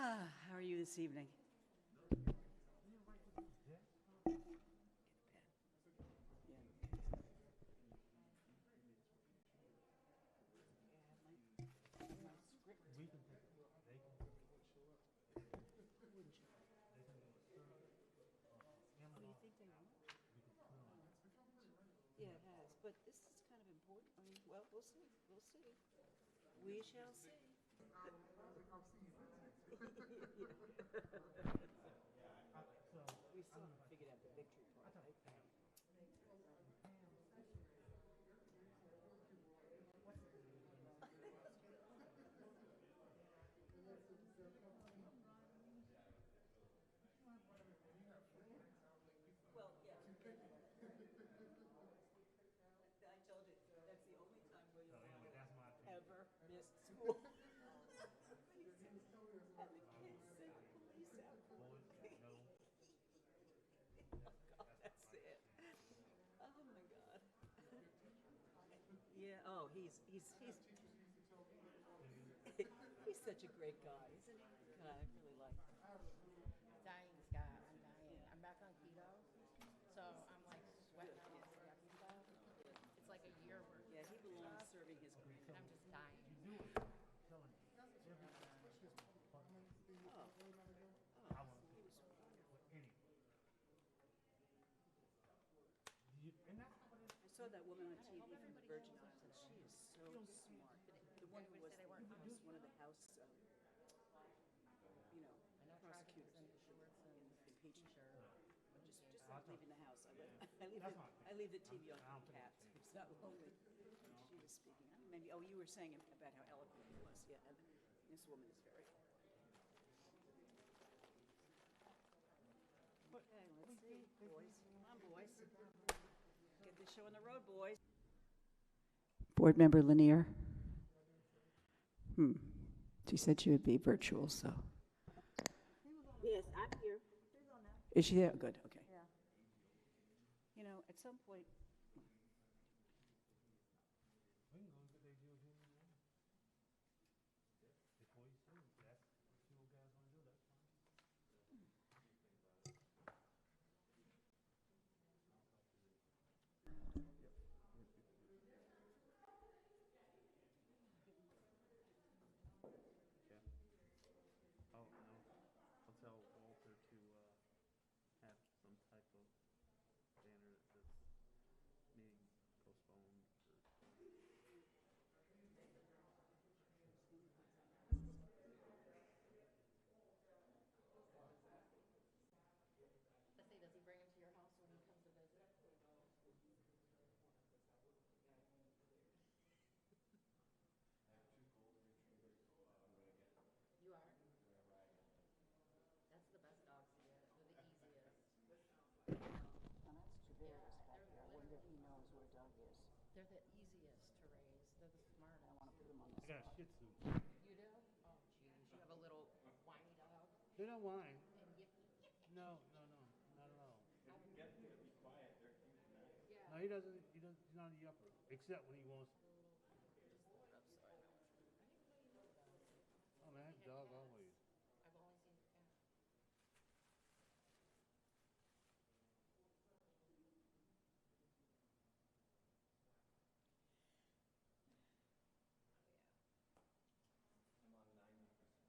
How are you this evening? Yeah, it has, but this is kind of important. I mean, well, we'll see. We'll see. We shall see. We still haven't figured out the victory part, right? Well, yeah. I told you, that's the only time William ever missed school. And the kids sent the police out for him. Oh, God, that's it. Oh, my God. Yeah, oh, he's he's such a great guy, isn't he? God, I really like him. Dying, Scott. I'm dying. Yeah. I'm back on keto, so I'm like sweating out all the yucky stuff. It's like a year worth. Yeah, he of belongs stuff, serving his and grandmother. I'm just dying. Oh, he was I saw that woman on TV from the Virgin Islands. She is so smart. The one who was one of the House, you know, I know prosecutors traffic is in shorts and impeachment. t-shirt. Just not leaving the house. I leave the TV on for the cats. It's not lonely. She was speaking. Maybe. Oh, you were saying about how eloquent he was. Yeah, and this woman is very. Okay, let's see, boys. Come on, boys. Get this show on the road, boys. Board member Lanier. She said she would be virtual, so. Yes, I'm here. Is she there? Good, okay. Yeah. You know, at some point, I'll tell Walter to have some type of banner that says meeting postponed. Let's say, does he bring him to your house when he comes to visit? You are? That's the best dogs to get. They're the easiest. and that's Javarius back they're there. I wonder if he knows where Doug is. They're the easiest to raise. They're the smartest. I want to put him on the I got a spot. Shih Tzu. You do? Oh, jeez. You have a little whiny dog. They don't whine. And yippy. No, not at all. Yeah. No, he doesn't. He's not a yupper, except when he wants. Just look up so I know. I didn't know you know dogs. Oh man, He had dog cats. always. I've only seen cats. I'm on 90%, which means I lose no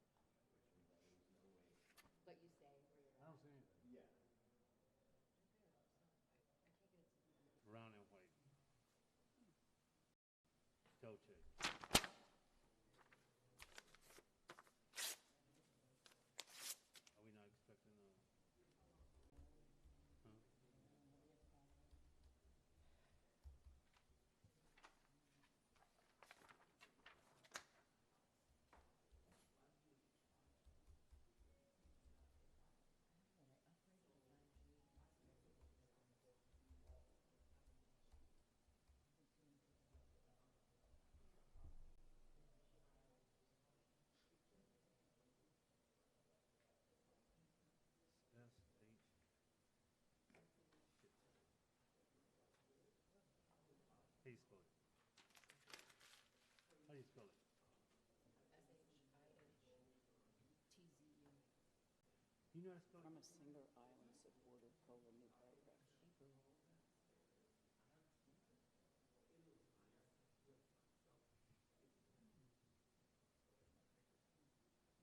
weight. But you stay where you're I at. don't see anything. Yeah. I take it it's Brown and white. You know how to spell From it? a single island supporter, colon, new paragraph.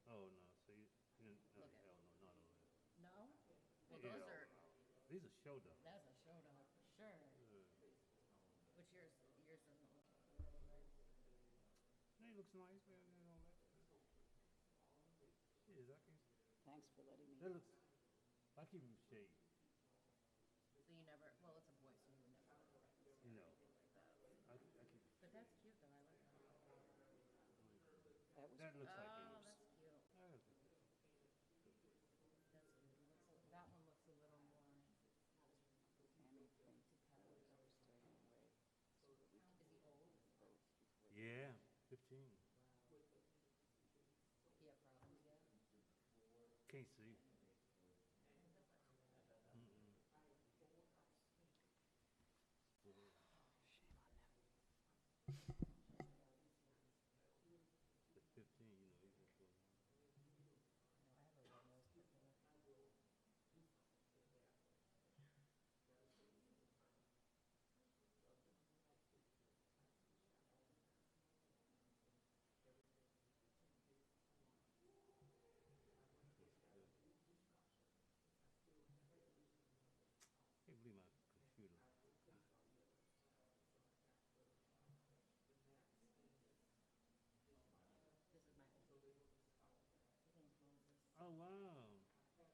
Oh, no, so you didn't, oh, Look at- hell no, not on that. No? Well, Hell those are, no. These are show dogs. that's a show dog for sure. Yeah. Which yours doesn't look really right. They looks nice, man, and all that. Shit, I can, Thanks for letting me. that looks, I keep them shade, So you never, well, it's a boy, so you would never look at it. you know. Like that. I keep, But that's cute though, I like that. That was that looks like it Oh, looks. that's cute. That's That's cute. It looks, that one looks a little more. Tammy painted colors for staying away. So that we can Is he old? vote before. yeah, 15. He have problems yet? Can't see. Mm-mm. At 15, you know, he's just going. No, I have a red nose pit bull. Can't believe my computer. This is my oldest. His name's Moses. Oh, wow. He's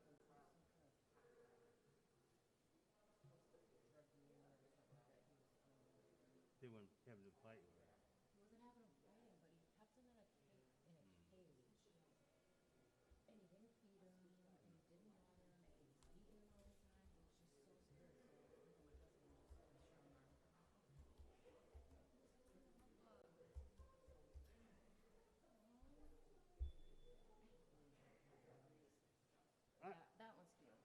2.5. We rescued him from some kind of drug dealer or something like that. They weren't having a fight, right? He wasn't having him fighting, but he kept him in a cage. And he didn't feed him, and he didn't water him, and he was beating him all the time. It was just so scary. So I think my husband just kind of strong armed him. That one's cute.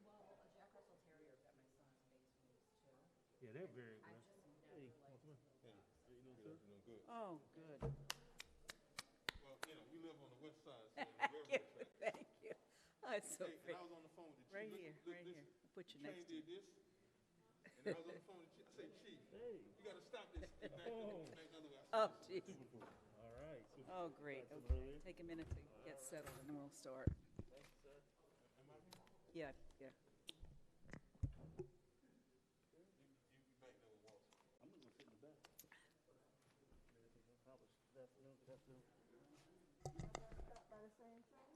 Well, a Jack Russell Terrier got my son's face raised too. Yeah, they're very I good. just never liked dogs. How you doing, sir? Good. Oh, good. Well, you know, we live on the west side, so the railroad track. Thank you. Oh, it's so Hey, and big. I was on the phone with the chief. Right Listen, here, right here. listen. I'll put you Train next to did me. this, and I was on the phone with the chief. I said, Chief, you gotta stop this. Other way. Oh, jeez. All right. Oh, great. Okay. Take a minute to get settled and then we'll start. Yeah, yeah. You back there with Walter. I'm gonna go sit in the back. By the same train?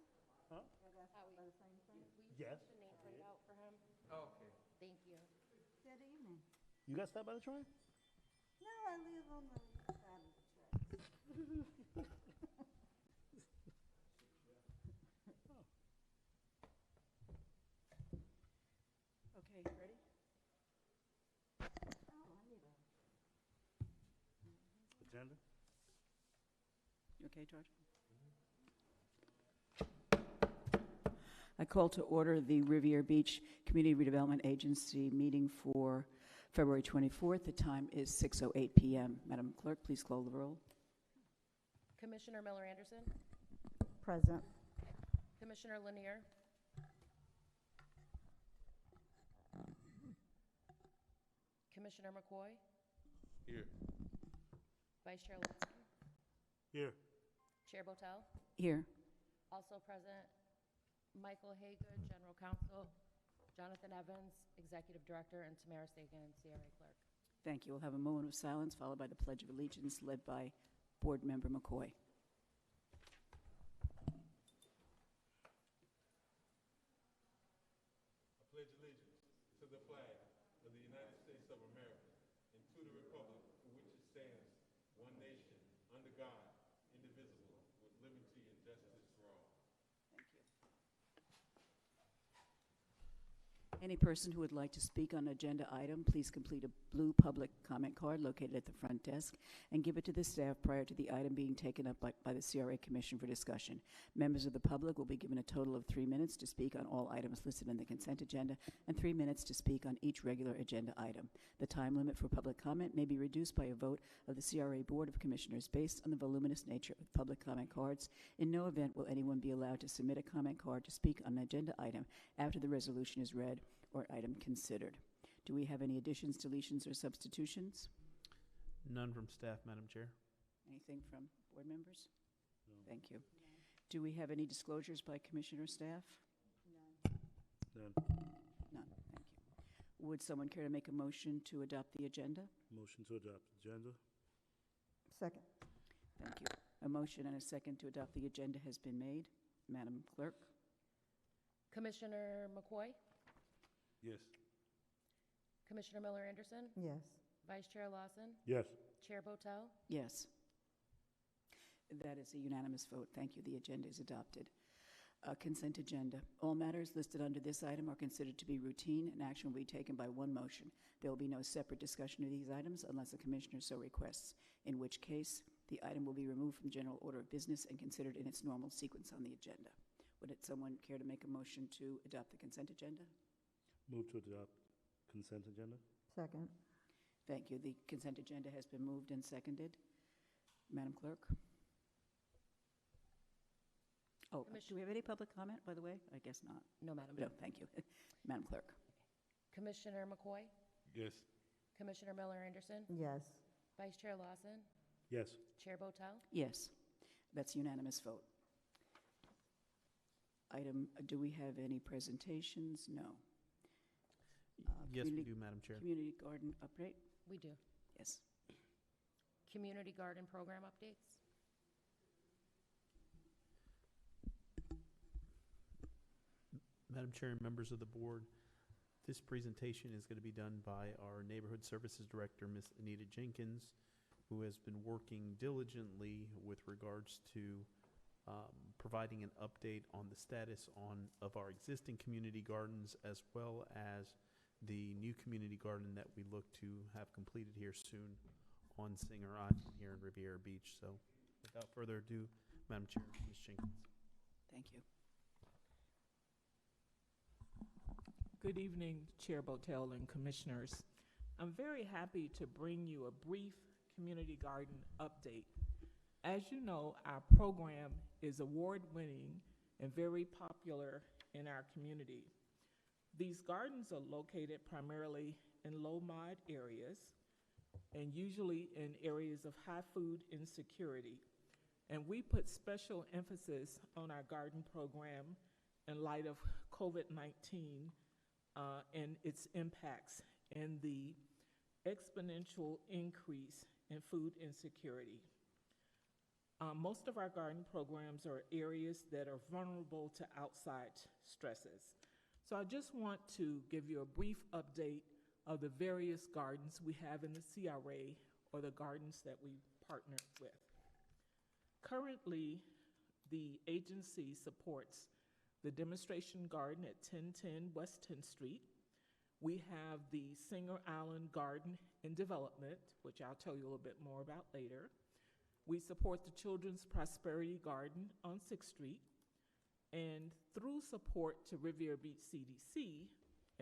Huh? By the same train? Will you Yes. put the name tag out for him? Okay. Thank you. Good evening. You got stopped by the train? No, I live on the east side of the tracks. Okay, ready? Oh, I need a, Agenda? You okay, George? I call to order the Riviera Beach Community Redevelopment Agency meeting for February 24th. The time is 6:08 p.m. Madam Clerk, please call the roll. Commissioner Miller Anderson, present. Commissioner Lanier, Commissioner McCoy, Here. Vice Chair Lawson, Here. Chair Botel, Here. also present Michael Haygood, General Counsel, Jonathan Evans, Executive Director, and Tamara Sagan, CRA Clerk. Thank you. We'll have a moment of silence followed by the Pledge of Allegiance led by Board Member McCoy. I pledge allegiance to the flag of the United States of America and to the republic for which it stands, one nation, under God, indivisible, with liberty and justice for all. Thank you. Any person who would like to speak on an agenda item, please complete a blue public comment card located at the front desk and give it to the staff prior to the item being taken up by the CRA Commission for discussion. Members of the public will be given a total of 3 minutes to speak on all items listed in the consent agenda and 3 minutes to speak on each regular agenda item. The time limit for public comment may be reduced by a vote of the CRA Board of Commissioners based on the voluminous nature of public comment cards. In no event will anyone be allowed to submit a comment card to speak on an agenda item after the resolution is read or item considered. Do we have any additions, deletions, or substitutions? None from staff, Madam Chair. Anything from board members? No. Thank you. Do we have any disclosures by commissioner staff? None. None. Thank you. Would someone care to make a motion to adopt the agenda? Motion to adopt agenda. Second. Thank you. A motion and a second to adopt the agenda has been made. Madam Clerk? Commissioner McCoy, Yes. Commissioner Miller Anderson, Yes. Vice Chair Lawson, Yes. Chair Botel. Yes. That is a unanimous vote. Thank you. The agenda is adopted. Consent agenda. All matters listed under this item are considered to be routine, and action will be taken by one motion. There will be no separate discussion of these items unless the commissioner so requests, in which case the item will be removed from general order of business and considered in its normal sequence on the agenda. Would someone care to make a motion to adopt the consent agenda? Move to adopt consent agenda. Second. Thank you. The consent agenda has been moved and seconded. Madam Clerk? Oh, do we have any public comment, by the way? I guess not. No, Madam No, Chair. thank you. Madam Clerk? Commissioner McCoy, Yes. Commissioner Miller Anderson, Yes. Vice Chair Lawson, Yes. Chair Botel. Yes, that's unanimous vote. Item, do we have any presentations? No. Yes, we community- do, Madam Chair. Community garden update? We do. Yes. Community Garden Program updates. Madam Chair and members of the board, this presentation is going to be done by our Neighborhood Services Director, Ms. Anita Jenkins, who has been working diligently with regards to providing an update on the status of our existing community gardens, as well as the new community garden that we look to have completed here soon on Singer Island here in Riviera Beach. So without further ado, Madam Chair, Ms. Jenkins. Thank you. Good evening, Chair Botel and Commissioners. I'm very happy to bring you a brief community garden update. As you know, our program is award-winning and very popular in our community. These gardens are located primarily in low-mod areas and usually in areas of high food insecurity. And we put special emphasis on our garden program in light of COVID-19 and its impacts and the exponential increase in food insecurity. Most of our garden programs are areas that are vulnerable to outside stresses. So I just want to give you a brief update of the various gardens we have in the CRA, or the gardens that we partner with. Currently, the agency supports the demonstration garden at 1010 West 10th Street. We have the Singer Island Garden in development, which I'll tell you a little bit more about later. We support the Children's Prosperity Garden on 6th Street. And through support to Riviera Beach CDC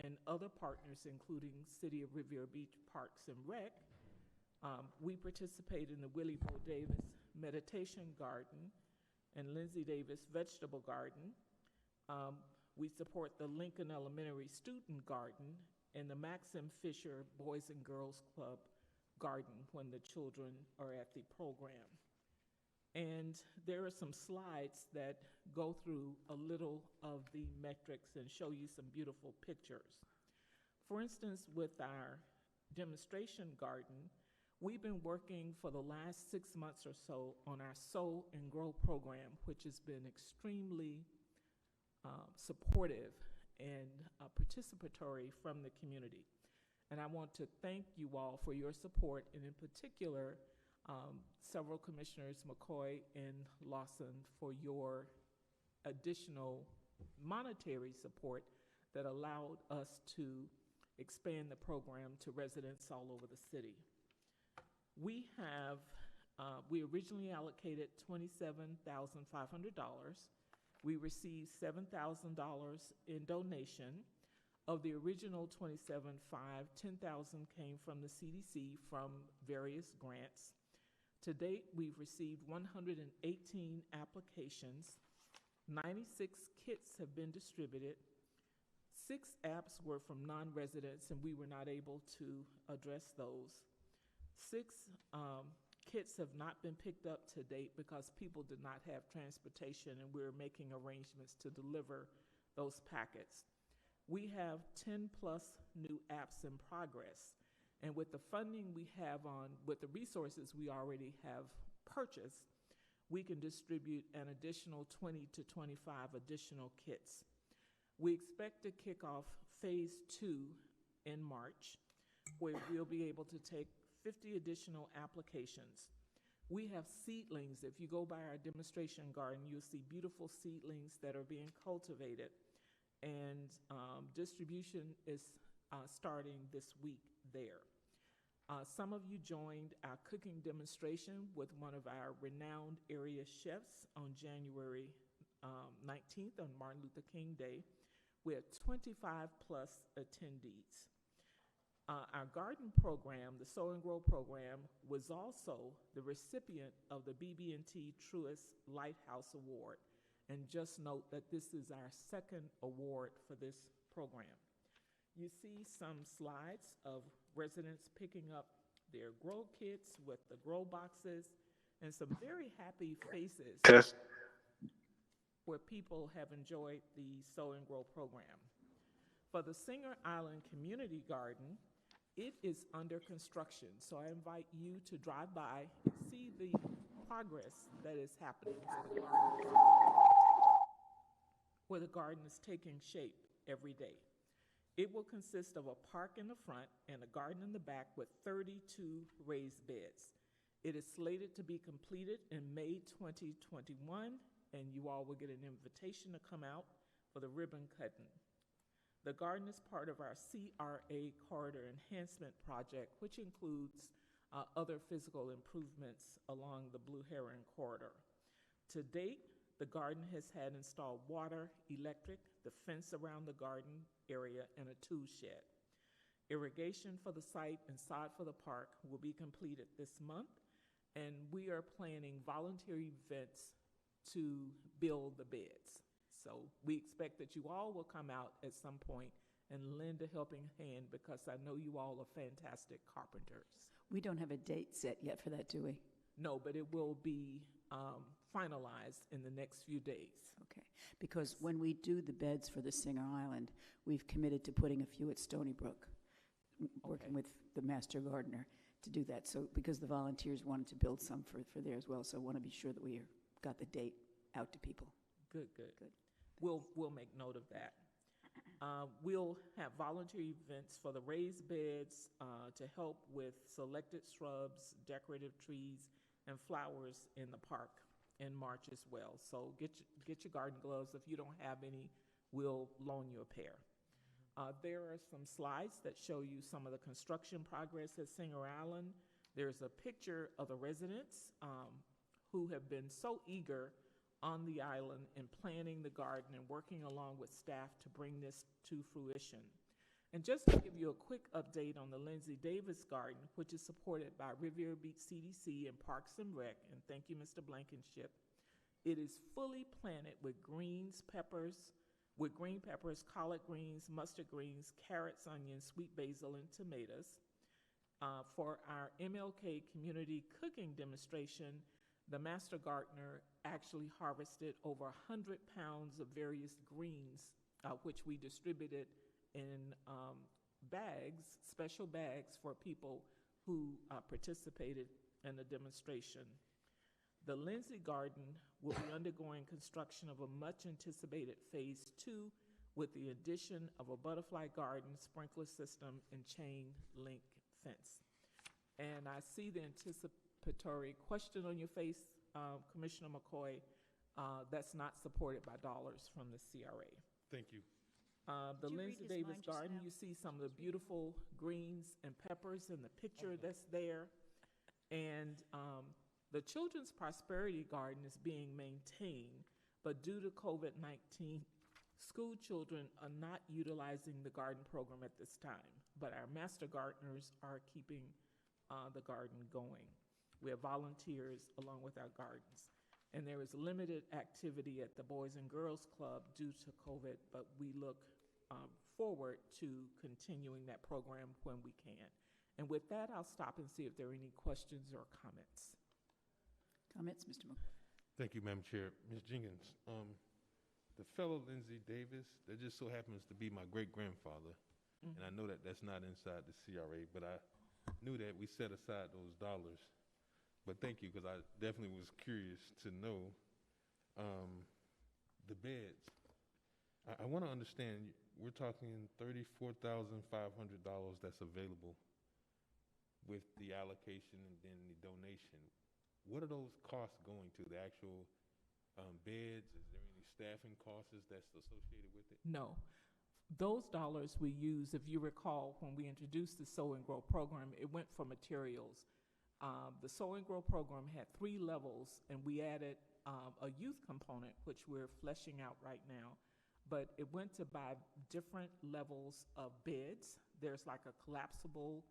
and other partners, including City of Riviera Beach Parks and Rec, we participate in the Willie Bo Davis Meditation Garden and Lindsay Davis Vegetable Garden. We support the Lincoln Elementary Student Garden and the Maxim Fisher Boys and Girls Club Garden when the children are at the program. And there are some slides that go through a little of the metrics and show you some beautiful pictures. For instance, with our demonstration garden, we've been working for the last 6 months or so on our Sow and Grow program, which has been extremely supportive and participatory from the community. And I want to thank you all for your support, and in particular, several commissioners, McCoy and Lawson, for your additional monetary support, that allowed us to expand the program to residents all over the city. We have, we originally allocated $27,500. We received $7,000 in donation. Of the original $27,500, $10,000 came from the CDC from various grants. To date, we've received 118 applications. 96 kits have been distributed. 6 apps were from non-residents, and we were not able to address those. 6 kits have not been picked up to date because people did not have transportation, and we're making arrangements to deliver those packets. We have 10 plus new apps in progress. And with the funding we have with the resources we already have purchased, we can distribute an additional 20 to 25 additional kits. We expect to kick off phase 2 in March, where we'll be able to take 50 additional applications. We have seedlings. If you go by our demonstration garden, you'll see beautiful seedlings that are being cultivated. And distribution is starting this week there. Some of you joined our cooking demonstration with one of our renowned area chefs on January 19th on Martin Luther King Day. We had 25 plus attendees. Our garden program, the Sow and Grow program, was also the recipient of the BB&T Truist Lighthouse Award. And just note that this is our second award for this program. You see some slides of residents picking up their grow kits with the grow boxes and some very happy faces where people have enjoyed the Sow and Grow program. For the Singer Island Community Garden, it is under construction, so I invite you to drive by and see the progress that is happening where the garden is taking shape every day. It will consist of a park in the front and a garden in the back with 32 raised beds. It is slated to be completed in May 2021, and you all will get an invitation to come out for the ribbon cutting. The garden is part of our CRA Corridor Enhancement Project, which includes other physical improvements along the Blue Heron Corridor. To date, the garden has had installed water, electric, the fence around the garden area, and a tool shed. Irrigation for the site and sod for the park will be completed this month, and we are planning volunteer events to build the beds. So we expect that you all will come out at some point and lend a helping hand, because I know you all are fantastic carpenters. We don't have a date set yet for that, do we? No, but it will be finalized in the next few days. Okay, because when we do the beds for the Singer Island, we've committed to putting a few at Stony Brook, working with the master gardener to do that. So because the volunteers wanted to build some for there as well, so I want to be sure that we got the date out to people. Good. We'll make note of that. We'll have volunteer events for the raised beds to help with selected shrubs, decorative trees, and flowers in the park in March as well. So get your garden gloves. If you don't have any, we'll loan you a pair. There are some slides that show you some of the construction progress at Singer Island. There's a picture of the residents who have been so eager on the island and planning the garden and working along with staff to bring this to fruition. And just to give you a quick update on the Lindsay Davis Garden, which is supported by Riviera Beach CDC and Parks and Rec, and thank you, Mr. Blankenship. It is fully planted with green peppers, collard greens, mustard greens, carrots, onions, sweet basil, and tomatoes. For our MLK community cooking demonstration, the master gardener actually harvested over 100 pounds of various greens, which we distributed in bags, special bags for people who participated in the demonstration. The Lindsay Garden will be undergoing construction of a much anticipated phase 2 with the addition of a butterfly garden, sprinkler system, and chain link fence. And I see the anticipatory question on your face, Commissioner McCoy. That's not supported by dollars from the CRA. Thank you. The Did you read Lindsay his Davis mind just Garden, now? you see some of the beautiful greens and peppers in the picture that's there. And the Children's Prosperity Garden is being maintained, but due to COVID-19, school children are not utilizing the garden program at this time. But our master gardeners are keeping the garden going. We have volunteers along with our gardens. And there is limited activity at the Boys and Girls Club due to COVID, but we look forward to continuing that program when we can. And with that, I'll stop and see if there are any questions or comments. Comments, Mr. Moore? Thank you, Madam Chair. Ms. Jenkins, the fellow Lindsay Davis, that just so happens to be my great-grandfather, and I know that that's not inside the CRA, but I knew that we set aside those dollars. But thank you, because I definitely was curious to know the beds. I want to understand, we're talking $34,500 that's available with the allocation and then the donation. What are those costs going to? The actual beds? Is there any staffing costs that's associated with it? No. Those dollars we use, if you recall, when we introduced the Sow and Grow program, it went for materials. The Sow and Grow program had 3 levels, and we added a youth component, which we're fleshing out right now. But it went to buy different levels of beds. There's like a collapsible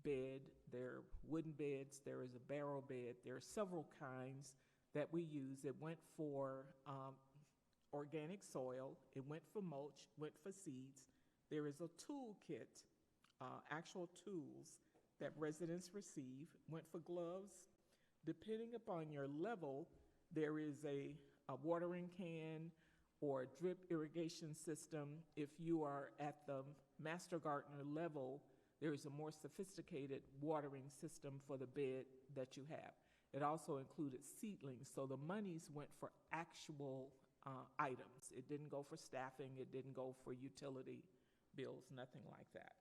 bed, there are wooden beds, there is a barrel bed, there are several kinds that we use. It went for organic soil, it went for mulch, went for seeds. There is a tool kit, actual tools that residents receive, went for gloves. Depending upon your level, there is a watering can or drip irrigation system. If you are at the master gardener level, there is a more sophisticated watering system for the bed that you have. It also included seedlings, so the monies went for actual items. It didn't go for staffing, it didn't go for utility bills, nothing like that.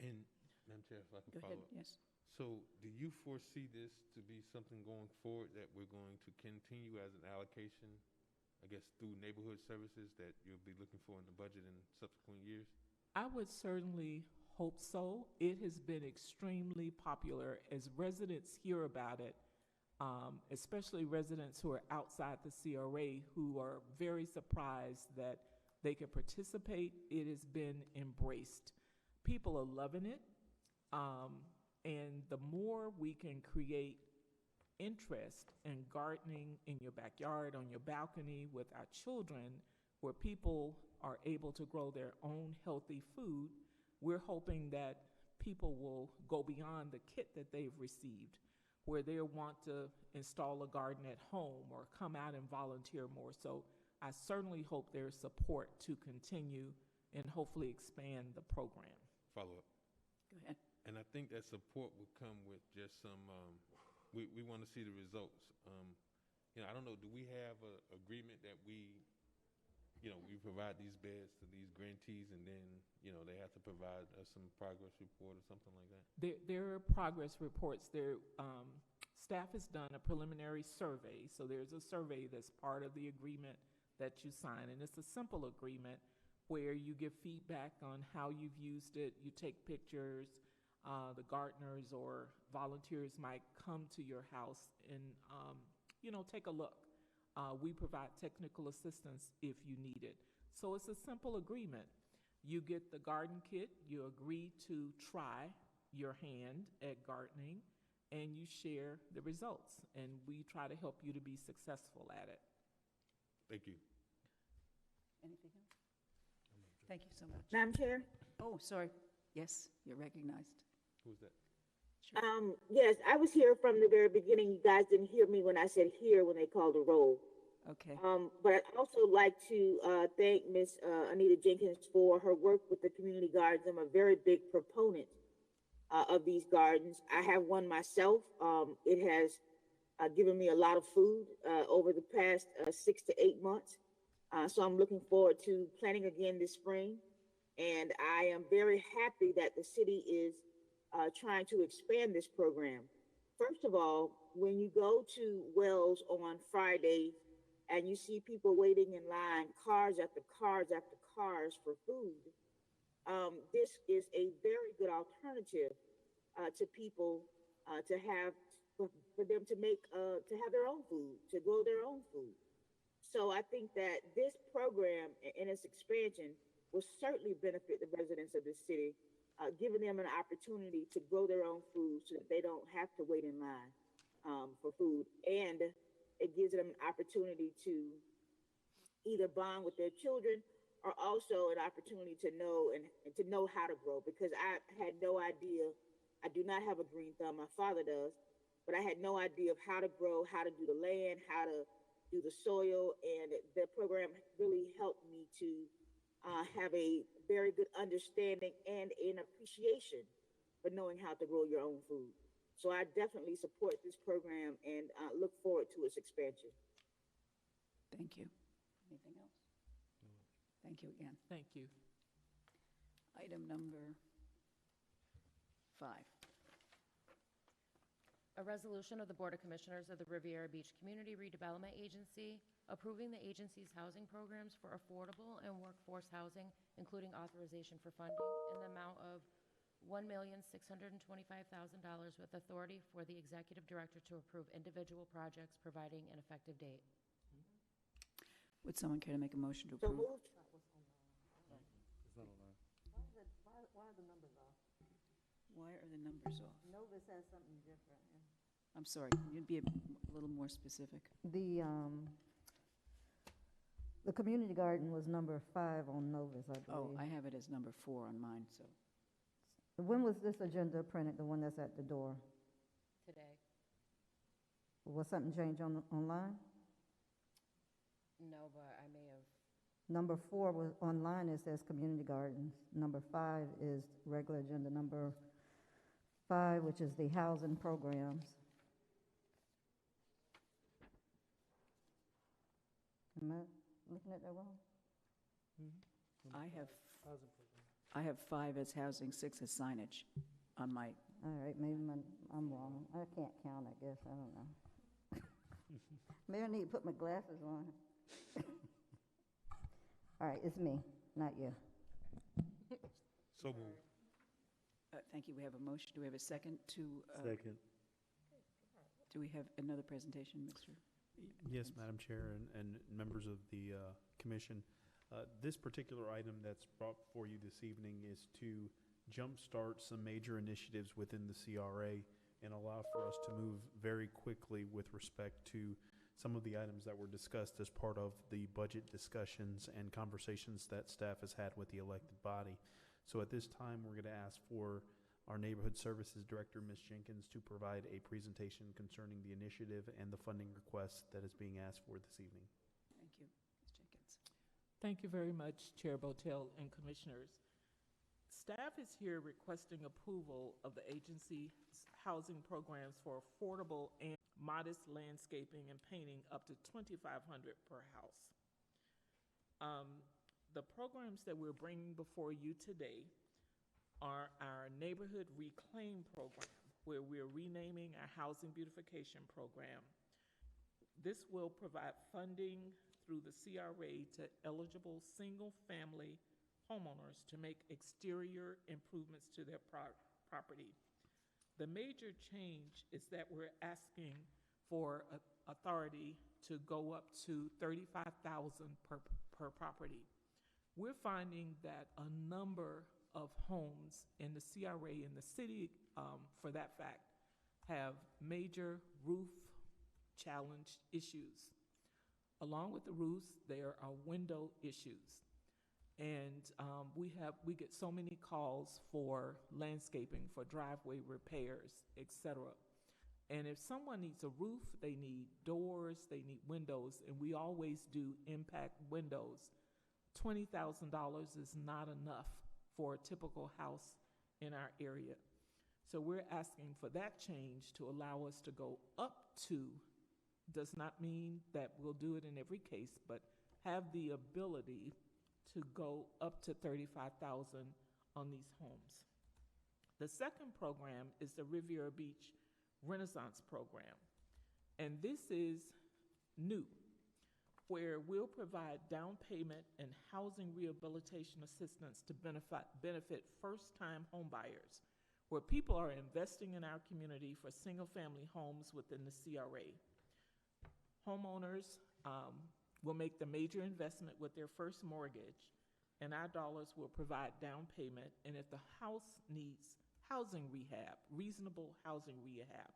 And, Madam Chair, if I can Go follow ahead, up. yes. So do you foresee this to be something going forward that we're going to continue as an allocation, I guess, through neighborhood services that you'll be looking for in the budget in subsequent years? I would certainly hope so. It has been extremely popular as residents hear about it, especially residents who are outside the CRA who are very surprised that they can participate. It has been embraced. People are loving it. And the more we can create interest in gardening in your backyard, on your balcony with our children, where people are able to grow their own healthy food, we're hoping that people will go beyond the kit that they've received, where they want to install a garden at home or come out and volunteer more. So I certainly hope there's support to continue and hopefully expand the program. Follow up. Go ahead. And I think that support would come with just some, we want to see the results. I don't know, do we have an agreement that we provide these beds to these grantees and then, they have to provide us some progress report or something like that? There are progress reports. Staff has done a preliminary survey, so there's a survey that's part of the agreement that you sign, and it's a simple agreement where you give feedback on how you've used it, you take pictures, the gardeners or volunteers might come to your house and, take a look. We provide technical assistance if you need it. So it's a simple agreement. You get the garden kit, you agree to try your hand at gardening, and you share the results. And we try to help you to be successful at it. Thank you. Anything else? Thank you so much. Madam Chair? Oh, sorry. Yes, you're recognized. Who's that? Sure. Yes, I was here from the very beginning. You guys didn't hear me when I said here when they called the roll. Okay. But I'd also like to thank Ms. Anita Jenkins for her work with the community gardens. I'm a very big proponent of these gardens. I have one myself. It has given me a lot of food over the past 6 to 8 months. So I'm looking forward to planting again this spring. And I am very happy that the city is trying to expand this program. First of all, when you go to Wells on Fridays and you see people waiting in line, cars after cars after cars for food, this is a very good alternative to people to have for them to make to have their own food, to grow their own food. So I think that this program and its expansion will certainly benefit the residents of the city, giving them an opportunity to grow their own food so that they don't have to wait in line for food. And it gives them an opportunity to either bond with their children or also an opportunity to know and to know how to grow, because I had no idea. I do not have a green thumb. My father does, but I had no idea of how to grow, how to do the land, how to do the soil, and the program really helped me to have a very good understanding and an appreciation for knowing how to grow your own food. So I definitely support this program and look forward to its expansion. Thank you. Anything else? Thank you again. Thank you. Item number 5. A resolution of the Board of Commissioners of the Riviera Beach Community Redevelopment Agency approving the agency's housing programs for affordable and workforce housing, including authorization for funding in the amount of $1,625,000 with authority for the executive director to approve individual projects, providing an effective date. Would someone care to make a motion to So approve? moved. It's not online. Why are the numbers off? Why are the numbers off? Novus has something different. I'm sorry, can you be a little more specific? The community garden was number 5 on Novus, I Oh, believe. I have it as number 4 on mine, so. When was this agenda printed, the one that's at the door? Today. Was something changed online? No, but I may have. Number 4 was online, it says community gardens. Number 5 is regular agenda. Number 5, which is the housing programs. Am I looking at that wrong? I have 5 as housing, 6 as signage on my, All right, maybe I'm wrong. I can't count, I guess, I don't know. Maybe I need to put my glasses on. All right, it's me, not you. So moved. thank you, we have a motion. Do we have a second to, Second. do we have another presentation, Mr.? Yes, Madam Chair and members of the commission. This particular item that's brought before you this evening is to jumpstart some major initiatives within the CRA and allow for us to move very quickly with respect to some of the items that were discussed as part of the budget discussions and conversations that staff has had with the elected body. So at this time, we're going to ask for our Neighborhood Services Director, Ms. Jenkins, to provide a presentation concerning the initiative and the funding request that is being asked for this evening. Thank you, Ms. Jenkins. Thank you very much, Chair Botel and Commissioners. Staff is here requesting approval of the agency's housing programs for affordable and modest landscaping and painting up to $2,500 per house. The programs that we're bringing before you today are our Neighborhood Reclaim Program, where we're renaming our Housing Beautification Program. This will provide funding through the CRA to eligible single-family homeowners to make exterior improvements to their property. The major change is that we're asking for authority to go up to $35,000 per property. We're finding that a number of homes in the CRA in the city, for that fact, have major roof challenge issues. Along with the roofs, there are window issues. And we get so many calls for landscaping, for driveway repairs, etc. And if someone needs a roof, they need doors, they need windows, and we always do impact windows. $20,000 is not enough for a typical house in our area. So we're asking for that change to allow us to go up to, does not mean that we'll do it in every case, but have the ability to go up to $35,000 on these homes. The second program is the Riviera Beach Renaissance Program, and this is new. where we'll provide down payment and housing rehabilitation assistance to benefit first-time homebuyers, where people are investing in our community for single-family homes within the CRA. Homeowners will make the major investment with their first mortgage, and our dollars will provide down payment, and if the house needs housing rehab, reasonable housing rehab,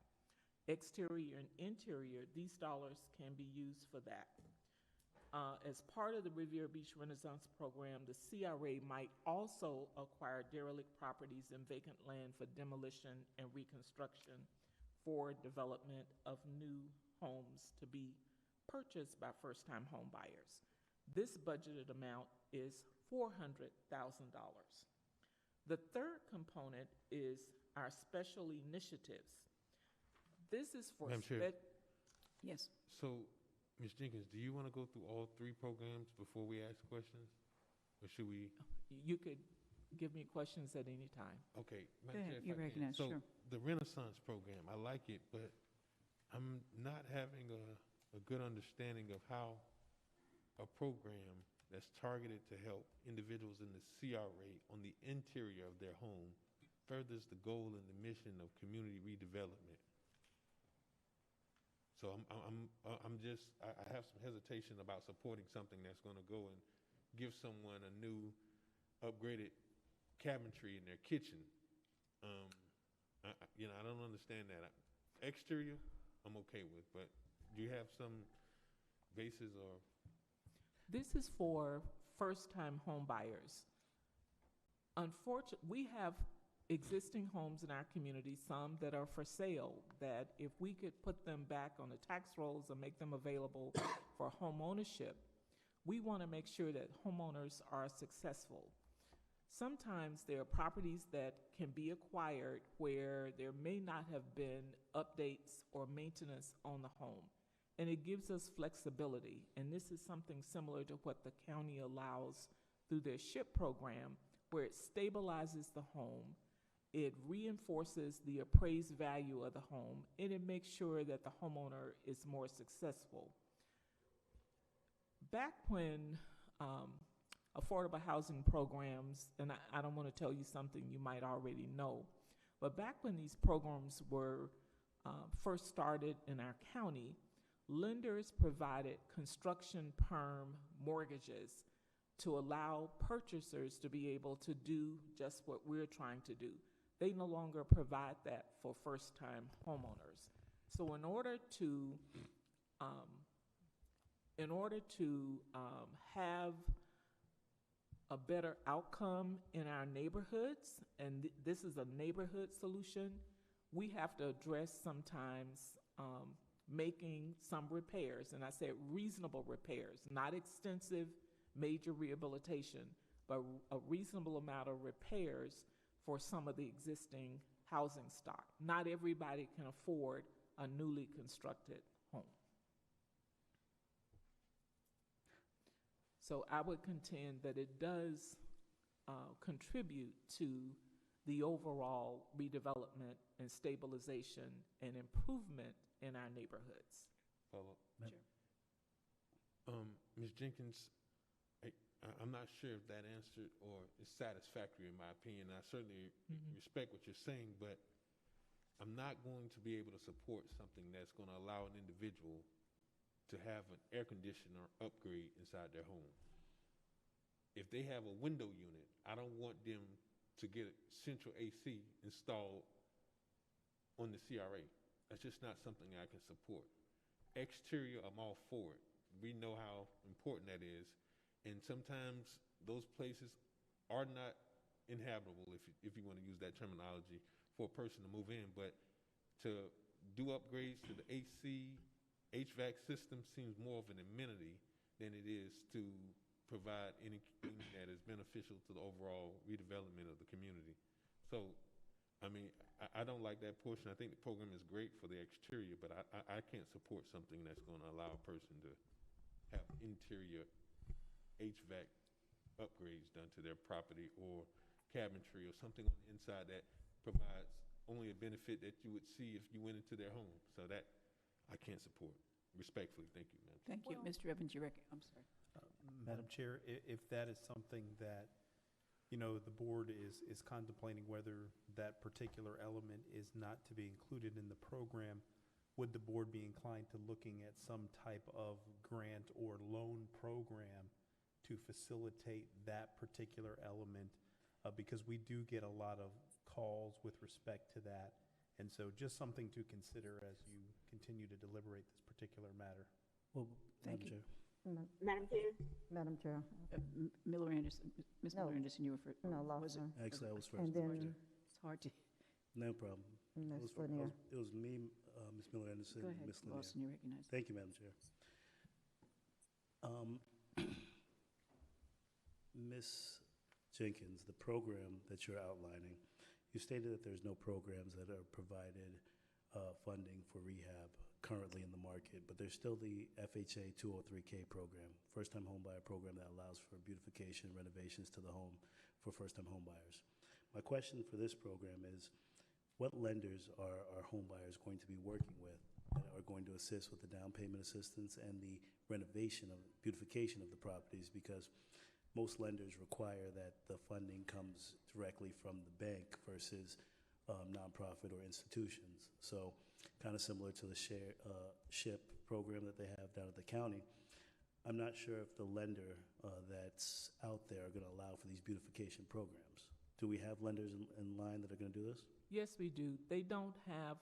exterior and interior, these dollars can be used for that. As part of the Riviera Beach Renaissance Program, the CRA might also acquire derelict properties and vacant land for demolition and reconstruction for development of new homes to be purchased by first-time home buyers. This budgeted amount is $400,000. The third component is our special initiatives. This is for Madam Chair. Yes. So, Ms. Jenkins, do you want to go through all three programs before we ask questions? Or should we? You could give me questions at any time. Okay. Go Madam ahead, Chair, if you're I can. recognized, So, sure. the Renaissance program, I like it, but I'm not having a good understanding of how a program that's targeted to help individuals in the CRA on the interior of their home furthers the goal and the mission of community redevelopment. So I have some hesitation about supporting something that's going to go and give someone a new upgraded cabinetry in their kitchen. I don't understand that. Exterior, I'm okay with, but do you have some bases or? This is for first-time home buyers. Unfortunately, we have existing homes in our community, some that are for sale, that if we could put them back on the tax rolls and make them available for home ownership, we want to make sure that homeowners are successful. Sometimes there are properties that can be acquired where there may not have been updates or maintenance on the home, and it gives us flexibility. And this is something similar to what the county allows through their SHIP program, where it stabilizes the home, it reinforces the appraised value of the home, and it makes sure that the homeowner is more successful. Back when affordable housing programs, and I don't want to tell you something you might already know, but back when these programs were first started in our county, lenders provided construction perm mortgages to allow purchasers to be able to do just what we're trying to do. They no longer provide that for first-time homeowners. So in order to have a better outcome in our neighborhoods, and this is a neighborhood solution, we have to address sometimes making some repairs, and I said reasonable repairs, not extensive major rehabilitation, but a reasonable amount of repairs for some of the existing housing stock. Not everybody can afford a newly constructed home. So I would contend that it does contribute to the overall redevelopment and stabilization and improvement in our neighborhoods. Follow. Sure. Ms. Jenkins, I'm not sure if that answered or is satisfactory in my opinion. I certainly respect what you're saying, but I'm not going to be able to support something that's going to allow an individual to have an air conditioner upgrade inside their home. If they have a window unit, I don't want them to get central AC installed on the CRA. That's just not something I can support. Exterior, I'm all for it. We know how important that is. And sometimes those places are not inhabitable, if you want to use that terminology, for a person to move in. But to do upgrades to the AC, HVAC system seems more of an amenity than it is to provide anything that is beneficial to the overall redevelopment of the community. So, I mean, I don't like that portion. I think the program is great for the exterior, but I can't support something that's going to allow a person to have interior HVAC upgrades done to their property or cabinetry or something on the inside that provides only a benefit that you would see if you went into their home. So that I can't support. Respectfully, thank you, Madam. Thank you. Well- Mr. Evans, I'm sorry. Madam Chair, if that is something that, you know, the board is contemplating whether that particular element is not to be included in the program, would the board be inclined to looking at some type of grant or loan program to facilitate that particular element? Because we do get a lot of calls with respect to that. And so just something to consider as you continue to deliberate this particular matter. Well, Thank Madam you. Chair. Madam Chair? Madam Chair. Miller Anderson, Ms. No. Miller Anderson, you were first. No, Was it? Loeffler. Actually, I was first. And Madam then Chair. It's hard to, No problem. Ms. It Lanier. was me, Ms. Miller Anderson, go and ahead, Ms. Lanier. Lawson, you're recognized. Thank you, Madam Chair. Ms. Jenkins, the program that you're outlining, you stated that there's no programs that are provided funding for rehab currently in the market, but there's still the FHA 203K program, first-time homebuyer program that allows for beautification and renovations to the home for first-time homebuyers. My question for this program is, what lenders are our homebuyers going to be working with that are going to assist with the down payment assistance and the renovation of beautification of the properties? Because most lenders require that the funding comes directly from the bank versus nonprofit or institutions. So kind of similar to the SHIP program that they have down at the county. I'm not sure if the lender that's out there are going to allow for these beautification programs. Do we have lenders in line that are going to do this? Yes, we do. They don't have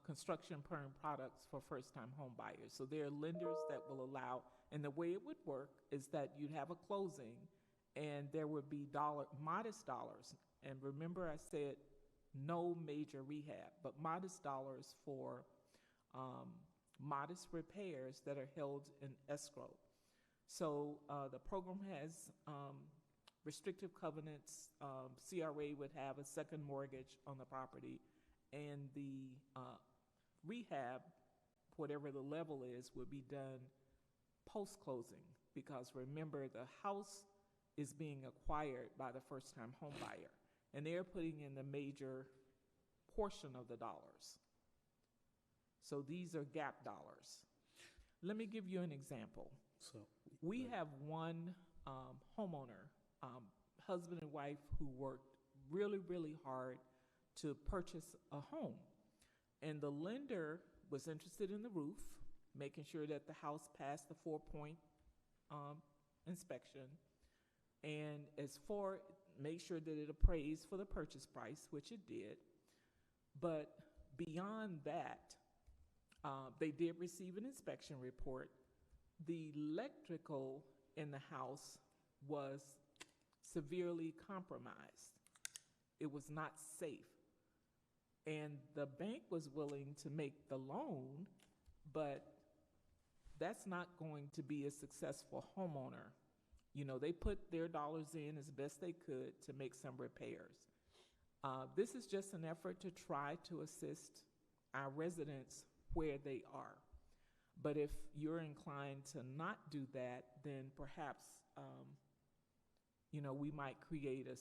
construction perm products for first-time home buyers. So there are lenders that will allow, and the way it would work is that you'd have a closing and there would be modest dollars. And remember I said no major rehab, but modest dollars for modest repairs that are held in escrow. So the program has restrictive covenants. CRA would have a second mortgage on the property, and the rehab, whatever the level is, would be done post-closing, because remember, the house is being acquired by the first-time home buyer, and they're putting in the major portion of the dollars. So these are gap dollars. Let me give you an example. So We have one homeowner, husband and wife, who worked really, really hard to purchase a home. And the lender was interested in the roof, making sure that the house passed the 4-point inspection. And as for, make sure that it appraised for the purchase price, which it did. But beyond that, they did receive an inspection report. The electrical in the house was severely compromised. It was not safe. And the bank was willing to make the loan, but that's not going to be a successful homeowner. You know, they put their dollars in as best they could to make some repairs. This is just an effort to try to assist our residents where they are. But if you're inclined to not do that, then perhaps, we might create a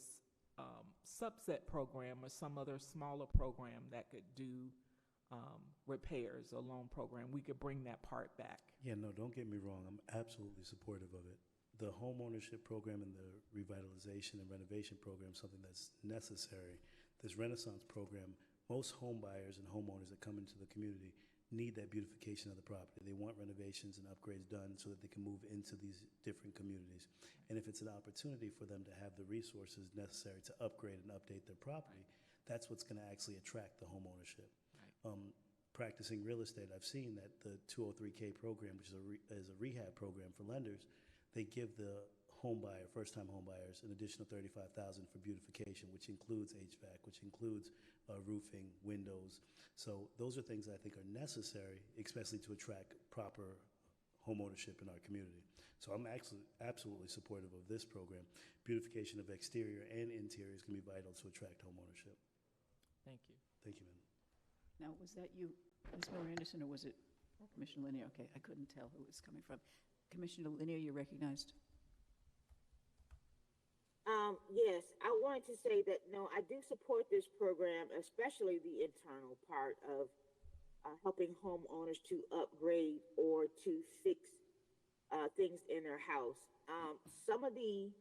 subset program or some other smaller program that could do repairs, a loan program. We could bring that part back. yeah, no, don't get me wrong. I'm absolutely supportive of it. The home ownership program and the revitalization and renovation program is something that's necessary. This Renaissance program, most home buyers and homeowners that come into the community need that beautification of the property. They want renovations and upgrades done so that they can move into these different communities. And if it's an opportunity for them to have the resources necessary to upgrade and update their property, that's what's going to actually attract the home ownership. Practicing real estate, I've seen that the 203K program, which is a rehab program for lenders, they give the home buyer, first-time home buyers, an additional $35,000 for beautification, which includes HVAC, which includes roofing, windows. So those are things that I think are necessary, especially to attract proper home ownership in our community. So I'm actually absolutely supportive of this program. Beautification of exterior and interior is going to be vital to attract home ownership. Thank you. Thank you, ma'am. Now, was that you, Ms. Miller Anderson, or was it Commissioner Lanier? Okay, I couldn't tell who it was coming from. Commissioner Lanier, you're recognized. Yes, I wanted to say that, no, I do support this program, especially the internal part of helping homeowners to upgrade or to fix things in their house. Some of the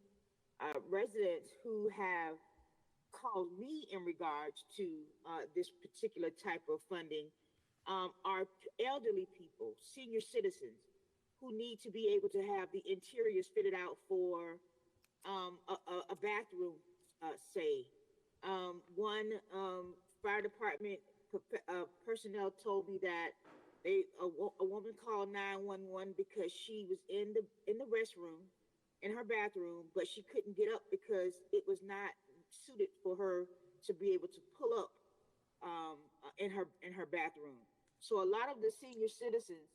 residents who have called me in regards to this particular type of funding are elderly people, senior citizens who need to be able to have the interiors fitted out for a bathroom, say. One fire department personnel told me that a woman called 911 because she was in the restroom in her bathroom, but she couldn't get up because it was not suited for her to be able to pull up in her bathroom. So a lot of the senior citizens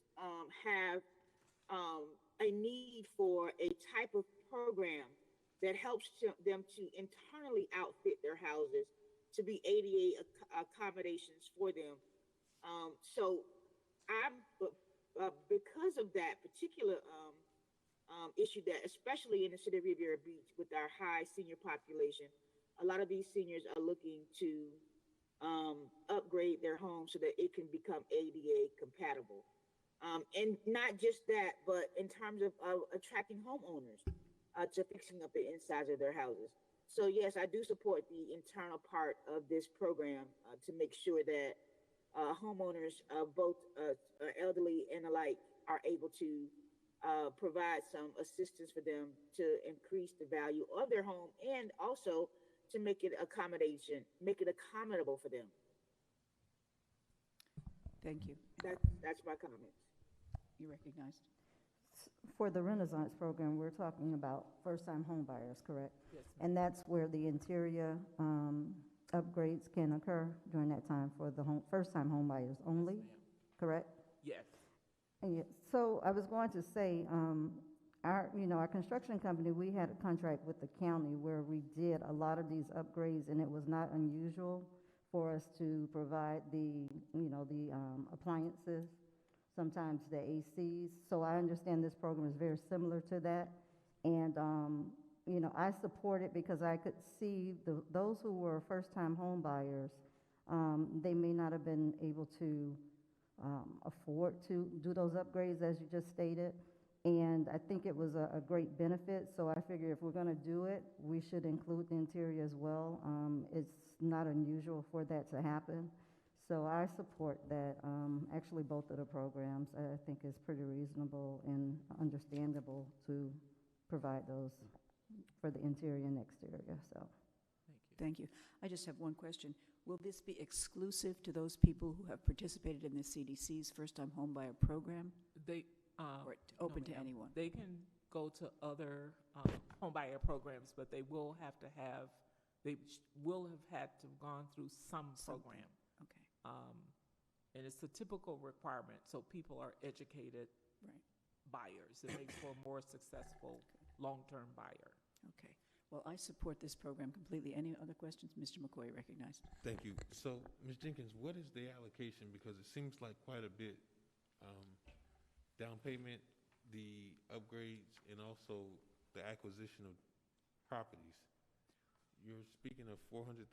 have a need for a type of program that helps them to internally outfit their houses to be ADA accommodations for them. So I'm because of that particular issue, that especially in the city of Riviera Beach with our high senior population, a lot of these seniors are looking to upgrade their home so that it can become ADA compatible. And not just that, but in terms of attracting homeowners to fixing up the insides of their houses. So yes, I do support the internal part of this program to make sure that homeowners, both elderly and alike, are able to provide some assistance for them to increase the value of their home and also to make it accommodable for them. Thank you. That's my comments. You recognized. For the Renaissance program, we're talking about first-time home buyers, correct? Yes, ma'am. And that's where the interior upgrades can occur during that time for the first-time home buyers only, correct? Yes. And so I was going to say, our construction company, we had a contract with the county where we did a lot of these upgrades, and it was not unusual for us to provide the appliances, sometimes the ACs. So I understand this program is very similar to that. And, I support it because I could see those who were first-time home buyers, they may not have been able to afford to do those upgrades, as you just stated. And I think it was a great benefit. So I figure if we're going to do it, we should include the interior as well. It's not unusual for that to happen. So I support that. Actually, both of the programs, I think is pretty reasonable and understandable to provide those for the interior and exterior. So, Thank you. I just have one question. Will this be exclusive to those people who have participated in the CDC's first-time homebuyer program, They or open no, to ma'am. anyone? They can go to other homebuyer programs, but they will have to have. Will have had to have gone through some Something. program. Okay, And it's a typical requirement, so people are educated right. buyers. It makes for a more successful long-term buyer. Okay. Well, I support this program completely. Any other questions? Mr. McCoy, recognized. Thank you. So, Ms. Jenkins, what is the allocation? Because it seems like quite a bit. Down payment, the upgrades, and also the acquisition of properties. You're speaking of $400,000.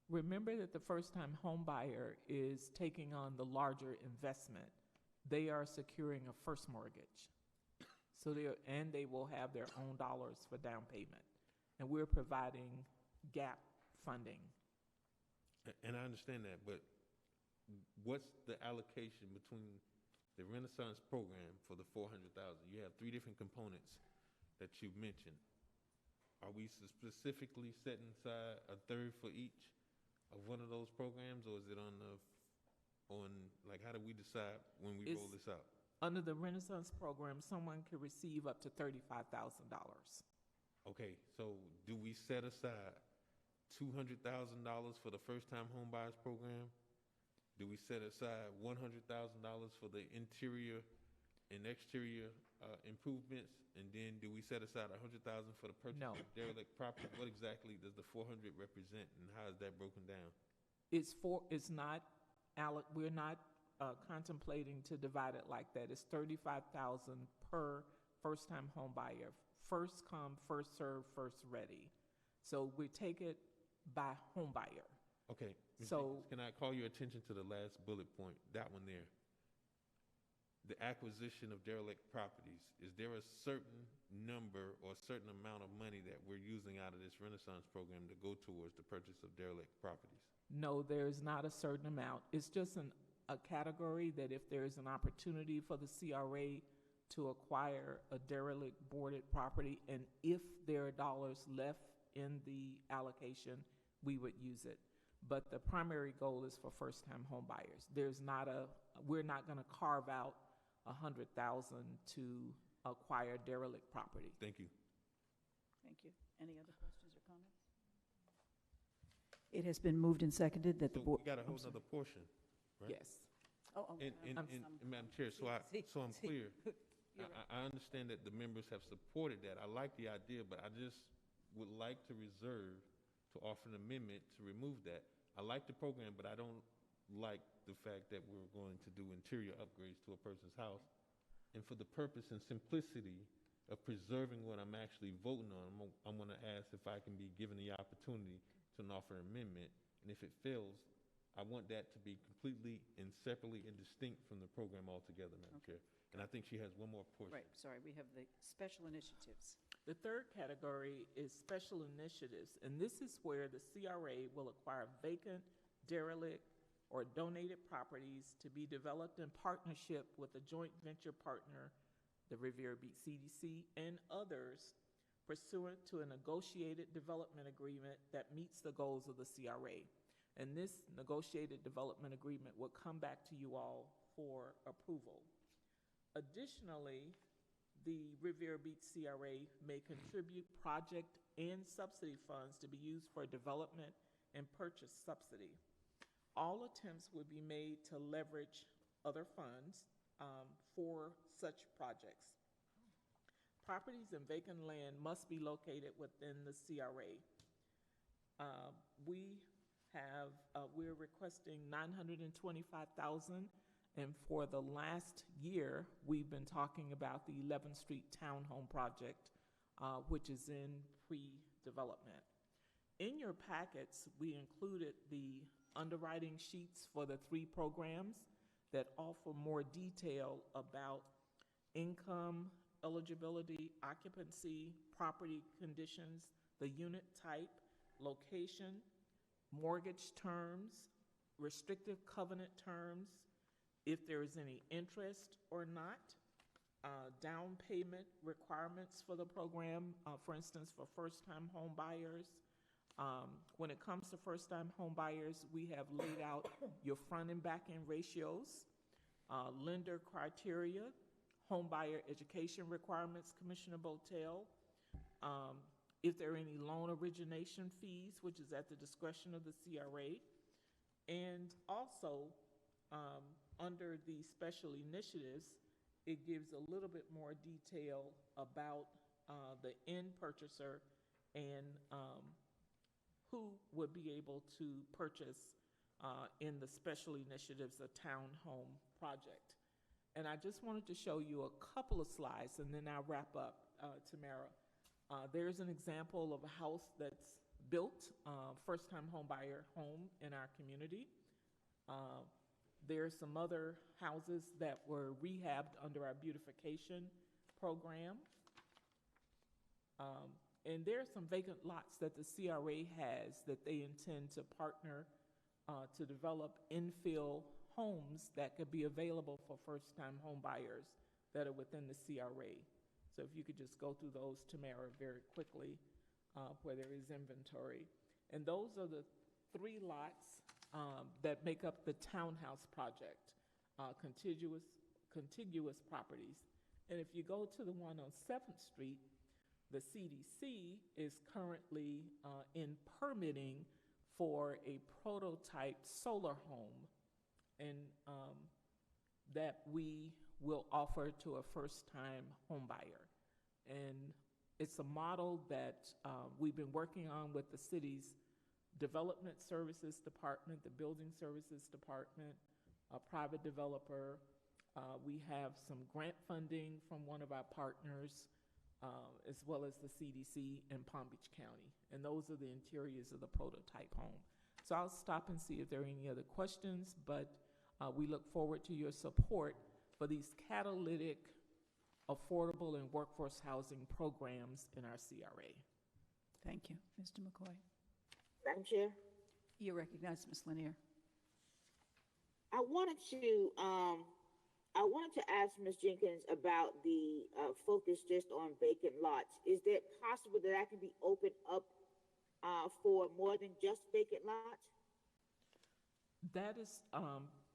Remember that the first-time home buyer is taking on the larger investment. They are securing a first mortgage. So they will have their own dollars for down payment. And we're providing gap funding. And I understand that, but what's the allocation between the Renaissance program for the $400,000? You have three different components that you've mentioned. Are we specifically setting aside a third for each of one of those programs, or is it how do we decide when we roll this out? Under the Renaissance program, someone can receive up to $35,000. Okay, so do we set aside $200,000 for the first-time home buyers program? Do we set aside $100,000 for the interior and exterior improvements? And then do we set aside $100,000 for the purchase No. of derelict property? What exactly does the 400 represent, and how is that broken down? We're not contemplating to divide it like that. It's $35,000 per first-time home buyer. First come, first serve, first ready. So we take it by home buyer. Okay, Ms. So- Jenkins, can I call your attention to the last bullet point, that one there? The acquisition of derelict properties. Is there a certain number or a certain amount of money that we're using out of this Renaissance program to go towards the purchase of derelict properties? No, there's not a certain amount. It's just a category that if there's an opportunity for the CRA to acquire a derelict boarded property, and if there are dollars left in the allocation, we would use it. But the primary goal is for first-time home buyers. We're not gonna carve out 100,000 to acquire derelict property. Thank you. Thank you. Any other questions or comments? It has been moved and seconded that the So board. we got a whole other portion, right? Yes. And Madam Chair, so I'm clear. I understand that the members have supported that. I like the idea, but I just would like to reserve to offer an amendment to remove that. I like the program, but I don't like the fact that we're going to do interior upgrades to a person's house. And for the purpose and simplicity of preserving what I'm actually voting on, I'm going to ask if I can be given the opportunity to offer an amendment. And if it fails, I want that to be completely and separately and distinct from the program altogether, Madam Chair. And I think she has one more portion. Right, sorry, we have the special initiatives. The third category is special initiatives, and this is where the CRA will acquire vacant, derelict, or donated properties to be developed in partnership with a joint venture partner, the Riviera Beach CDC, and others pursuant to a negotiated development agreement that meets the goals of the CRA. And this negotiated development agreement will come back to you all for approval. Additionally, the Riviera Beach CRA may contribute project and subsidy funds to be used for development and purchase subsidy. All attempts would be made to leverage other funds for such projects. Properties and vacant land must be located within the CRA. We're requesting $925,000. And for the last year, we've been talking about the 11th Street Townhome Project, which is in pre-development. In your packets, we included the underwriting sheets for the 3 programs that offer more detail about income, eligibility, occupancy, property conditions, the unit type, location, mortgage terms, restrictive covenant terms, if there is any interest or not, down payment requirements for the program, for instance, for first-time home buyers. When it comes to first-time home buyers, we have laid out your front and back-end ratios, lender criteria, home buyer education requirements, Commissioner Botel, if there are any loan origination fees, which is at the discretion of the CRA, and also, under the special initiatives, it gives a little bit more detail about the end purchaser and who would be able to purchase in the special initiatives a townhome project. And I just wanted to show you a couple of slides, and then I'll wrap up, Tamara. There's an example of a house that's built, first-time home buyer home in our community. There's some other houses that were rehabbed under our beautification program. And there are some vacant lots that the CRA has that they intend to partner to develop infill homes that could be available for first-time home buyers that are within the CRA. So if you could just go through those, Tamara, very quickly, where there is inventory. And those are the 3 lots that make up the townhouse project, contiguous properties. And if you go to the one on 7th Street, the CDC is currently in permitting for a prototype solar home, and that we will offer to a first-time home buyer. And it's a model that we've been working on with the city's Development Services Department, the Building Services Department, a private developer. We have some grant funding from one of our partners, as well as the CDC in Palm Beach County. And those are the interiors of the prototype home. So I'll stop and see if there are any other questions, but we look forward to your support for these catalytic, affordable, and workforce housing programs in our CRA. Thank you. Mr. McCoy. Madam Chair, You're recognized, Ms. Lanier. I wanted to ask Ms. Jenkins about the focus just on vacant lots. Is it possible that can be opened up for more than just vacant lots? That is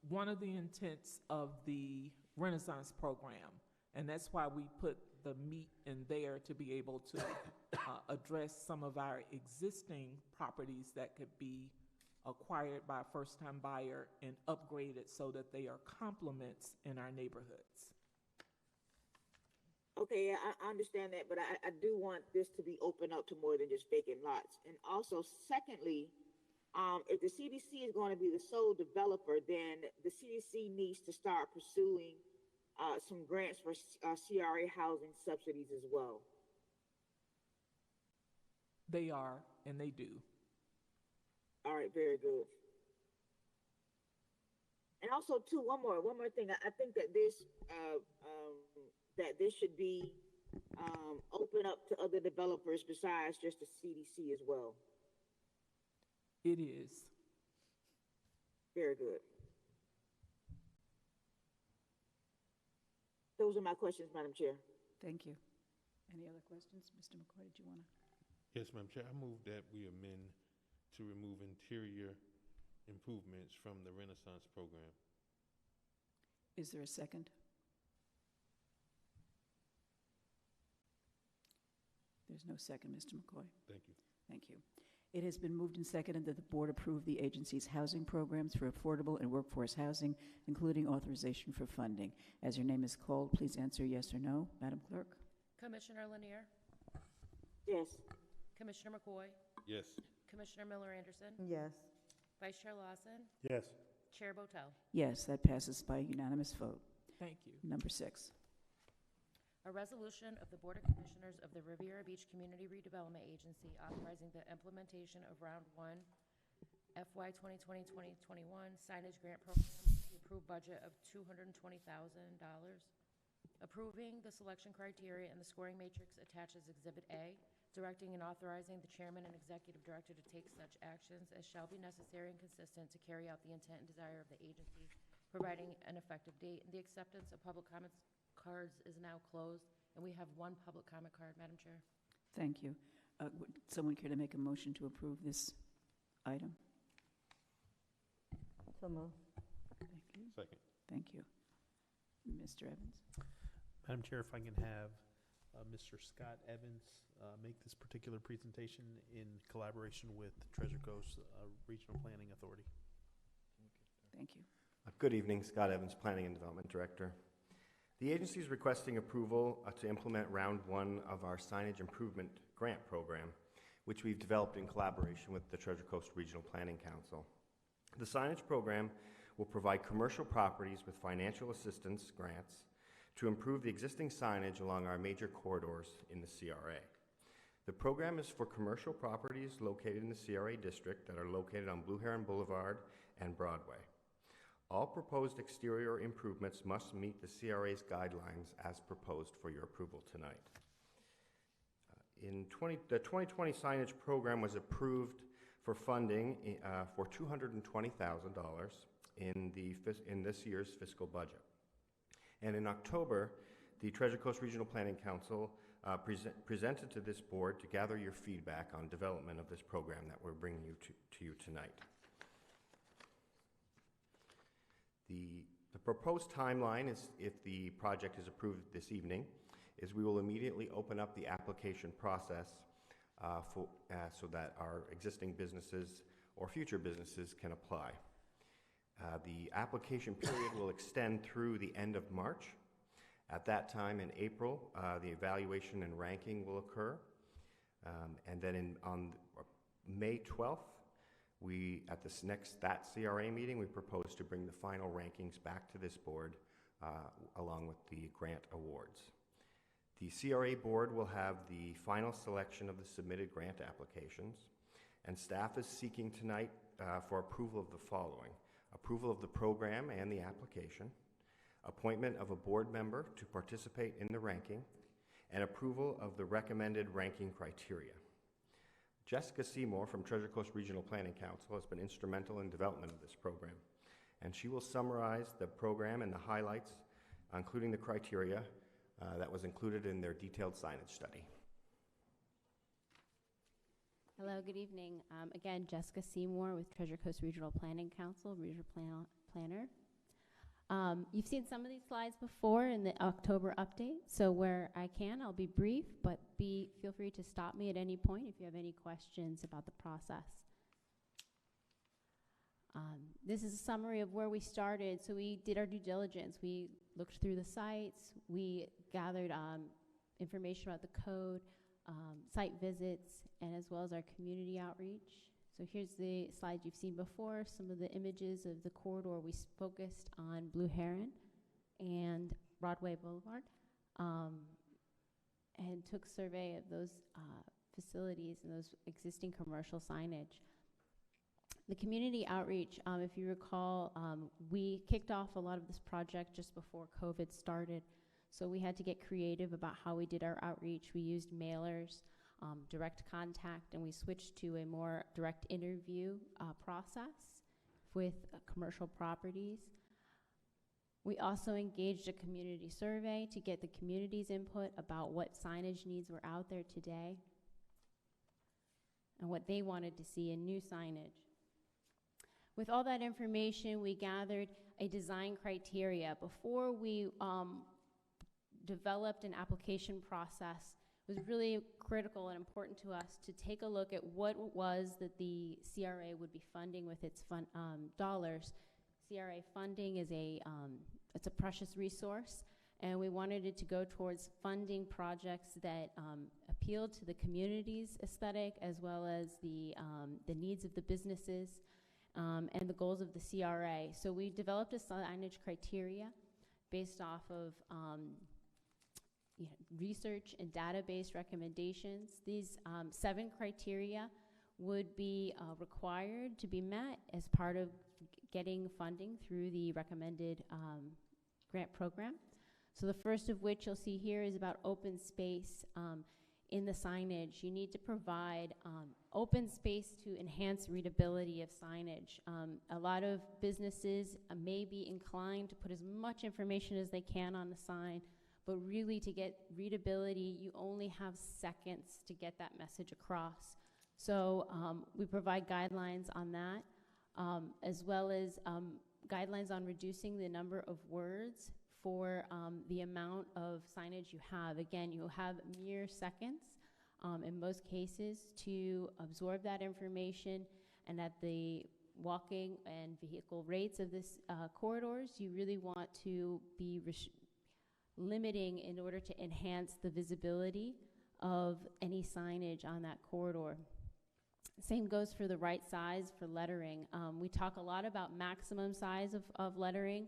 one of the intents of the Renaissance program, and that's why we put the meat in there to be able to address some of our existing properties that could be acquired by a first-time buyer and upgraded so that they are complements in our neighborhoods. Okay, I understand that, but I do want this to be opened up to more than just vacant lots. And also, secondly, if the CDC is going to be the sole developer, then the CDC needs to start pursuing some grants for CRA housing subsidies as well. They are, and they do. All right, very good. And also, too, one more thing. I think that this should be open up to other developers besides just the CDC as well. It is. Very good. Those are my questions, Madam Chair. Thank you. Any other questions? Mr. McCoy, did you want to? Yes, Madam Chair, I move that we amend to remove interior improvements from the Renaissance program. Is there a second? There's no second, Mr. McCoy. Thank you. Thank you. It has been moved and seconded that the board approve the agency's housing programs for affordable and workforce housing, including authorization for funding. As your name is called, please answer yes or no. Madam Clerk? Commissioner Lanier, Yes. Commissioner McCoy, Yes. Commissioner Miller Anderson, Yes. Vice Chair Lawson, Yes. Chair Botel. Yes, that passes by unanimous vote. Thank you. Number 6. A resolution of the Board of Commissioners of the Riviera Beach Community Redevelopment Agency authorizing the implementation of Round 1 FY 2020-2021 signage grant program, the approved budget of $220,000, approving the selection criteria and the scoring matrix attached as Exhibit A, directing and authorizing the chairman and executive director to take such actions as shall be necessary and consistent to carry out the intent and desire of the agency, providing an effective date. And the acceptance of public comments cards is now closed, and we have one public comment card, Madam Chair. Thank you. Would someone care to make a motion to approve this item? So moved. Thank you. Second. Thank you. Mr. Evans? Madam Chair, if I can have Mr. Scott Evans make this particular presentation in collaboration with Treasure Coast Regional Planning Authority. Thank you. Good evening, Scott Evans, Planning and Development Director. The agency is requesting approval to implement Round 1 of our signage improvement grant program, which we've developed in collaboration with the Treasure Coast Regional Planning Council. The signage program will provide commercial properties with financial assistance grants to improve the existing signage along our major corridors in the CRA. The program is for commercial properties located in the CRA district that are located on Blue Heron Boulevard and Broadway. All proposed exterior improvements must meet the CRA's guidelines as proposed for your approval tonight. The 2020 signage program was approved for funding for $220,000 in this year's fiscal budget. And in October, the Treasure Coast Regional Planning Council presented to this board to gather your feedback on development of this program that we're bringing to you tonight. The proposed timeline is, if the project is approved this evening, is we will immediately open up the application process so that our existing businesses or future businesses can apply. The application period will extend through the end of March. At that time in April, the evaluation and ranking will occur. And then on May 12th, that CRA meeting, we propose to bring the final rankings back to this board along with the grant awards. The CRA board will have the final selection of the submitted grant applications, And staff is seeking tonight for approval of the following: approval of the program and the application, appointment of a board member to participate in the ranking, and approval of the recommended ranking criteria. Jessica Seymour from Treasure Coast Regional Planning Council has been instrumental in development of this program, and she will summarize the program and the highlights, including the criteria that was included in their detailed signage study. Hello, good evening. Again, Jessica Seymour with Treasure Coast Regional Planning Council, regional planner. You've seen some of these slides before in the October update, so where I can, I'll be brief, but feel free to stop me at any point if you have any questions about the process. This is a summary of where we started. So we did our due diligence. We looked through the sites. We gathered information about the code, site visits, and as well as our community outreach. So here's the slide you've seen before, some of the images of the corridor. We focused on Blue Heron and Broadway Boulevard, and took survey of those facilities and those existing commercial signage. The community outreach, if you recall, we kicked off a lot of this project just before COVID started. So we had to get creative about how we did our outreach. We used mailers, direct contact, and we switched to a more direct interview process with commercial properties. We also engaged a community survey to get the community's input about what signage needs were out there today and what they wanted to see in new signage. With all that information, we gathered a design criteria. Before we developed an application process, it was really critical and important to us to take a look at what it was that the CRA would be funding with its dollars. CRA funding is it's a precious resource, and we wanted it to go towards funding projects that appealed to the community's aesthetic as well as the needs of the businesses and the goals of the CRA. So we developed a signage criteria based off of research and database recommendations. These 7 criteria would be required to be met as part of getting funding through the recommended grant program. So the first of which you'll see here is about open space in the signage. You need to provide open space to enhance readability of signage. A lot of businesses may be inclined to put as much information as they can on the sign, but really to get readability, you only have seconds to get that message across. So we provide guidelines on that, as well as guidelines on reducing the number of words for the amount of signage you have. Again, you'll have mere seconds in most cases to absorb that information, and at the walking and vehicle rates of this corridors, you really want to be limiting in order to enhance the visibility of any signage on that corridor. Same goes for the right size for lettering. We talk a lot about maximum size of lettering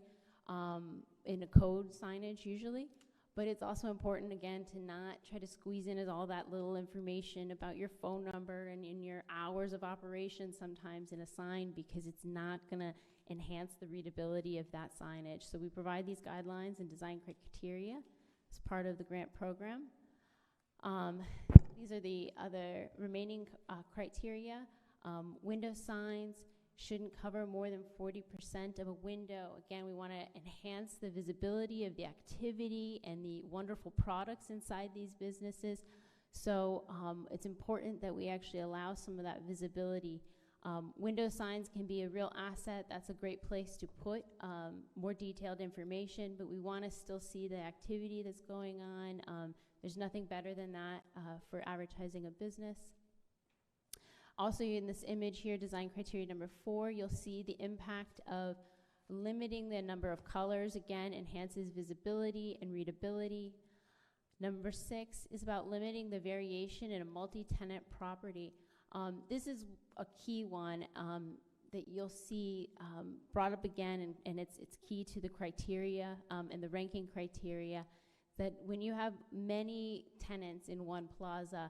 in a code signage usually, but it's also important, again, to not try to squeeze in all that little information about your phone number and in your hours of operation sometimes in a sign, because it's not going to enhance the readability of that signage. So we provide these guidelines and design criteria as part of the grant program. These are the other remaining criteria. Window signs shouldn't cover more than 40% of a window. Again, we want to enhance the visibility of the activity and the wonderful products inside these businesses. So it's important that we actually allow some of that visibility. Window signs can be a real asset. That's a great place to put more detailed information, but we want to still see the activity that's going on. There's nothing better than that for advertising a business. Also in this image here, design criteria number 4, you'll see the impact of limiting the number of colors. Again, enhances visibility and readability. Number 6 is about limiting the variation in a multi-tenant property. This is a key one that you'll see brought up again, and it's key to the criteria and the ranking criteria, that when you have many tenants in one plaza,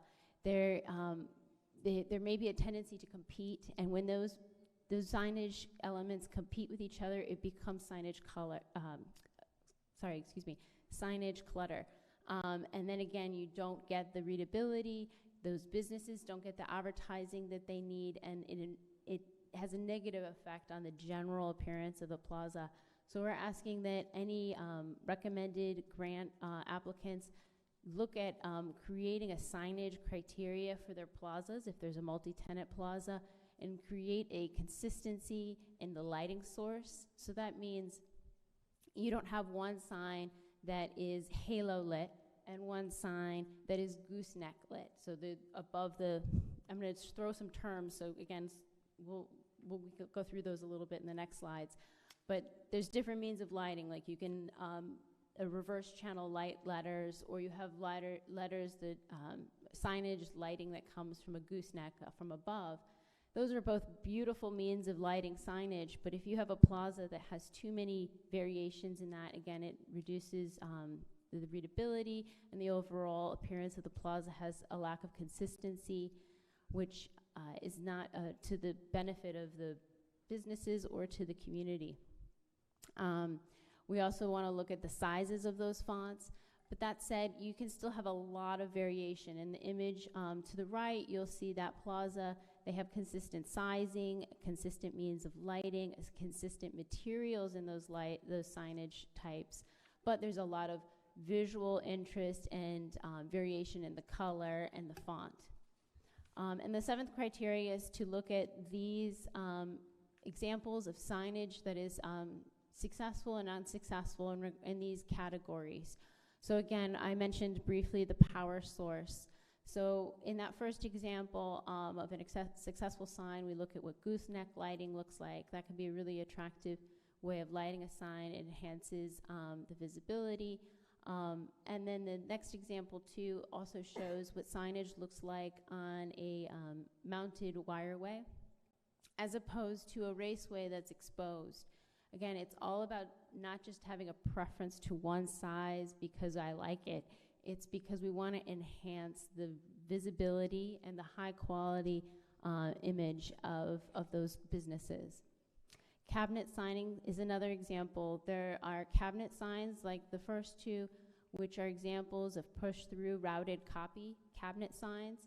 there may be a tendency to compete, and when those signage elements compete with each other, it becomes signage clutter. And then again, you don't get the readability, those businesses don't get the advertising that they need, and it has a negative effect on the general appearance of the plaza. So we're asking that any recommended grant applicants look at creating a signage criteria for their plazas, if there's a multi-tenant plaza, and create a consistency in the lighting source. So that means you don't have one sign that is halo lit and one sign that is gooseneck lit. So I'm going to throw some terms. So again, we'll go through those a little bit in the next slides. But there's different means of lighting. Like you can a reverse channel light letters, or you have letters that signage lighting that comes from a gooseneck from above. Those are both beautiful means of lighting signage, but if you have a plaza that has too many variations in that, again, it reduces the readability, and the overall appearance of the plaza has a lack of consistency, which is not to the benefit of the businesses or to the community. We also want to look at the sizes of those fonts. But that said, you can still have a lot of variation. In the image to the right, you'll see that plaza. They have consistent sizing, consistent means of lighting, consistent materials in those signage types. But there's a lot of visual interest and variation in the color and the font. And the seventh criteria is to look at these examples of signage that is successful and unsuccessful in these categories. So again, I mentioned briefly the power source. So in that first example of an successful sign, we look at what gooseneck lighting looks like. That can be a really attractive way of lighting a sign. It enhances the visibility. And then the next example too also shows what signage looks like on a mounted wireway, as opposed to a raceway that's exposed. Again, it's all about not just having a preference to one size because I like it. It's because we want to enhance the visibility and the high quality image of those businesses. Cabinet signing is another example. There are cabinet signs like the first two, which are examples of push-through routed copy cabinet signs.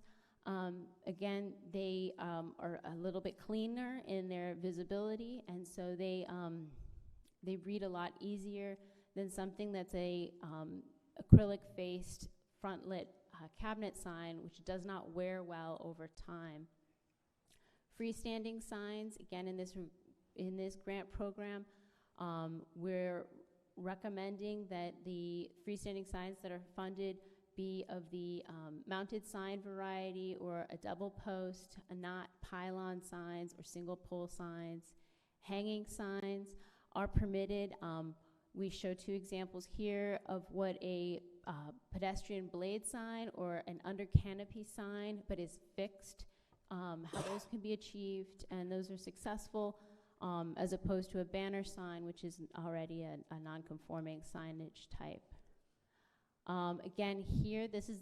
Again, they are a little bit cleaner in their visibility, and so they read a lot easier than something that's a acrylic-faced front-lit cabinet sign, which does not wear well over time. Freestanding signs, again, in this grant program, we're recommending that the freestanding signs that are funded be of the mounted sign variety, or a double post, not pylon signs or single pole signs. Hanging signs are permitted. We show two examples here of what a pedestrian blade sign or an under canopy sign, but is fixed, how those can be achieved, and those are successful, as opposed to a banner sign, which is already a non-conforming signage type. Again, here, this is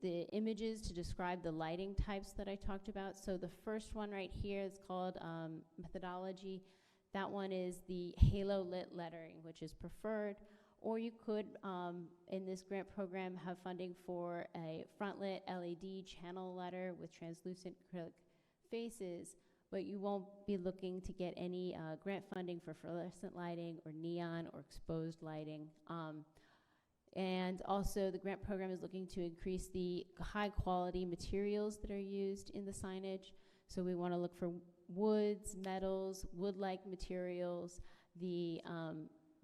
the images to describe the lighting types that I talked about. So the first one right here is called methodology. That one is the halo lit lettering, which is preferred. Or you could, in this grant program, have funding for a front lit LED channel letter with translucent acrylic faces, but you won't be looking to get any grant funding for fluorescent lighting or neon or exposed lighting. And also the grant program is looking to increase the high quality materials that are used in the signage. So we want to look for woods, metals, wood-like materials. The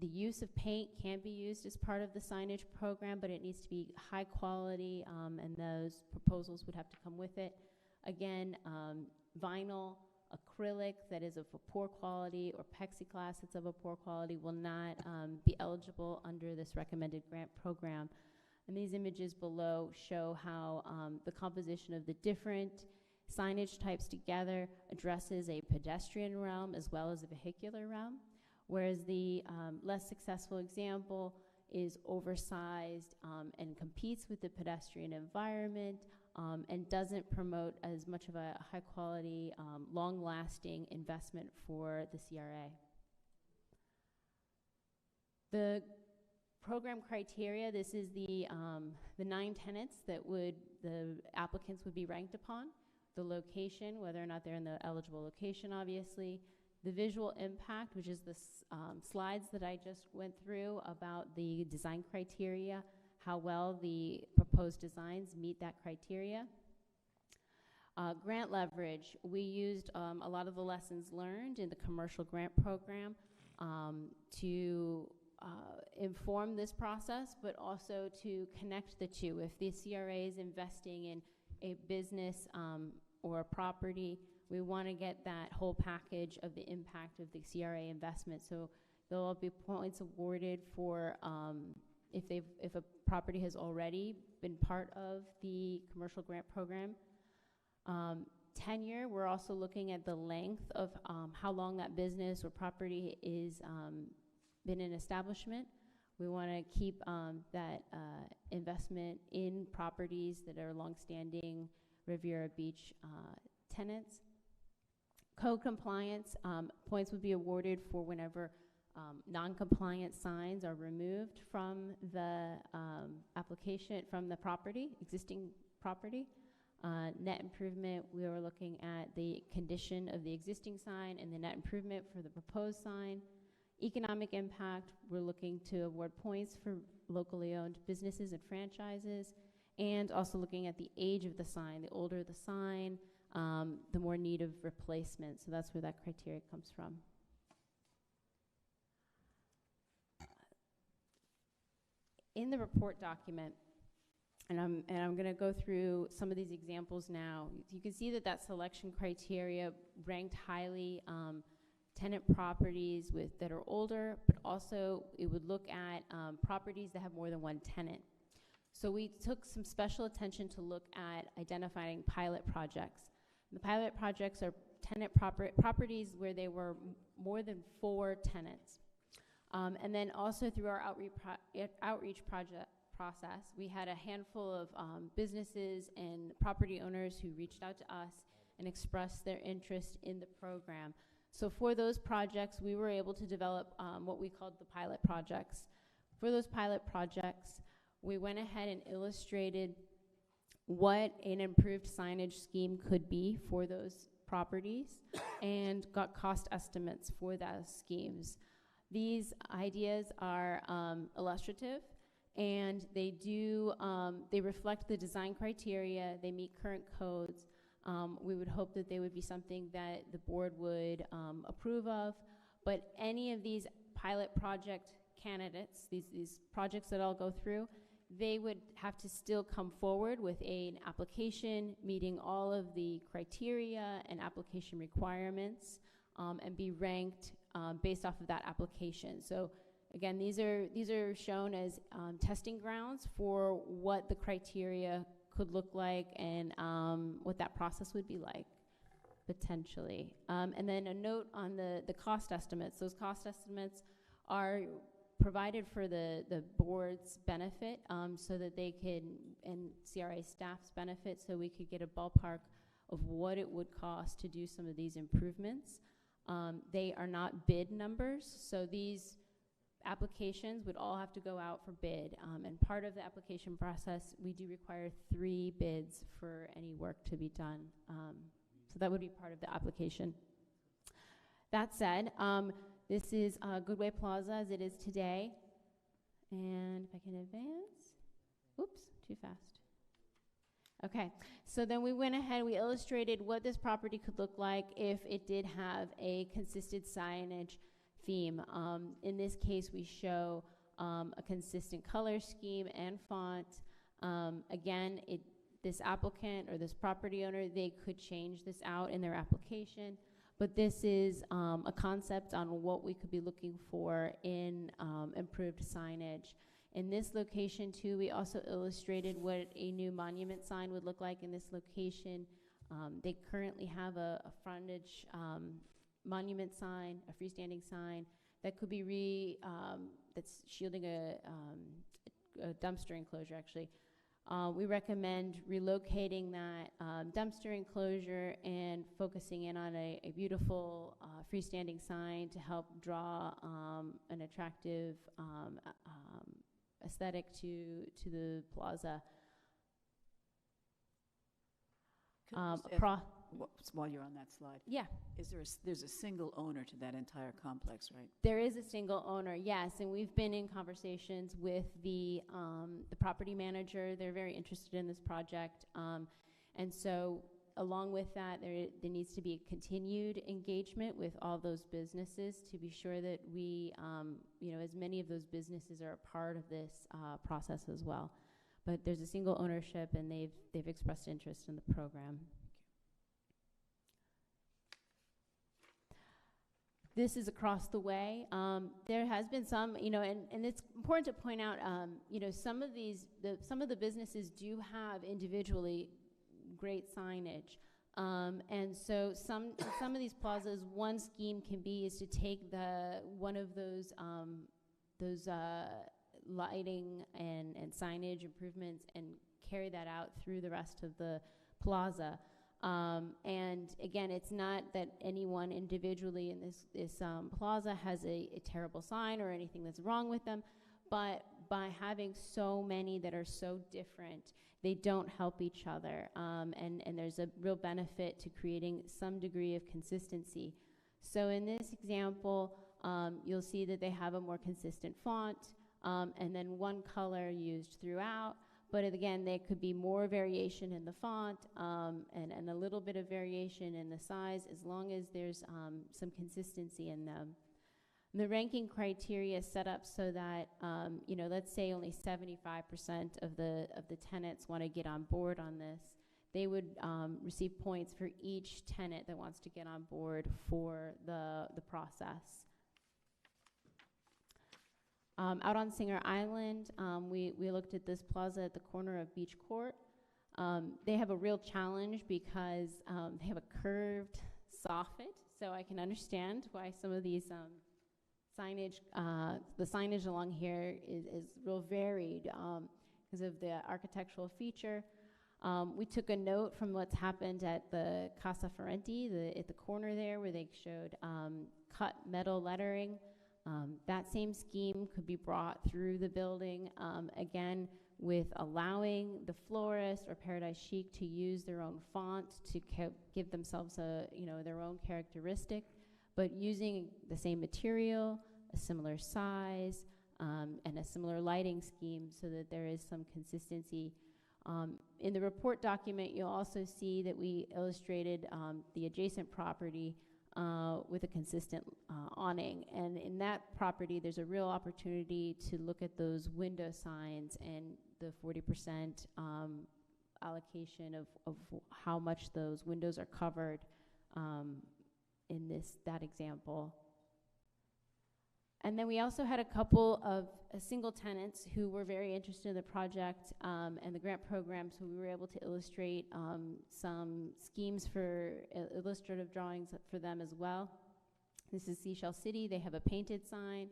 use of paint can be used as part of the signage program, but it needs to be high quality, and those proposals would have to come with it. Again, vinyl, acrylic that is of a poor quality, or plexiglass that's of a poor quality will not be eligible under this recommended grant program. And these images below show how the composition of the different signage types together addresses a pedestrian realm as well as a vehicular realm, whereas the less successful example is oversized and competes with the pedestrian environment, and doesn't promote as much of a high-quality, long-lasting investment for the CRA. The program criteria, this is the 9 tenants that the applicants would be ranked upon. The location, whether or not they're in the eligible location, obviously. The visual impact, which is the slides that I just went through about the design criteria, how well the proposed designs meet that criteria. Grant leverage, we used a lot of the lessons learned in the commercial grant program to inform this process, but also to connect the two. If the CRA is investing in a business or a property, we want to get that whole package of the impact of the CRA investment. So there will be points awarded for if a property has already been part of the commercial grant program. Tenure, we're also looking at the length of how long that business or property is been in establishment. We want to keep that investment in properties that are longstanding Riviera Beach tenants. Code compliance, points would be awarded for whenever non-compliant signs are removed from the application, from the property, existing property. Net improvement, we are looking at the condition of the existing sign and the net improvement for the proposed sign. Economic impact, we're looking to award points for locally owned businesses and franchises, and also looking at the age of the sign. The older the sign, the more need of replacement. So that's where that criteria comes from. In the report document, and I'm going to go through some of these examples now. You can see that selection criteria ranked highly tenant properties that are older, but also it would look at properties that have more than one tenant. So we took some special attention to look at identifying pilot projects. The pilot projects are tenant properties where they were more than 4 tenants. And then also through our outreach process, we had a handful of businesses and property owners who reached out to us and expressed their interest in the program. So for those projects, we were able to develop what we called the pilot projects. For those pilot projects, we went ahead and illustrated what an improved signage scheme could be for those properties and got cost estimates for those schemes. These ideas are illustrative, and they reflect the design criteria, they meet current codes. We would hope that they would be something that the board would approve of, but any of these pilot project candidates, these projects that I'll go through, they would have to still come forward with an application meeting all of the criteria and application requirements and be ranked based off of that application. So again, these are shown as testing grounds for what the criteria could look like and what that process would be like, potentially. And then a note on the cost estimates. Those cost estimates are provided for the board's benefit so that they can, and CRA staff's benefit, so we could get a ballpark of what it would cost to do some of these improvements. They are not bid numbers, so these applications would all have to go out for bid. And part of the application process, we do require 3 bids for any work to be done. So that would be part of the application. That said, this is Goodway Plaza as it is today. And if I can advance. Oops, too fast. Okay, so then we went ahead, we illustrated what this property could look like if it did have a consistent signage theme. In this case, we show a consistent color scheme and font. Again, this applicant or this property owner, they could change this out in their application, but this is a concept on what we could be looking for in improved signage. In this location too, we also illustrated what a new monument sign would look like in this location. They currently have a frontage monument sign, a freestanding sign that could be that's shielding a dumpster enclosure actually. We recommend relocating that dumpster enclosure and focusing in on a beautiful freestanding sign to help draw an attractive aesthetic to the plaza. Could I just Across, while you're on that slide, yeah, there's a single owner to that entire complex, right? there is a single owner, yes, and we've been in conversations with the property manager. They're very interested in this project, and so along with that, there needs to be a continued engagement with all those businesses to be sure that we, as many of those businesses are a part of this process as well. But there's a single ownership, and they've expressed interest in the program. This is across the way. There has been some, and it's important to point out, some of the businesses do have individually great signage. And so some of these plazas, one scheme can be is to take one of those lighting and signage improvements and carry that out through the rest of the plaza. And again, it's not that anyone individually in this plaza has a terrible sign or anything that's wrong with them, but by having so many that are so different, they don't help each other. And there's a real benefit to creating some degree of consistency. So in this example, you'll see that they have a more consistent font, and then one color used throughout. But again, there could be more variation in the font and a little bit of variation in the size, as long as there's some consistency in them. The ranking criteria is set up so that, let's say only 75% of the tenants want to get on board on this. They would receive points for each tenant that wants to get on board for the process. Out on Singer Island, we looked at this plaza at the corner of Beach Court. They have a real challenge because they have a curved soffit, so I can understand why some of these signage, the signage along here is real varied because of the architectural feature. We took a note from what's happened at the Casa Ferrenti, at the corner there, where they showed cut metal lettering. That same scheme could be brought through the building, again, with allowing the florist or Paradise Chic to use their own font to give themselves their own characteristic, but using the same material, a similar size, and a similar lighting scheme so that there is some consistency. In the report document, you'll also see that we illustrated the adjacent property with a consistent awning. And in that property, there's a real opportunity to look at those window signs and the 40% allocation of how much those windows are covered in that example. And then we also had a couple of single tenants who were very interested in the project and the grant program, so we were able to illustrate some schemes for illustrative drawings for them as well. This is Seashell City. They have a painted sign,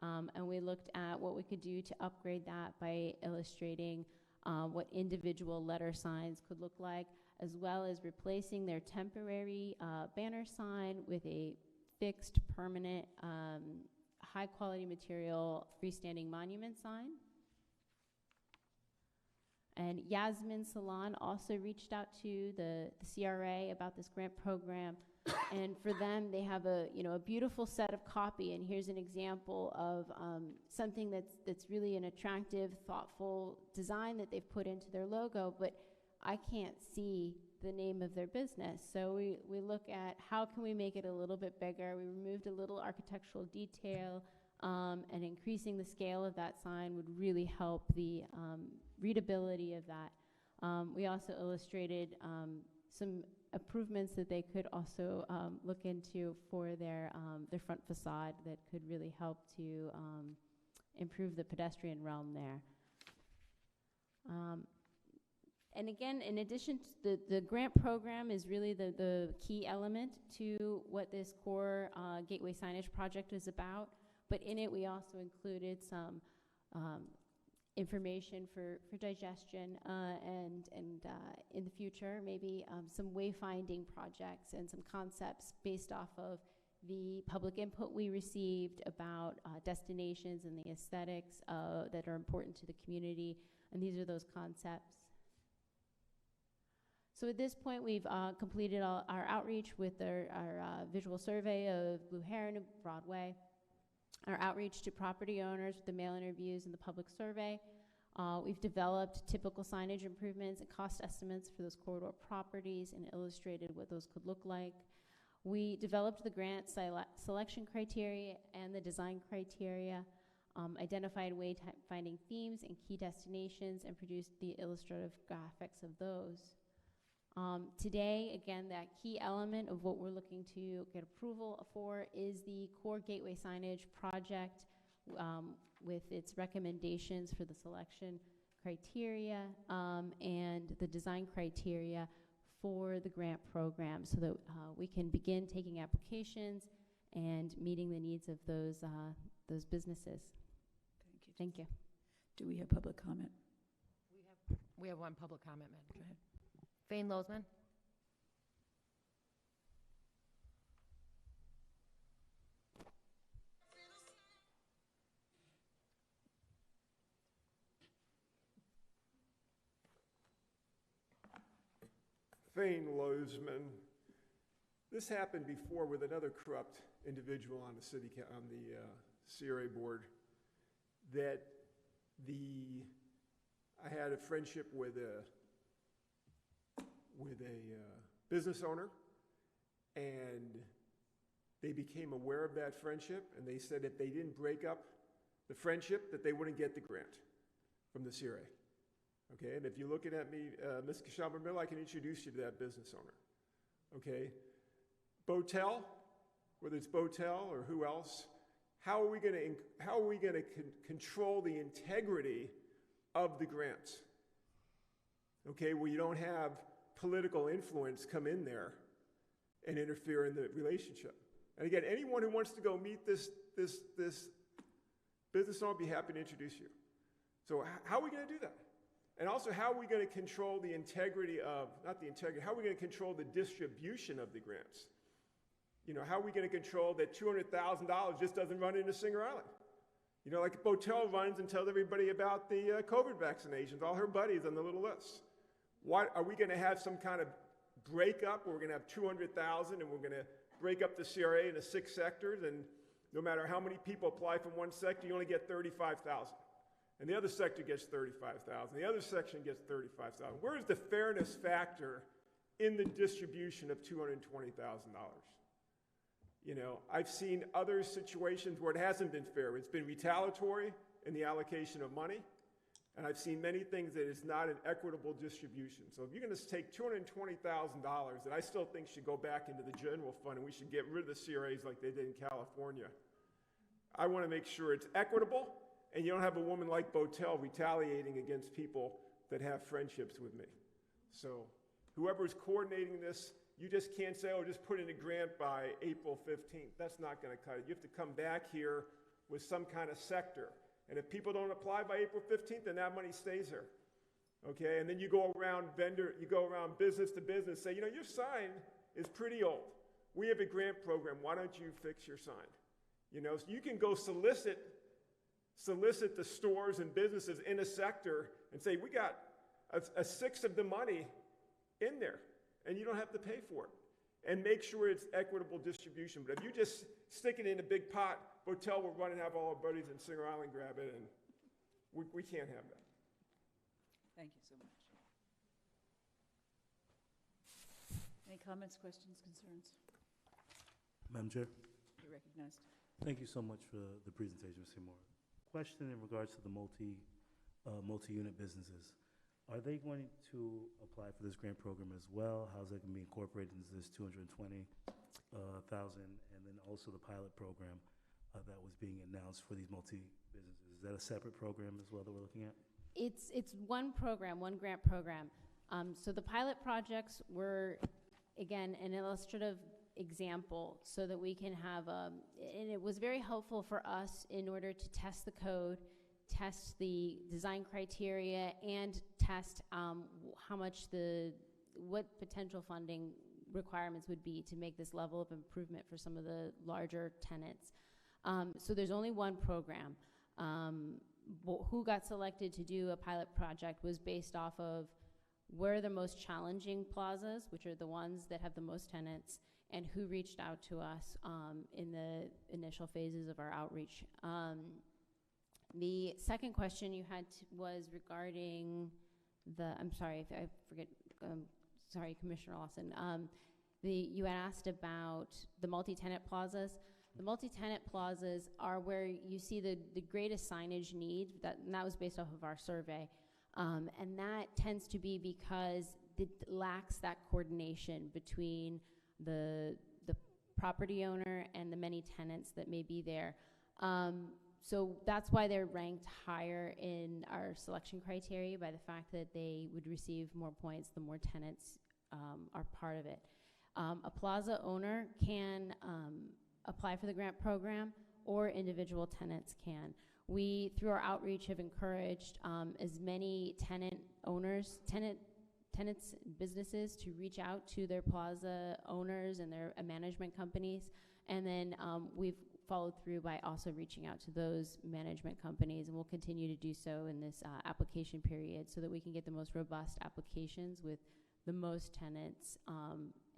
and we looked at what we could do to upgrade that by illustrating what individual letter signs could look like, as well as replacing their temporary banner sign with a fixed, permanent, high-quality material freestanding monument sign. And Yasmin Salon also reached out to the CRA about this grant program, and for them, they have a beautiful set of copy. And here's an example of something that's really an attractive, thoughtful design that they've put into their logo, but I can't see the name of their business. So we look at how can we make it a little bit bigger. We removed a little architectural detail, and increasing the scale of that sign would really help the readability of that. We also illustrated some improvements that they could also look into for their front facade that could really help to improve the pedestrian realm there. And again, in addition to the grant program is really the key element to what this core gateway signage project is about. But in it, we also included some information for digestion, and in the future, maybe some wayfinding projects and some concepts based off of the public input we received about destinations and the aesthetics that are important to the community, and these are those concepts. So at this point, we've completed our outreach with our visual survey of Blue Heron and Broadway, our outreach to property owners with the mail interviews and the public survey. We've developed typical signage improvements and cost estimates for those corridor properties and illustrated what those could look like. We developed the grant selection criteria and the design criteria, identified wayfinding themes and key destinations, and produced the illustrative graphics of those. Today, again, that key element of what we're looking to get approval for is the core gateway signage project with its recommendations for the selection criteria and the design criteria for the grant program, so that we can begin taking applications and meeting the needs of those businesses. Thank you. Thank you. Do we have public comment? We have one public comment, ma'am. Go ahead. Fane Lozman. Fane Lozman. This happened before with another corrupt individual on the on the CRA board. That I had a friendship with a business owner, and they became aware of that friendship, and they said if they didn't break up the friendship, that they wouldn't get the grant from the CRA. Okay, and if you're looking at me, Ms. Kashamba-Miller, I can introduce you to that business owner. Okay, Botel, whether it's Botel or who else, how are we going to control the integrity of the grants? Okay, where you don't have political influence come in there and interfere in the relationship. And again, anyone who wants to go meet this business owner, I'll be happy to introduce you. So how are we going to do that? And also, how are we going to control the integrity of, not the integrity, how are we going to control the distribution of the grants? You know, how are we going to control that $200,000 just doesn't run into Singer Island? You know, like Botel runs and tells everybody about the COVID vaccinations, all her buddies on the little list. Why are we going to have some kind of breakup where we're going to have 200,000 and we're going to break up the CRA into 6 sectors, and no matter how many people apply from one sector, you only get 35,000. And the other sector gets 35,000. The other section gets 35,000. Where is the fairness factor in the distribution of $220,000? You know, I've seen other situations where it hasn't been fair. It's been retaliatory in the allocation of money. And I've seen many things that is not an equitable distribution. So if you're going to take $220,000 that I still think should go back into the general fund, and we should get rid of the CRAs like they did in California, I want to make sure it's equitable, and you don't have a woman like Botel retaliating against people that have friendships with me. So whoever's coordinating this, you just can't say, oh, just put in a grant by April 15th. That's not going to cut it. You have to come back here with some kind of sector. And if people don't apply by April 15th, then that money stays there. Okay, and then you go around business to business, say, you know, your sign is pretty old. We have a grant program. Why don't you fix your sign? You know, so you can go solicit the stores and businesses in a sector and say, we got a sixth of the money in there, and you don't have to pay for it. And make sure it's equitable distribution. But if you just stick it in a big pot, Botel will run and have all our buddies in Singer Island grab it, and we can't have that. Thank you so much. Any comments, questions, concerns? Madam Chair, You're recognized. thank you so much for the presentation, Mr. Moore. Question in regards to the multi-unit businesses. Are they going to apply for this grant program as well? How's that going to be incorporated into this $220,000? And then also the pilot program that was being announced for these multi-businesses. Is that a separate program as well that we're looking at? It's one program, one grant program. So the pilot projects were, again, an illustrative example so that we can have, and it was very helpful for us in order to test the code, test the design criteria and test how much what potential funding requirements would be to make this level of improvement for some of the larger tenants. So there's only one program. Who got selected to do a pilot project was based off of where are the most challenging plazas, which are the ones that have the most tenants, and who reached out to us in the initial phases of our outreach. The second question you had was regarding I'm sorry, if I forget, sorry, Commissioner Lawson. You had asked about the multi-tenant plazas. The multi-tenant plazas are where you see the greatest signage need, and that was based off of our survey. And that tends to be because it lacks that coordination between the property owner and the many tenants that may be there. So that's why they're ranked higher in our selection criteria, by the fact that they would receive more points the more tenants are part of it. A plaza owner can apply for the grant program, or individual tenants can. We, through our outreach, have encouraged as many tenants, businesses to reach out to their plaza owners and their management companies, and then we've followed through by also reaching out to those management companies, and we'll continue to do so in this application period so that we can get the most robust applications with the most tenants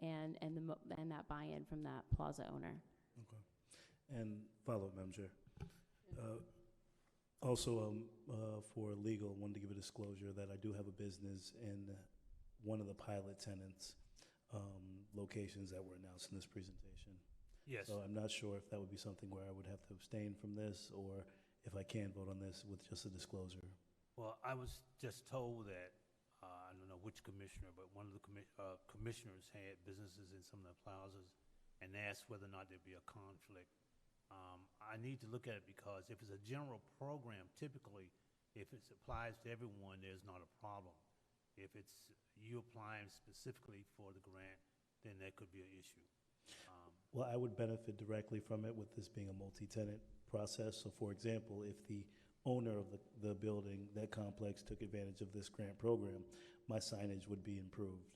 and that buy-in from that plaza owner. Okay. And follow-up, Madam Chair. Also, for legal, wanted to give a disclosure that I do have a business in one of the pilot tenants locations that were announced in this presentation. Yes. So I'm not sure if that would be something where I would have to abstain from this, or if I can vote on this with just a disclosure. Well, I was just told that, I don't know which commissioner, but one of the commissioners had businesses in some of the plazas and asked whether or not there'd be a conflict. I need to look at it because if it's a general program, typically, if it applies to everyone, there's not a problem. If it's you applying specifically for the grant, then that could be an issue. Well, I would benefit directly from it with this being a multi-tenant process. So for example, if the owner of the building, that complex, took advantage of this grant program, my signage would be improved.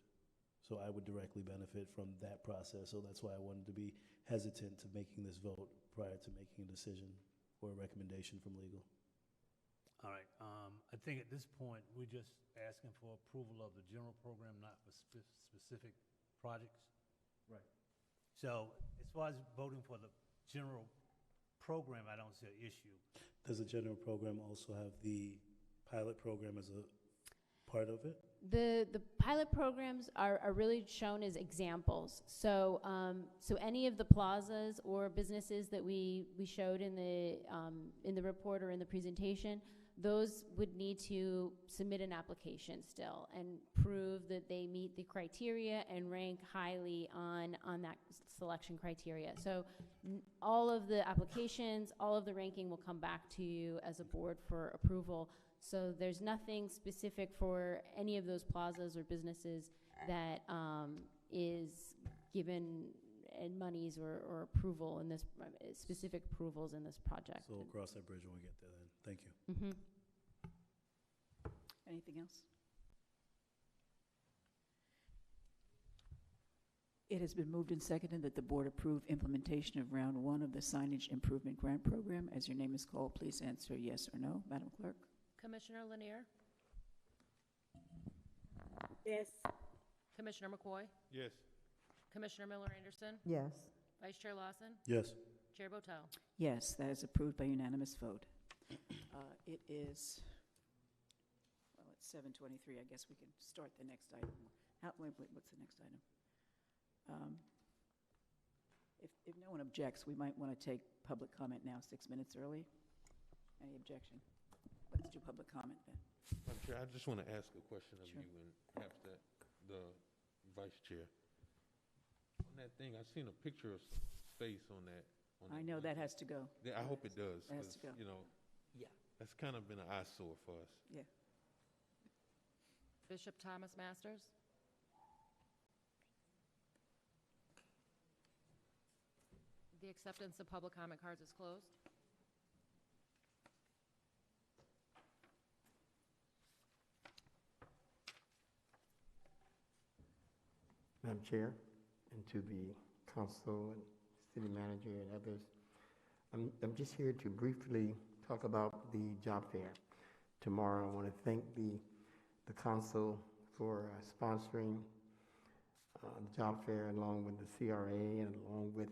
So I would directly benefit from that process. So that's why I wanted to be hesitant to making this vote prior to making a decision or a recommendation from legal. All right. I think at this point, we're just asking for approval of the general program, not for specific projects. Right. So as far as voting for the general program, I don't see an issue. Does the general program also have the pilot program as a part of it? The pilot programs are really shown as examples. So so any of the plazas or businesses that we showed in the report or in the presentation, those would need to submit an application still and prove that they meet the criteria and rank highly on that selection criteria. So all of the applications, all of the ranking will come back to you as a board for approval. So there's nothing specific for any of those plazas or businesses that is given in monies or approval in this, specific approvals in this project. So we'll cross that bridge when we get there then. Thank you. Mm-hmm. Anything else? It has been moved and seconded that the board approve implementation of round 1 of the signage improvement grant program. As your name is called, please answer yes or no. Madam Clerk? Commissioner Lanier? Yes. Commissioner McCoy? Yes. Commissioner Miller Anderson? Yes. Vice Chair Lawson? Yes. Chair Botel? Yes, that is approved by unanimous vote. It is, well, it's 7:23. I guess we can start the next item. Wait, what's the next item? If no one objects, we might want to take public comment now, 6 minutes early. Any objection? Let's do public comment then. Madam Chair, I just want to ask a question of Sure. you and perhaps the vice chair. On that thing, I've seen a picture of some space on that. I know that has to go. Yeah, I hope it does. That has to 'cause, go. You know, Yeah. that's kind of been an eyesore for us. Yeah. Bishop Thomas Masters? The acceptance of public comment cards is closed. Madam Chair, and to the council and city manager and others. I'm just here to briefly talk about the job fair tomorrow. I want to thank the council for sponsoring the job fair, along with the CRA and along with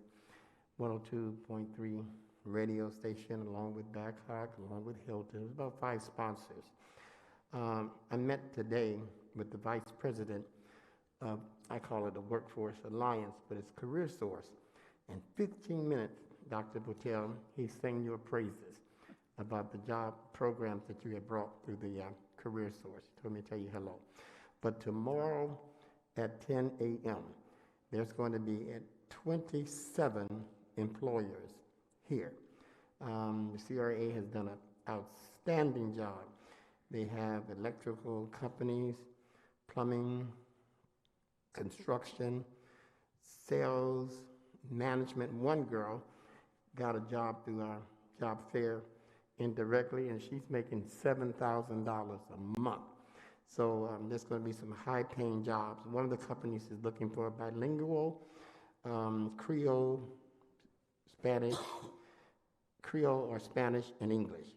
102.3 radio station, along with Babcock, along with Hilton. It was about 5 sponsors. I met today with the vice president of, I call it a workforce alliance, but it's Career Source. In 15 minutes, Dr. Botel, he sang your praises about the job programs that you have brought through the Career Source. He told me to tell you hello. But tomorrow at 10 a.m., there's going to be 27 employers here. The CRA has done an outstanding job. They have electrical companies, plumbing, construction, sales, management. One girl got a job through our job fair indirectly, and she's making $7,000 a month. So there's going to be some high-paying jobs. One of the companies is looking for a bilingual Creole, or Spanish and English.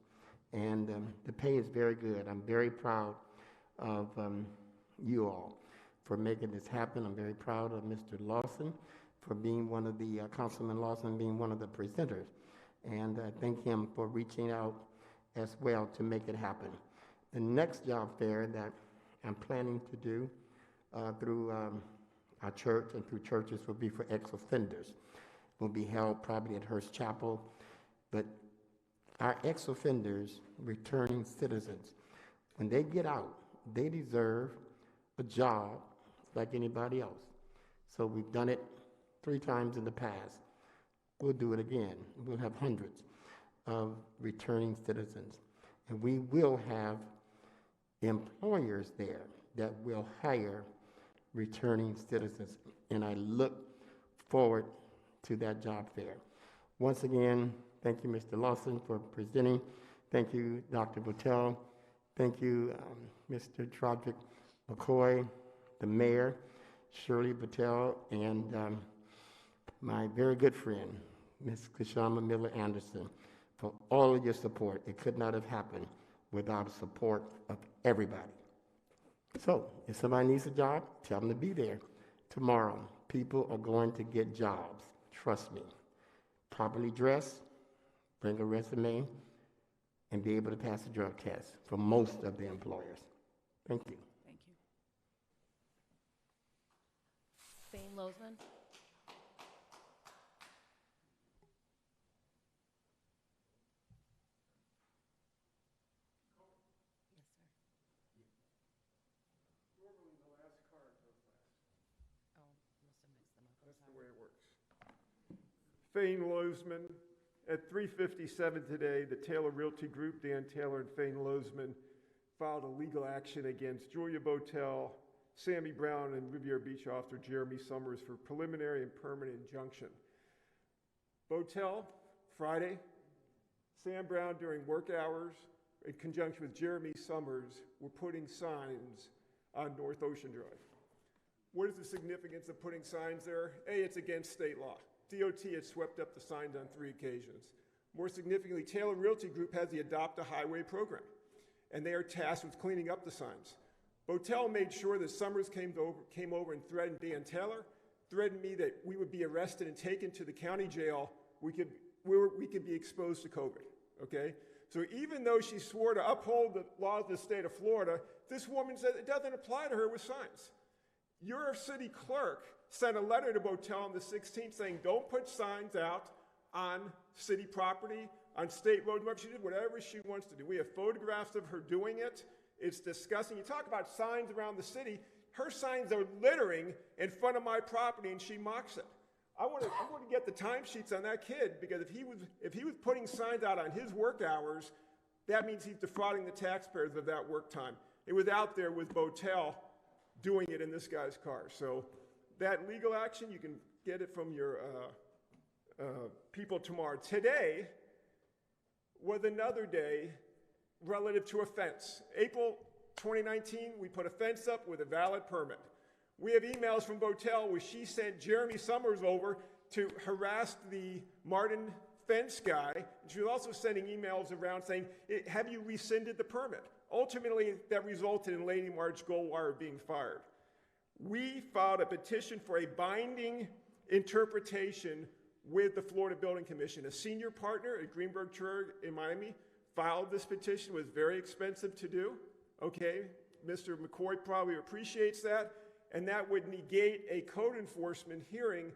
And the pay is very good. I'm very proud of you all for making this happen. I'm very proud of Mr. Lawson for being one of the, Councilman Lawson being one of the presenters. And I thank him for reaching out as well to make it happen. The next job fair that I'm planning to do through our church and through churches will be for ex-offenders. Will be held probably at Hearst Chapel. But our ex-offenders, returning citizens, when they get out, they deserve a job like anybody else. So we've done it 3 times in the past. We'll do it again. We'll have hundreds of returning citizens. And we will have employers there that will hire returning citizens. And I look forward to that job fair. Once again, thank you, Mr. Lawson, for presenting. Thank you, Dr. Botel. Thank you, Mr. Trodrick McCoy, the mayor, Shirley Botel, and my very good friend, Ms. Kashama Miller Anderson, for all of your support. It could not have happened without the support of everybody. So, if somebody needs a job, tell them to be there. Tomorrow, people are going to get jobs. Trust me. Properly dressed, bring a resume, and be able to pass a drug test for most of the employers. Thank you. Thank you. Thane Lozman. Thane Lozman. At 3:57 today, the Taylor Realty Group, Dan Taylor and Thane Lozman, filed a legal action against Julia Botel, Sammy Brown, and Riviera Beach Officer Jeremy Summers for preliminary and permanent injunction. Botel, Friday, Sam Brown during work hours, in conjunction with Jeremy Summers, were putting signs on North Ocean Drive. What is the significance of putting signs there? A, it's against state law. DOT had swept up the signs on 3 occasions. More significantly, Taylor Realty Group has the Adopt a Highway program, and they are tasked with cleaning up the signs. Botel made sure that Summers came over and threatened Dan Taylor, threatened me that we would be arrested and taken to the county jail. We could be exposed to COVID, okay? So even though she swore to uphold the laws of the state of Florida, this woman said it doesn't apply to her with signs. Your city clerk sent a letter to Botel on the 16th saying, don't put signs out on city property, on state roads. She did whatever she wants to do. We have photographs of her doing it. It's disgusting. You talk about signs around the city. Her signs are littering in front of my property, and she mocks it. I want to get the timesheets on that kid, because if he was putting signs out on his work hours, that means he's defrauding the taxpayers of that work time. It was out there with Botel doing it in this guy's car. So that legal action, you can get it from your people tomorrow. Today was another day relative to a fence. April 2019, we put a fence up with a valid permit. We have emails from Botel where she sent Jeremy Summers over to harass the Martin fence guy. She was also sending emails around saying, have you rescinded the permit? Ultimately, that resulted in Lady Marge Goldwire being fired. We filed a petition for a binding interpretation with the Florida Building Commission. A senior partner at Greenberg Treuer in Miami filed this petition. It was very expensive to do. Okay, Mr. McCoy probably appreciates that. And that would negate a code enforcement hearing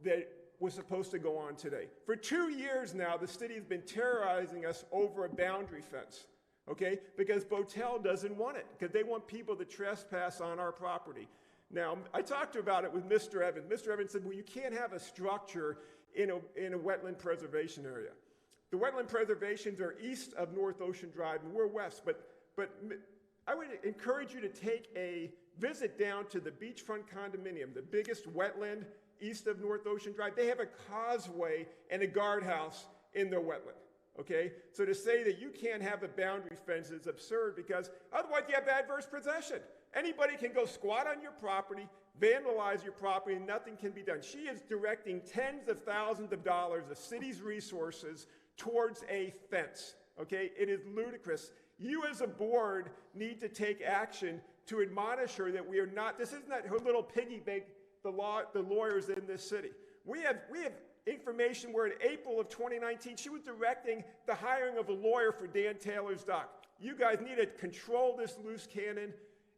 that was supposed to go on today. For 2 years now, the city has been terrorizing us over a boundary fence, okay? Because Botel doesn't want it, because they want people to trespass on our property. Now, I talked about it with Mr. Evans. Mr. Evans said, well, you can't have a structure in a wetland preservation area. The wetland preservations are east of North Ocean Drive, and we're west, but I would encourage you to take a visit down to the beachfront condominium, the biggest wetland east of North Ocean Drive. They have a causeway and a guardhouse in their wetland, okay? So to say that you can't have a boundary fence is absurd, because otherwise you have adverse possession. Anybody can go squat on your property, vandalize your property, and nothing can be done. She is directing tens of thousands of dollars of city's resources towards a fence, okay? It is ludicrous. You as a board need to take action to admonish her that we are not, this isn't that her little piggy bank, the lawyers in this city. We have information where in April of 2019, she was directing the hiring of a lawyer for Dan Taylor's dock. You guys need to control this loose cannon.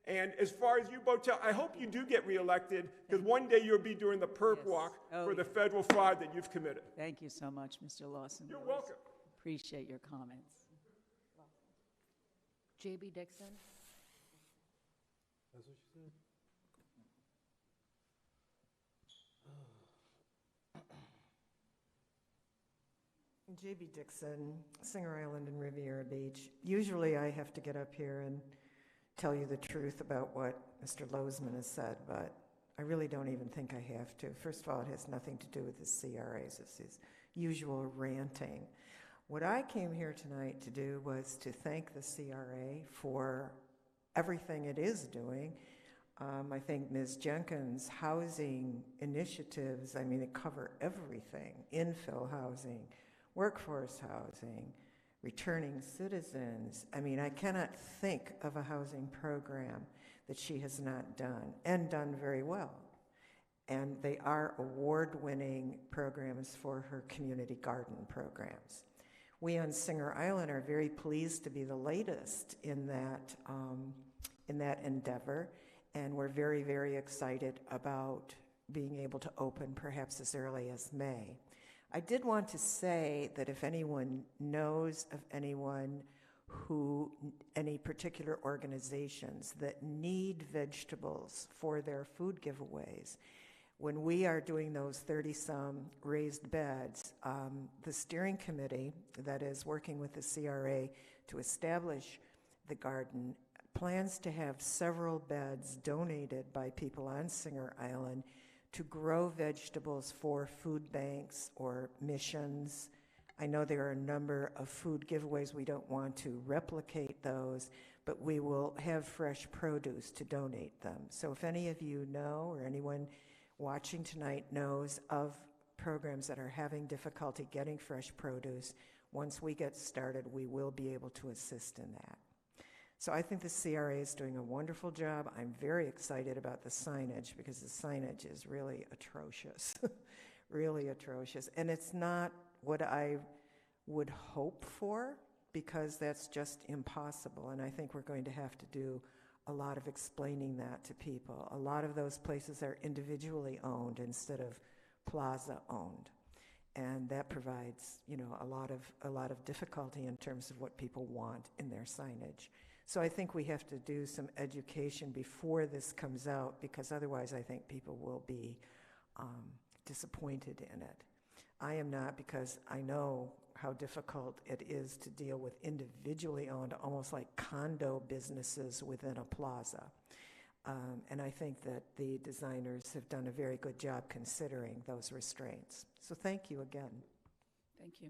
And as far as you, Botel, I hope you do get reelected, because one day you'll be doing the perp walk for the federal fraud that you've committed. Thank you so much, Mr. Lawson. You're welcome. Appreciate your comments. J.B. Dixon. That's what she said? J.B. Dixon, Singer Island and Riviera Beach. Usually I have to get up here and tell you the truth about what Mr. Lozman has said, but I really don't even think I have to. First of all, it has nothing to do with the CRAs. It's his usual ranting. What I came here tonight to do was to thank the CRA for everything it is doing. I think Ms. Jenkins' housing initiatives, I mean, they cover everything: infill housing, workforce housing, returning citizens. I mean, I cannot think of a housing program that she has not done, and done very well. And they are award-winning programs for her community garden programs. We on Singer Island are very pleased to be the latest in that endeavor, and we're very, very excited about being able to open perhaps as early as May. I did want to say that if anyone knows of anyone any particular organizations that need vegetables for their food giveaways, when we are doing those 30-some raised beds, the steering committee that is working with the CRA to establish the garden plans to have several beds donated by people on Singer Island to grow vegetables for food banks or missions. I know there are a number of food giveaways. We don't want to replicate those, but we will have fresh produce to donate them. So if any of you know, or anyone watching tonight knows of programs that are having difficulty getting fresh produce, once we get started, we will be able to assist in that. So I think the CRA is doing a wonderful job. I'm very excited about the signage, because the signage is really atrocious, really atrocious. And it's not what I would hope for, because that's just impossible. And I think we're going to have to do a lot of explaining that to people. A lot of those places are individually owned instead of plaza owned. And that provides, you know, a lot of difficulty in terms of what people want in their signage. So I think we have to do some education before this comes out, because otherwise I think people will be disappointed in it. I am not, because I know how difficult it is to deal with individually owned, almost like condo businesses within a plaza. And I think that the designers have done a very good job considering those restraints. So thank you again. Thank you.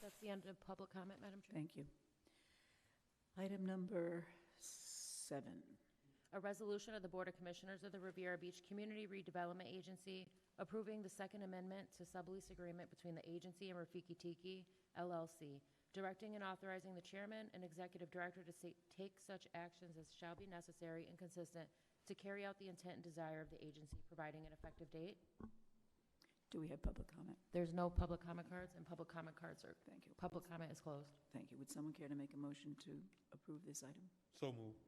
That's the end of public comment, Madam Chair. Thank you. Item number 7. A resolution of the Board of Commissioners of the Riviera Beach Community Redevelopment Agency approving the Second Amendment to sublease agreement between the agency and Rafiki Tiki, LLC, directing and authorizing the chairman and executive director to take such actions as shall be necessary and consistent to carry out the intent and desire of the agency, providing an effective date. Do we have public comment? There's no public comment cards, and public comment cards are, Thank you. public comment is closed. Thank you. Would someone care to make a motion to approve this item? So moved.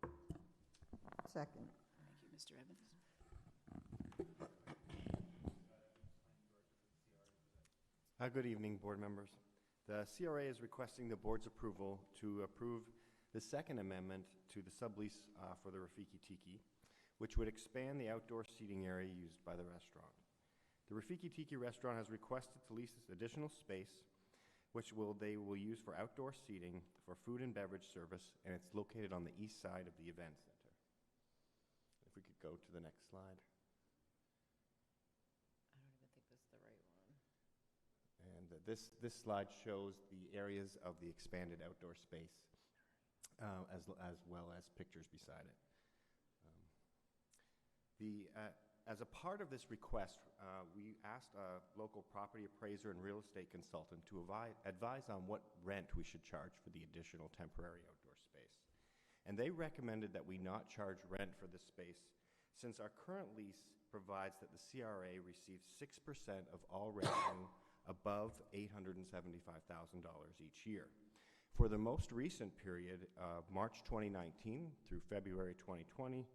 Second. Thank you, Mr. Evans. Good evening, board members. The CRA is requesting the board's approval to approve the Second Amendment to the sublease for the Rafiki Tiki, which would expand the outdoor seating area used by the restaurant. The Rafiki Tiki restaurant has requested to lease this additional space, which they will use for outdoor seating for food and beverage service, and it's located on the east side of the event center. If we could go to the next slide. I don't even think this is the right one. And this slide shows the areas of the expanded outdoor space, as well as pictures beside it. As a part of this request, we asked a local property appraiser and real estate consultant to advise on what rent we should charge for the additional temporary outdoor space. And they recommended that we not charge rent for this space, since our current lease provides that the CRA receives 6% of all revenue above $875,000 each year. For the most recent period of March 2019 through February 2020,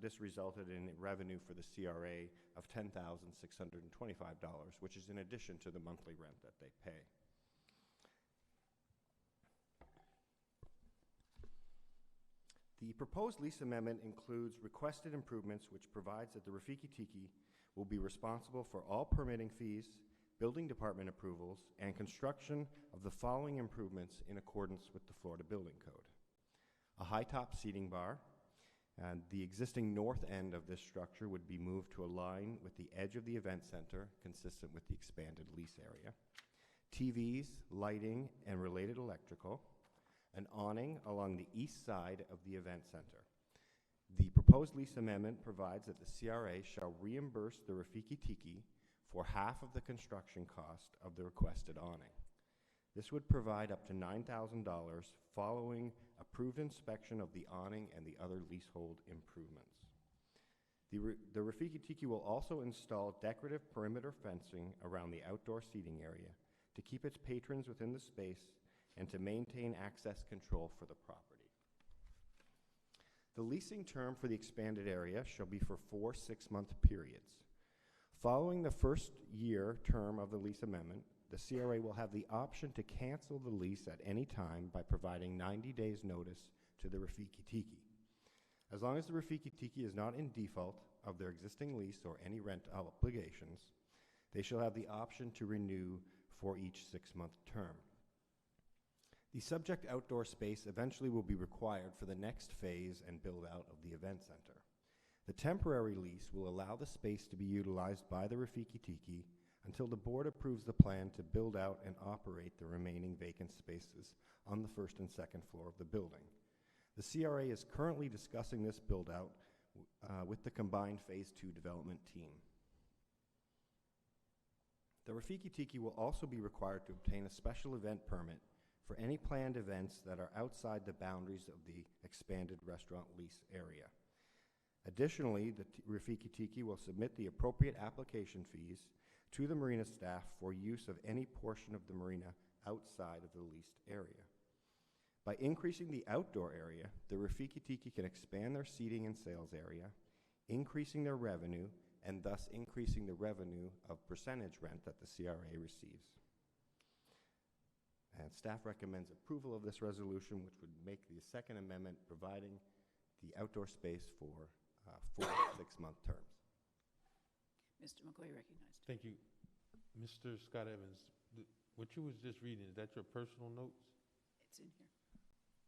this resulted in revenue for the CRA of $10,625, which is in addition to the monthly rent that they pay. The proposed lease amendment includes requested improvements, which provides that the Rafiki Tiki will be responsible for all permitting fees, building department approvals, and construction of the following improvements in accordance with the Florida Building Code. A high-top seating bar, and the existing north end of this structure would be moved to align with the edge of the event center, consistent with the expanded lease area. TVs, lighting, and related electrical. An awning along the east side of the event center. The proposed lease amendment provides that the CRA shall reimburse the Rafiki Tiki for half of the construction cost of the requested awning. This would provide up to $9,000 following approved inspection of the awning and the other leasehold improvements. The Rafiki Tiki will also install decorative perimeter fencing around the outdoor seating area to keep its patrons within the space and to maintain access control for the property. The leasing term for the expanded area shall be for 4 6-month periods. Following the first year term of the lease amendment, the CRA will have the option to cancel the lease at any time by providing 90 days notice to the Rafiki Tiki. As long as the Rafiki Tiki is not in default of their existing lease or any rent obligations, they shall have the option to renew for each 6-month term. The subject outdoor space eventually will be required for the next phase and build out of the event center. The temporary lease will allow the space to be utilized by the Rafiki Tiki until the board approves the plan to build out and operate the remaining vacant spaces on the first and second floor of the building. The CRA is currently discussing this build out with the combined Phase 2 development team. The Rafiki Tiki will also be required to obtain a special event permit for any planned events that are outside the boundaries of the expanded restaurant lease area. Additionally, the Rafiki Tiki will submit the appropriate application fees to the marina staff for use of any portion of the marina outside of the leased area. By increasing the outdoor area, the Rafiki Tiki can expand their seating and sales area, increasing their revenue, and thus increasing the revenue of percentage rent that the CRA receives. And staff recommends approval of this resolution, which would make the Second Amendment providing the outdoor space for 4 6-month terms. Mr. McCoy recognized. Thank you. Mr. Scott Evans, what you was just reading, is that your personal notes? It's in here.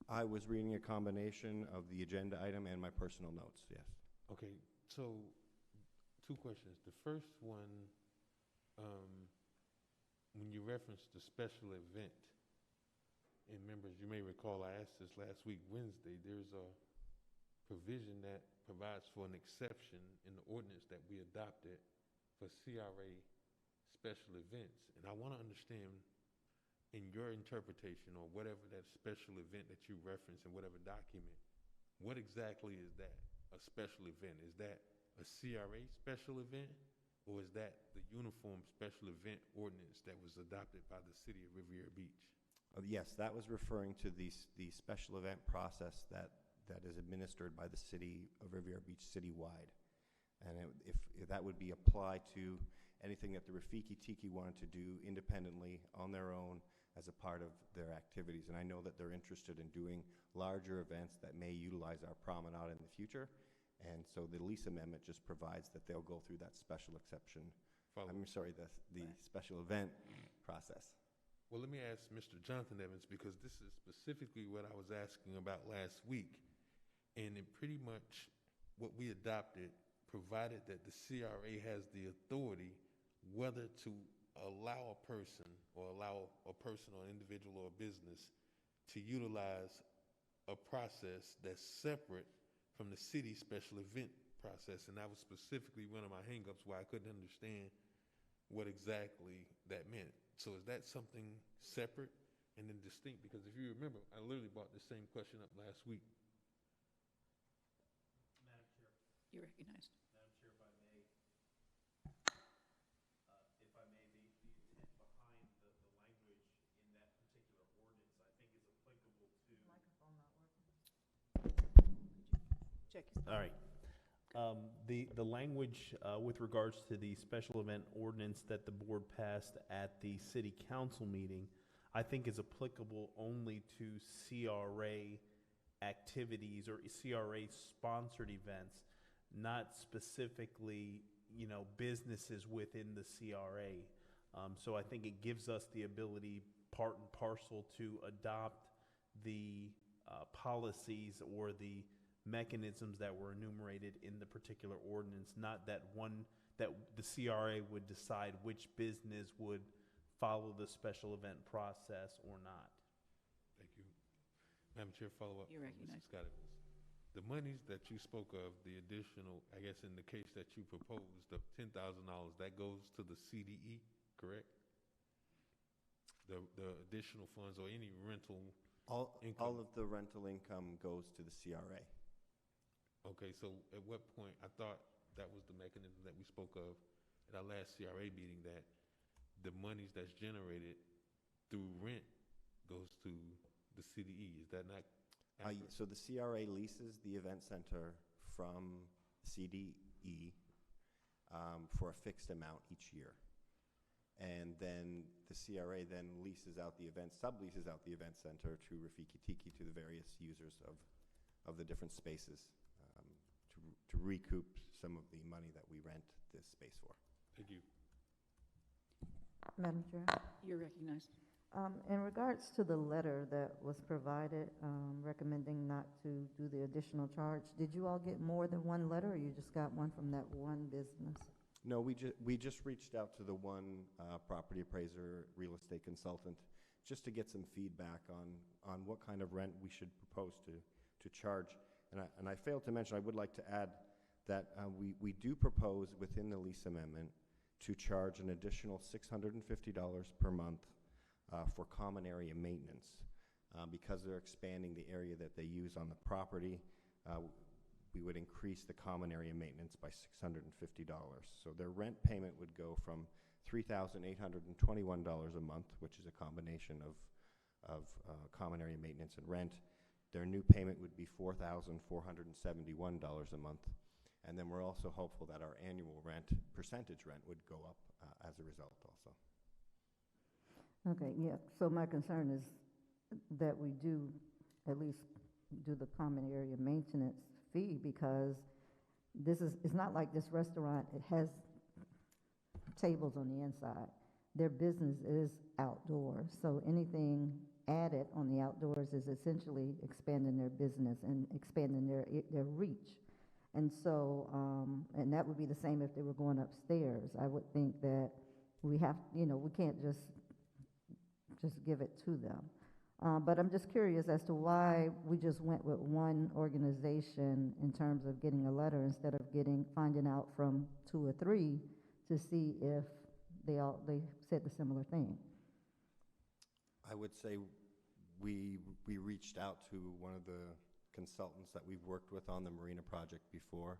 I was reading a combination of the agenda item and my personal notes, yes. Okay, so 2 questions. The first one, when you referenced the special event, and members, you may recall I asked this last week, Wednesday, there's a provision that provides for an exception in the ordinance that we adopted for CRA special events. And I want to understand, in your interpretation or whatever that special event that you reference in whatever document, what exactly is that, a special event? Is that a CRA special event, or is that the uniform special event ordinance that was adopted by the city of Riviera Beach? Yes, that was referring to the special event process that is administered by the city of Riviera Beach citywide. And if that would be applied to anything that the Rafiki Tiki wanted to do independently on their own as a part of their activities. And I know that they're interested in doing larger events that may utilize our promenade in the future. And so the lease amendment just provides that they'll go through that special exception. I'm sorry, the special event process. Well, let me ask Mr. Jonathan Evans, because this is specifically what I was asking about last week. And it pretty much, what we adopted provided that the CRA has the authority whether to allow a person or individual or a business to utilize a process that's separate from the city special event process. And that was specifically one of my hangups why I couldn't understand what exactly that meant. So is that something separate and then distinct? Because if you remember, I literally brought the same question up last week. Madam Chair. You're recognized. Madam Chair, if I may, the intent behind the language in that particular ordinance, I think, is applicable to. Microphone not working. Check his All right. The language with regards to the special event ordinance that the board passed at the city council meeting, I think is applicable only to CRA activities or CRA sponsored events, not specifically, businesses within the CRA. So I think it gives us the ability, part and parcel, to adopt the policies or the mechanisms that were enumerated in the particular ordinance, not that the CRA would decide which business would follow the special event process or not. Thank you. Madam Chair, follow up. You're recognized. Mr. Scott Evans. The monies that you spoke of, the additional, I guess in the case that you proposed, the $10,000, that goes to the CDE, correct? The additional funds or any rental income? All of the rental income goes to the CRA. Okay, so at what point, I thought that was the mechanism that we spoke of at our last CRA meeting, that the monies that's generated through rent goes to the CDE. Is that not accurate? So the CRA leases the event center from CDE for a fixed amount each year. And then the CRA then subleases out the event center to Rafiki Tiki, to the various users of the different spaces, to recoup some of the money that we rent this space for. Thank you. Madam Chair. You're recognized. In regards to the letter that was provided recommending not to do the additional charge, did you all get more than one letter, or you just got one from that one business? No, we just reached out to the one property appraiser, real estate consultant, just to get some feedback on what kind of rent we should propose to charge. And I failed to mention, I would like to add that we do propose within the lease amendment to charge an additional $650 per month for common area maintenance. Because they're expanding the area that they use on the property, we would increase the common area maintenance by $650. So their rent payment would go from $3,821 a month, which is a combination of common area maintenance and rent. Their new payment would be $4,471 a month. And then we're also hopeful that our annual percentage rent would go up as a result also. Okay, yeah, so my concern is that we do at least do the common area maintenance fee, because it's not like this restaurant, it has tables on the inside. Their business is outdoors, so anything added on the outdoors is essentially expanding their business and expanding their reach. And so, and that would be the same if they were going upstairs. I would think that we have, we can't just give it to them. But I'm just curious as to why we just went with one organization in terms of getting a letter instead of finding out from 2 or 3 to see if they said the similar thing. I would say we reached out to one of the consultants that we've worked with on the Marina project before.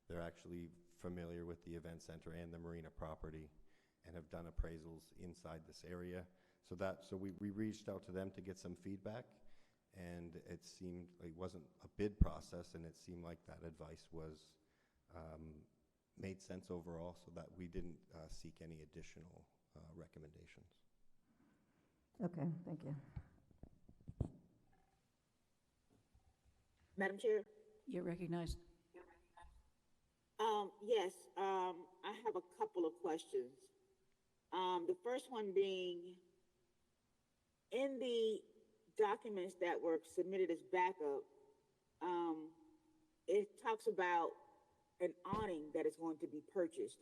They're actually familiar with the event center and the Marina property and have done appraisals inside this area. So we reached out to them to get some feedback, and it seemed it wasn't a bid process, and it seemed like that advice was made sense overall, so that we didn't seek any additional recommendations. Okay, thank you. Madam Chair? You're recognized. Yes, I have a couple of questions. The first one being, in the documents that were submitted as backup, it talks about an awning that is going to be purchased.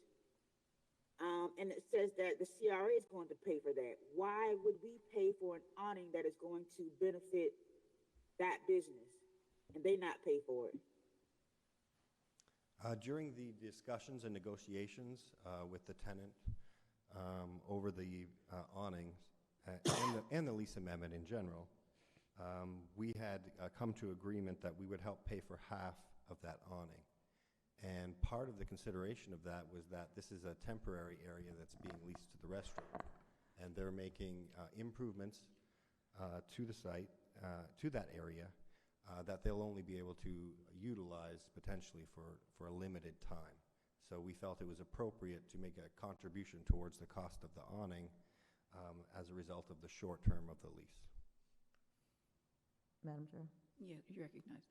And it says that the CRA is going to pay for that. Why would we pay for an awning that is going to benefit that business and they not pay for it? During the discussions and negotiations with the tenant over the awnings and the lease amendment in general, we had come to agreement that we would help pay for half of that awning. And part of the consideration of that was that this is a temporary area that's being leased to the restaurant, and they're making improvements to the site, to that area, that they'll only be able to utilize potentially for a limited time. So we felt it was appropriate to make a contribution towards the cost of the awning as a result of the short term of the lease. Madam Chair? Yeah, you recognize.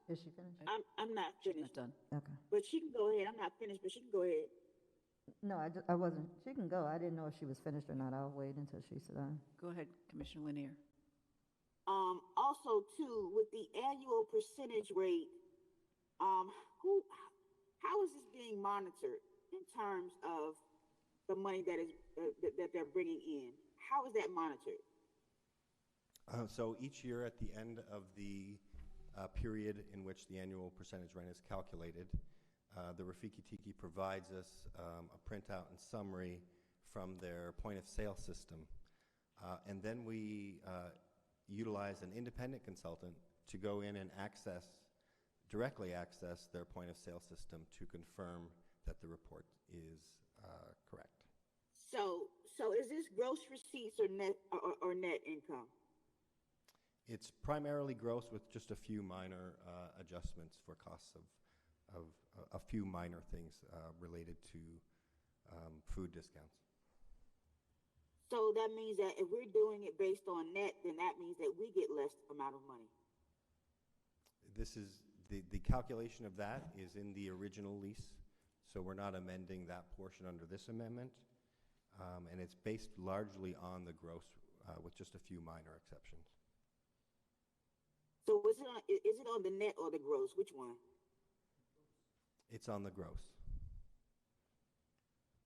Is she finished? I'm not She's finished. not done. Okay. But she can go ahead. I'm not finished, but she can go ahead. No, I wasn't. She can go. I didn't know if she was finished or not. I'll wait until she's done. Go ahead, Commissioner Lanier. Also, too, with the annual percentage rate, how is this being monitored in terms of the money that is that they're bringing in? How is that monitored? So each year at the end of the period in which the annual percentage rent is calculated, the Rafiki Tiki provides us a printout and summary from their point of sale system. And then we utilize an independent consultant to go in and directly access their point of sale system to confirm that the report is correct. So is this gross receipts or net income? It's primarily gross with just a few minor adjustments for costs of a few minor things related to food discounts. So that means that if we're doing it based on net, then that means that we get less amount of money. This is, the calculation of that is in the original lease, so we're not amending that portion under this amendment. And it's based largely on the gross with just a few minor exceptions. So is it on the net or the gross? Which one? It's on the gross.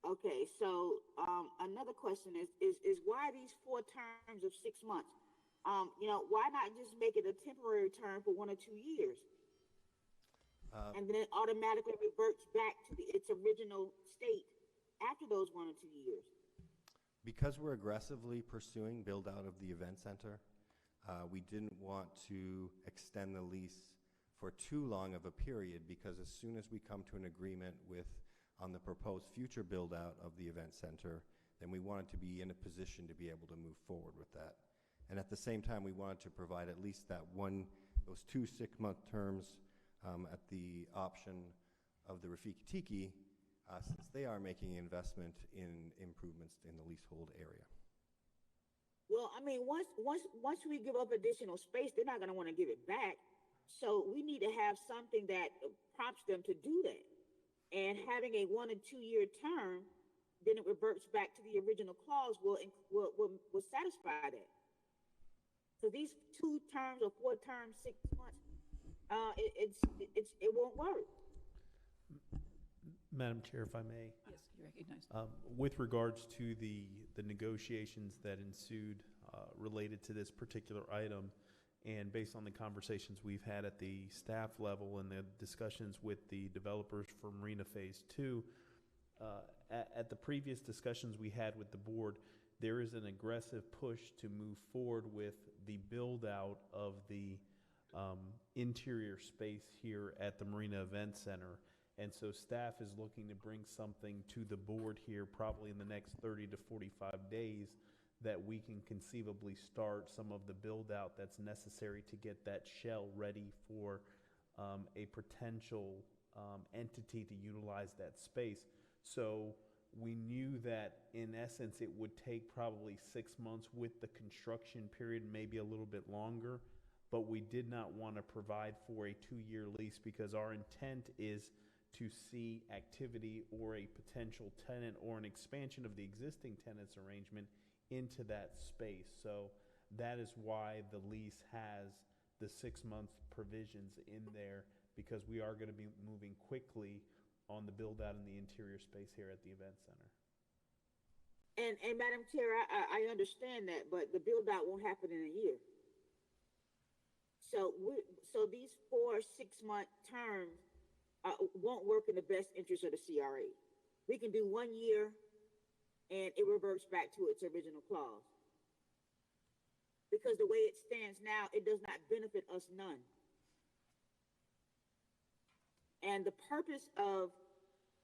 Okay, so another question is why these 4 terms of 6 months? Why not just make it a temporary term for 1 or 2 years? And then it automatically reverts back to its original state after those 1 or 2 years. Because we're aggressively pursuing build out of the event center, we didn't want to extend the lease for too long of a period, because as soon as we come to an agreement on the proposed future build out of the event center, then we wanted to be in a position to be able to move forward with that. And at the same time, we wanted to provide at least those 2 6-month terms at the option of the Rafiki Tiki, since they are making investment in improvements in the leasehold area. Well, I mean, once we give up additional space, they're not going to want to give it back. So we need to have something that prompts them to do that. And having a 1 and 2 year term, then it reverts back to the original clause will satisfy that. So these 2 terms or 4 terms, 6 months, it won't work. Madam Chair, if I may. Yes, you recognize. With regards to the negotiations that ensued related to this particular item. And based on the conversations we've had at the staff level and the discussions with the developers for Marina Phase 2, at the previous discussions we had with the board, there is an aggressive push to move forward with the build out of the interior space here at the Marina Event Center. And so staff is looking to bring something to the board here probably in the next 30 to 45 days that we can conceivably start some of the build out that's necessary to get that shell ready for a potential entity to utilize that space. So we knew that in essence it would take probably 6 months with the construction period, maybe a little bit longer, but we did not want to provide for a 2-year lease because our intent is to see activity or a potential tenant or an expansion of the existing tenants arrangement into that space. So that is why the lease has the 6-month provisions in there, because we are going to be moving quickly on the build out in the interior space here at the event center. And Madam Chair, I understand that, but the build out won't happen in a year. So these 4 6-month terms won't work in the best interest of the CRA. We can do 1 year and it reverts back to its original clause. Because the way it stands now, it does not benefit us none. And the purpose of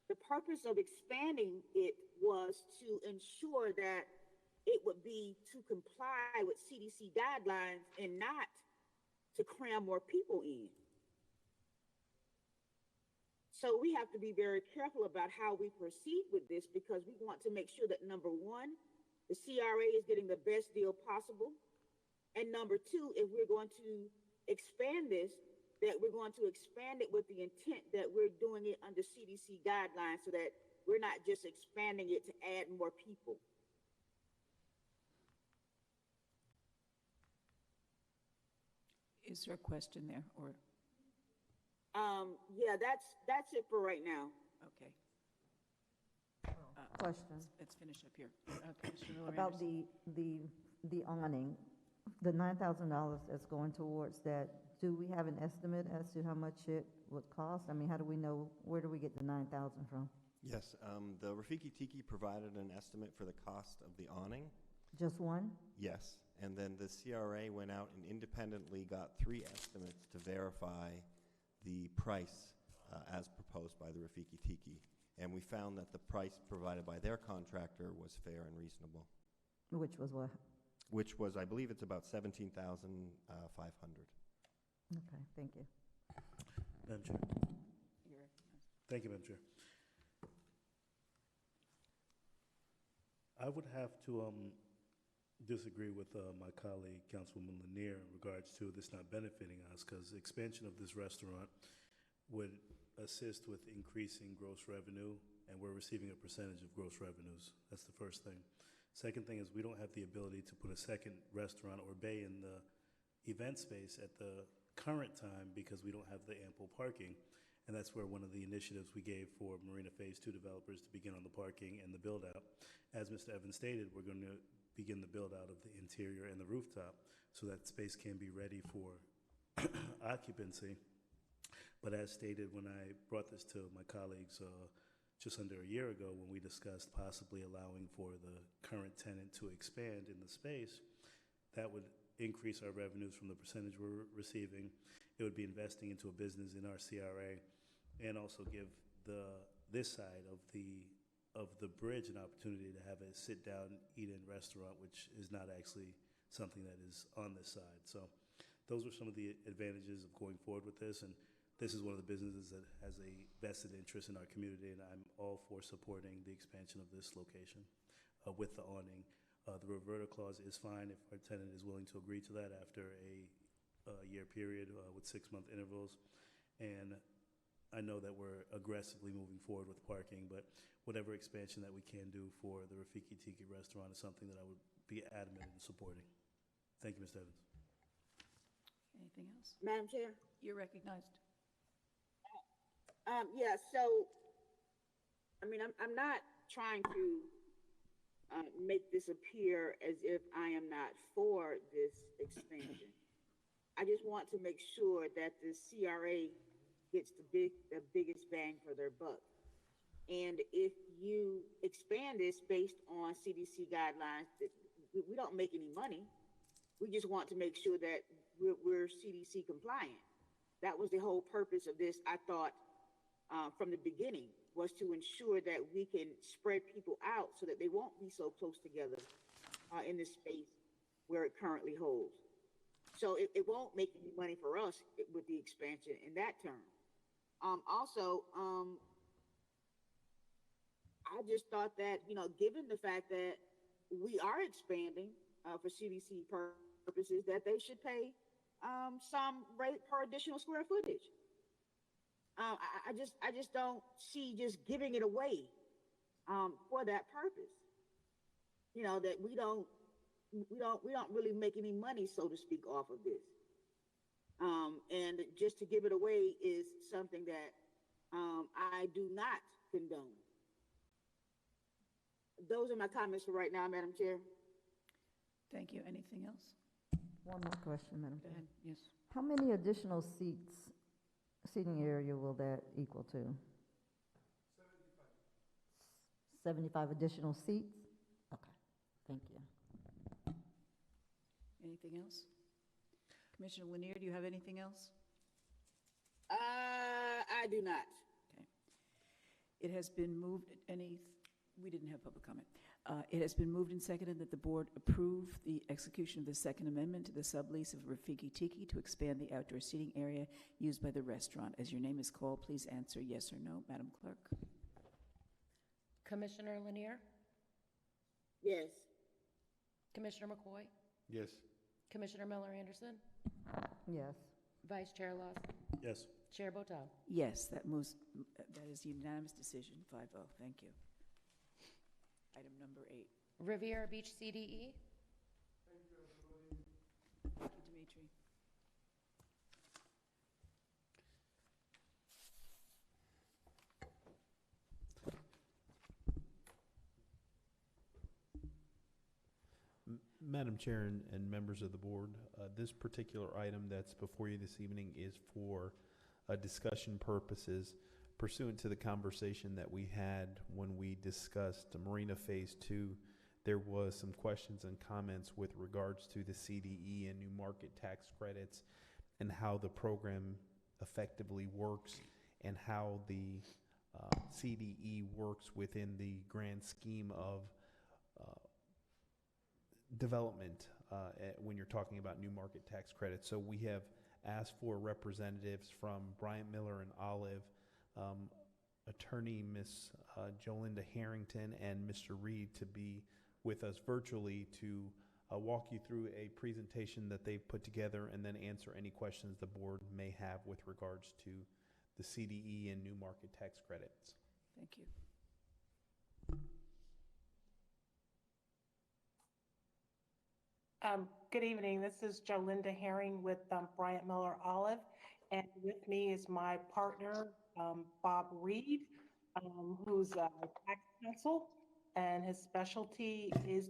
expanding it was to ensure that it would be to comply with CDC guidelines and not to cram more people in. So we have to be very careful about how we proceed with this, because we want to make sure that, number one, the CRA is getting the best deal possible. And number two, if we're going to expand this, that we're going to expand it with the intent that we're doing it under CDC guidelines, so that we're not just expanding it to add more people. Is there a question there, or? Yeah, that's it for right now. Okay. Question. Let's finish up here. Commissioner Miller About Anderson. the awning, the $9,000 that's going towards that, do we have an estimate as to how much it would cost? I mean, how do we know, where do we get the $9,000 from? Yes, the Rafiki Tiki provided an estimate for the cost of the awning. Just one? Yes, and then the CRA went out and independently got 3 estimates to verify the price as proposed by the Rafiki Tiki. And we found that the price provided by their contractor was fair and reasonable. Which was what? Which was, I believe it's about $17,500. Okay, thank you. Madam Chair. Thank you, Madam Chair. I would have to disagree with my colleague, Councilwoman Lanier, in regards to this not benefiting us, because expansion of this restaurant would assist with increasing gross revenue, and we're receiving a percentage of gross revenues. That's the first thing. Second thing is we don't have the ability to put a second restaurant or bay in the event space at the current time because we don't have the ample parking. And that's where one of the initiatives we gave for Marina Phase 2 developers to begin on the parking and the build out. As Mr. Evans stated, we're going to begin the build out of the interior and the rooftop so that space can be ready for occupancy. But as stated when I brought this to my colleagues just under a year ago, when we discussed possibly allowing for the current tenant to expand in the space, that would increase our revenues from the percentage we're receiving. It would be investing into a business in our CRA, and also give this side of the bridge an opportunity to have a sit-down, eat-in restaurant, which is not actually something that is on this side. So those are some of the advantages of going forward with this, and this is one of the businesses that has a vested interest in our community, and I'm all for supporting the expansion of this location with the awning. The reverter clause is fine if our tenant is willing to agree to that after a year period with 6-month intervals. And I know that we're aggressively moving forward with parking, but whatever expansion that we can do for the Rafiki Tiki restaurant is something that I would be adamant in supporting. Thank you, Mr. Evans. Anything else? Madam Chair? You're recognized. Yeah, so, I mean, I'm not trying to make this appear as if I am not for this expansion. I just want to make sure that the CRA gets the biggest bang for their buck. And if you expand this based on CDC guidelines, we don't make any money. We just want to make sure that we're CDC compliant. That was the whole purpose of this, I thought, from the beginning, was to ensure that we can spread people out so that they won't be so close together in this space where it currently holds. So it won't make any money for us with the expansion in that term. Also, I just thought that, given the fact that we are expanding for CDC purposes, that they should pay some rate per additional square footage. I just don't see just giving it away for that purpose. That we don't really make any money, so to speak, off of this. And just to give it away is something that I do not condone. Those are my comments for right now, Madam Chair. Thank you. Anything else? One more question, Madam Go Chair. ahead. Yes. How many additional seating area will that equal to? 75 additional seats? Okay, thank you. Anything else? Commissioner Lanier, do you have anything else? I do not. Okay. It has been moved, we didn't have public comment. It has been moved and seconded that the board approve the execution of the Second Amendment to the sublease of Rafiki Tiki to expand the outdoor seating area used by the restaurant. As your name is called, please answer yes or no, Madam Clerk. Commissioner Lanier? Yes. Commissioner McCoy? Yes. Commissioner Miller Anderson? Yes. Vice Chair Lawson? Yes. Chair Botel? Yes, that is a unanimous decision, 5-0. Thank you. Item number 8. Riviera Beach CDE? Thank you, Dimitri. Madam Chair and members of the board, this particular item that's before you this evening is for discussion purposes pursuant to the conversation that we had when we discussed Marina Phase 2. There was some questions and comments with regards to the CDE and new market tax credits and how the program effectively works and how the CDE works within the grand scheme of development when you're talking about new market tax credits. So we have asked for representatives from Bryant Miller and Olive, attorney Ms. Jolinda Harrington and Mr. Reed to be with us virtually to walk you through a presentation that they've put together and then answer any questions the board may have with regards to the CDE and new market tax credits. Thank you. Good evening. This is Jolinda Herring with Bryant Miller Olive, and with me is my partner, Bob Reed, who's a tax counsel, and his specialty is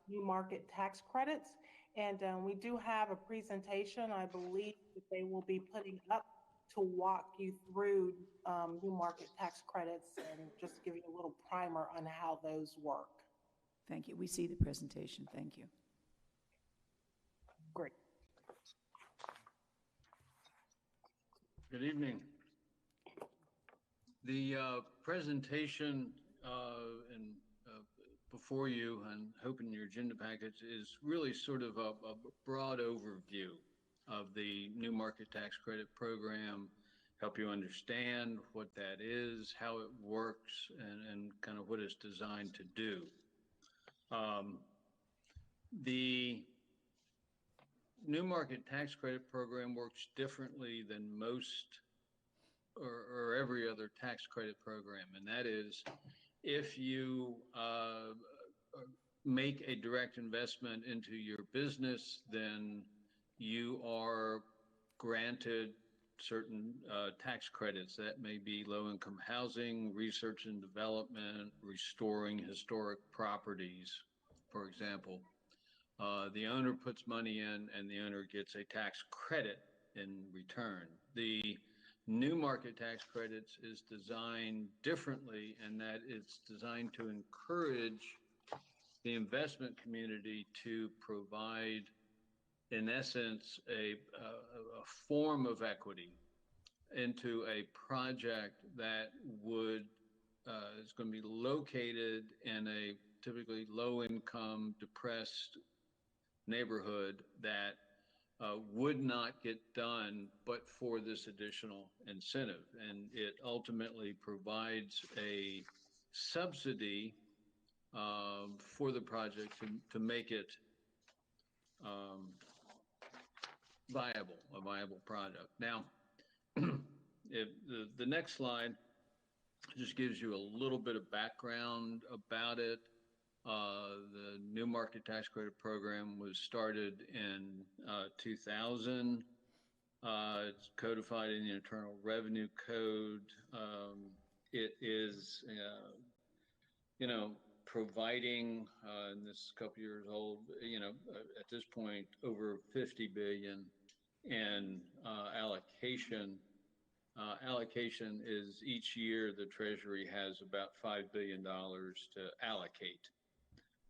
new market tax credits. And we do have a presentation, I believe, that they will be putting up to walk you through new market tax credits and just give you a little primer on how those work. Thank you. We see the presentation. Thank you. Great. Good evening. The presentation before you and hoping your agenda package is really sort of a broad overview of the new market tax credit program, help you understand what that is, how it works, and kind of what it's designed to do. The new market tax credit program works differently than most or every other tax credit program, and that is if you make a direct investment into your business, then you are granted certain tax credits. That may be low-income housing, research and development, restoring historic properties, for example. The owner puts money in and the owner gets a tax credit in return. The new market tax credits is designed differently in that it's designed to encourage the investment community to provide, in essence, a form of equity into a project that would is going to be located in a typically low-income, depressed neighborhood that would not get done but for this additional incentive. And it ultimately provides a subsidy for the project to make it a viable product. Now, if the next slide just gives you a little bit of background about it. The new market tax credit program was started in 2000. It's codified in the Internal Revenue Code. It is, providing, and this is a couple years old, at this point, over $50 billion in allocation. Allocation is each year the Treasury has about $5 billion to allocate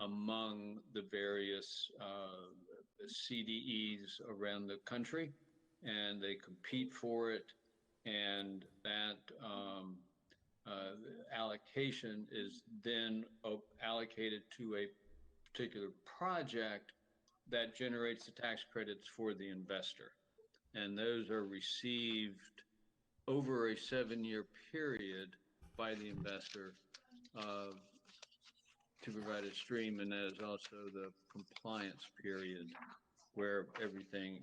among the various CDEs around the country, and they compete for it, and that allocation is then allocated to a particular project that generates the tax credits for the investor. And those are received over a 7-year period by the investor to provide a stream, and that is also the compliance period where everything,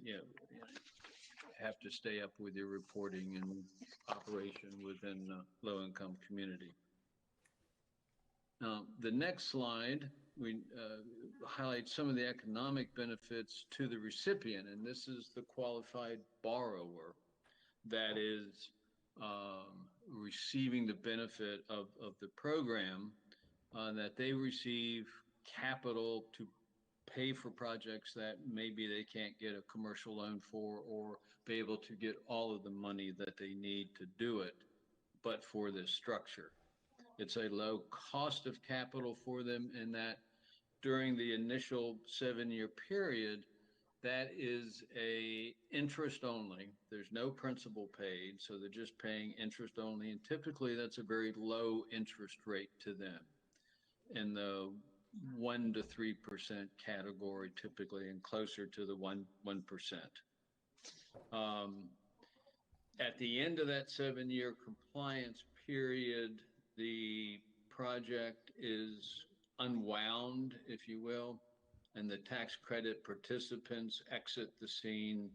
have to stay up with your reporting and operation within the low-income community. Now, the next slide, we highlight some of the economic benefits to the recipient, and this is the qualified borrower that is receiving the benefit of the program, that they receive capital to pay for projects that maybe they can't get a commercial loan for, or be able to get all of the money that they need to do it, but for this structure. It's a low cost of capital for them in that during the initial 7-year period, that is a interest only. There's no principal paid, so they're just paying interest only. And typically that's a very low interest rate to them in the 1 to 3% category typically, and closer to the 1%. At the end of that 7-year compliance period, the project is unwound, if you will, and the tax credit participants exit the scene,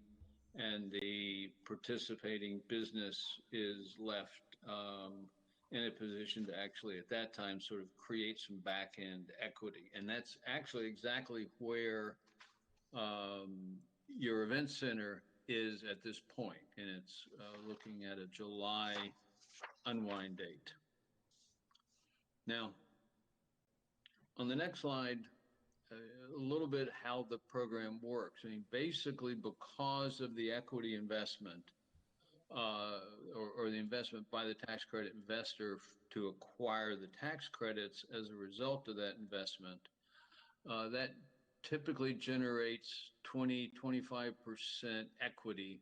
and the participating business is left in a position to actually, at that time, sort of create some back-end equity. And that's actually exactly where your event center is at this point, and it's looking at a July unwind date. Now, on the next slide, a little bit how the program works. I mean, basically, because of the equity investment or the investment by the tax credit investor to acquire the tax credits as a result of that investment, that typically generates 20-25% equity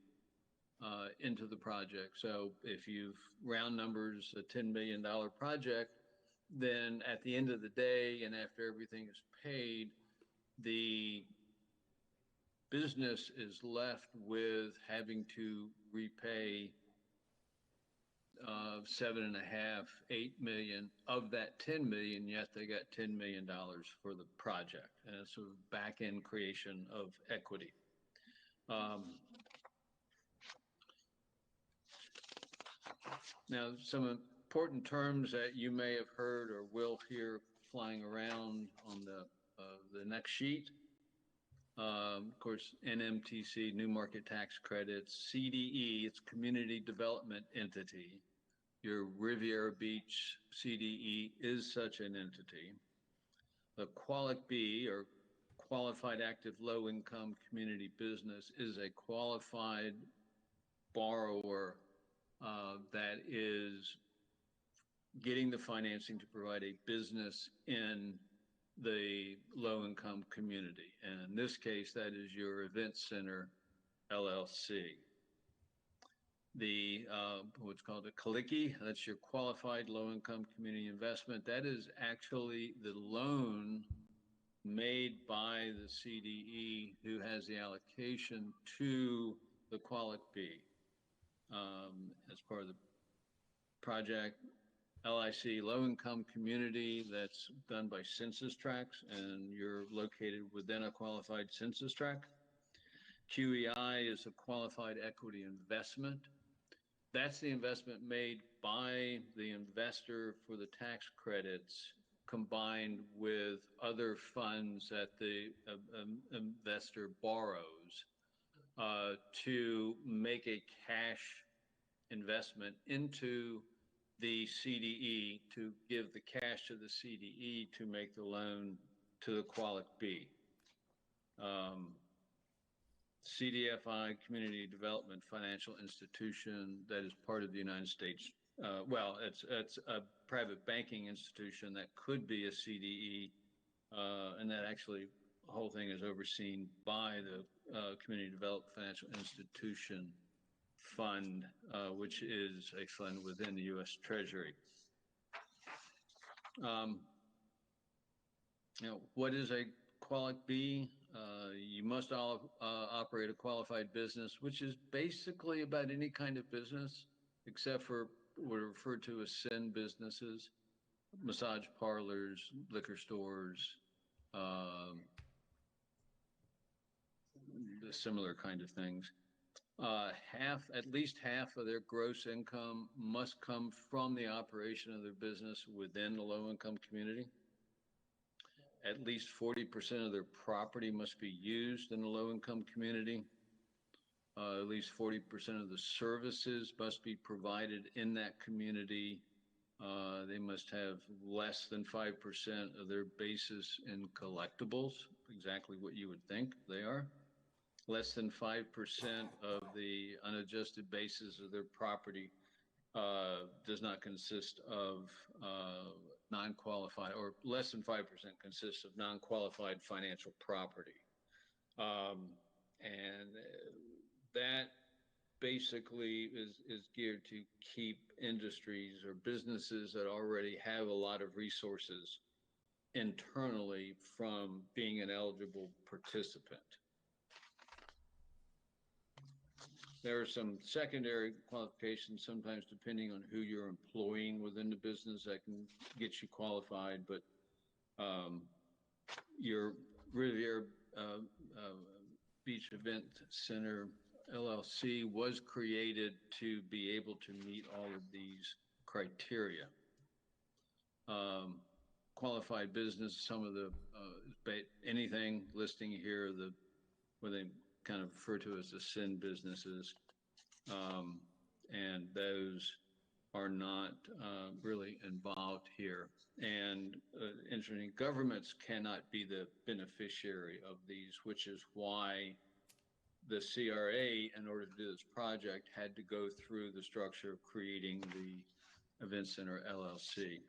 into the project. So if you've round numbers a $10 million project, then at the end of the day and after everything is paid, the business is left with having to repay $7.5, $8 million of that $10 million, yet they got $10 million for the project, and it's a back-end creation of equity. Now, some important terms that you may have heard or will hear flying around on the next sheet. Of course, NMTC, New Market Tax Credits, CDE, it's Community Development Entity. Your Riviera Beach CDE is such an entity. The Qualic B, or Qualified Active Low Income Community Business, is a qualified borrower that is getting the financing to provide a business in the low-income community. And in this case, that is your Event Center, LLC. The, what's called a CALICI, that's your Qualified Low-Income Community Investment. That is actually the loan made by the CDE who has the allocation to the Qualic B as part of the project. LIC, low-income community, that's done by census tracts, and you're located within a qualified census tract. QEI is a qualified equity investment. That's the investment made by the investor for the tax credits, combined with other funds that the investor borrows to make a cash investment into the CDE, to give the cash to the CDE to make the loan to the Qualic B. CDFI, Community Development Financial Institution, that is part of the United States. Well, it's a private banking institution that could be a CDE, and that actually, the whole thing is overseen by the Community Development Financial Institution Fund, which is a fund within the U.S. Treasury. What is a Qualic B? You must operate a qualified business, which is basically about any kind of business, except for what are referred to as sin businesses, massage parlors, liquor stores, the similar kind of things. At least half of their gross income must come from the operation of their business within the low-income community. At least 40% of their property must be used in the low-income community. At least 40% of the services must be provided in that community. They must have less than 5% of their basis in collectibles, exactly what you would think they are. Less than 5% of the unadjusted basis of their property does not consist of non-qualified, or less than 5% consists of non-qualified financial property. And that basically is geared to keep industries or businesses that already have a lot of resources internally from being an eligible participant. There are some secondary qualifications, sometimes depending on who you're employing within the business, that can get you qualified, but your Riviera Beach Event Center LLC was created to be able to meet all of these criteria. Qualified business, some of the, anything listing here, what they kind of refer to as the sin businesses, and those are not really involved here. And interesting, governments cannot be the beneficiary of these, which is why the CRA, in order to do this project, had to go through the structure of creating the Event Center LLC.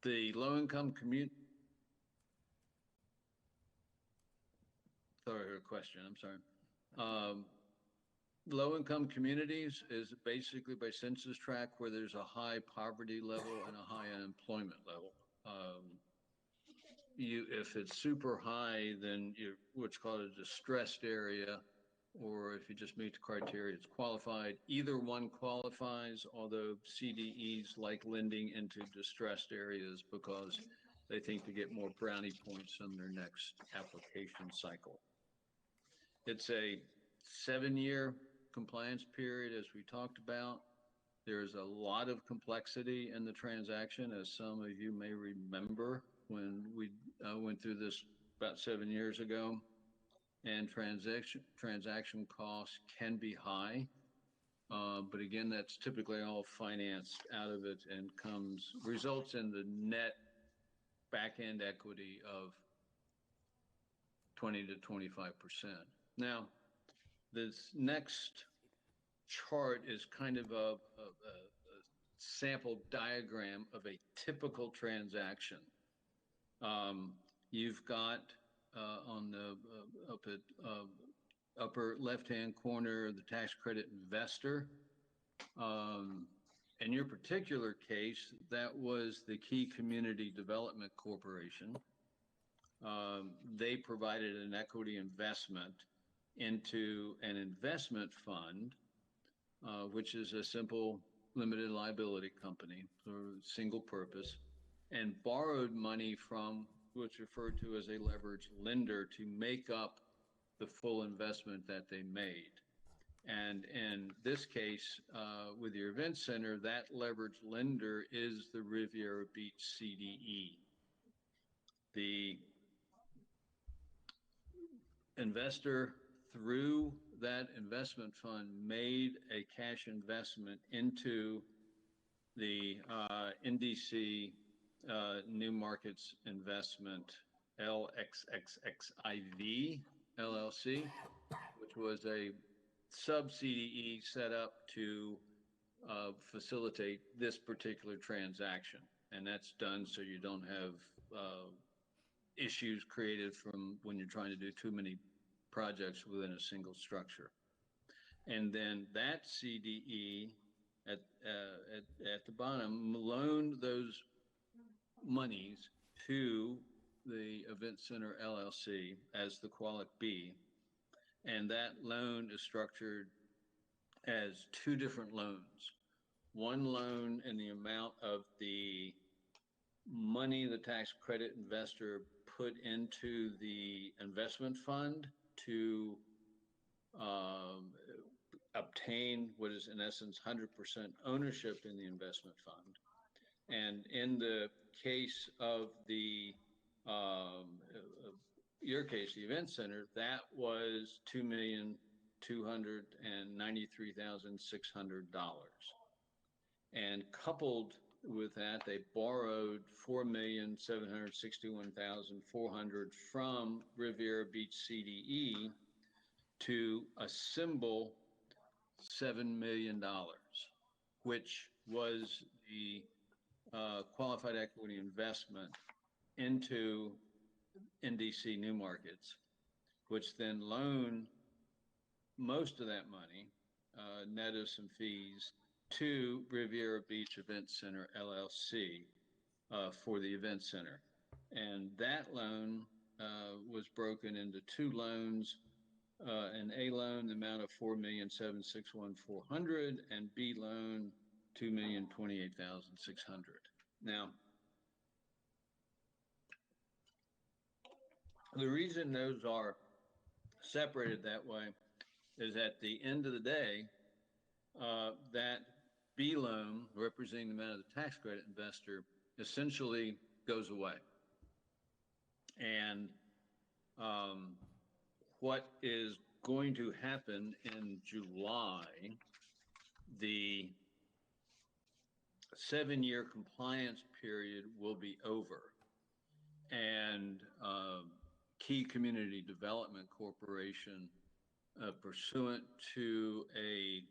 The low-income community, sorry, her question, I'm sorry. Low-income communities is basically by census tract where there's a high poverty level and a high unemployment level. If it's super high, then you're what's called a distressed area, or if you just meet the criteria, it's qualified. Either one qualifies, although CDEs like lending into distressed areas because they think to get more brownie points on their next application cycle. It's a 7-year compliance period, as we talked about. There's a lot of complexity in the transaction, as some of you may remember when we went through this about 7 years ago, and transaction costs can be high. But again, that's typically all financed out of it and results in the net back-end equity of 20 to 25%. Now, this next chart is kind of a sample diagram of a typical transaction. You've got on the upper left-hand corner, the tax credit investor. In your particular case, that was the Key Community Development Corporation. They provided an equity investment into an investment fund, which is a simple limited liability company, or single purpose, and borrowed money from what's referred to as a leveraged lender to make up the full investment that they made. And in this case, with your event center, that leveraged lender is the Riviera Beach CDE. The investor, through that investment fund, made a cash investment into the NDC New Markets Investment LXXXIV LLC, which was a sub-CDE set up to facilitate this particular transaction. And that's done so you don't have issues created from when you're trying to do too many projects within a single structure. And then that CDE at the bottom loaned those monies to the Event Center LLC as the Qualic B. And that loan is structured as two different loans. One loan in the amount of the money the tax credit investor put into the investment fund to obtain what is in essence 100% ownership in the investment fund. And in the case of your case, the event center, that was $2,293,600. And coupled with that, they borrowed $4,761,400 from Riviera Beach CDE to assemble $7 million, which was the qualified equity investment into NDC New Markets, which then loaned most of that money, net of some fees, to Riviera Beach Event Center LLC for the event center. And that loan was broken into two loans, an A loan, the amount of $4,761,400, and B loan, $2,028,600. Now, the reason those are separated that way is at the end of the day, that B loan, representing the amount of the tax credit investor, essentially goes away. And what is going to happen in July, the 7-year compliance period will be over. And Key Community Development Corporation, pursuant to a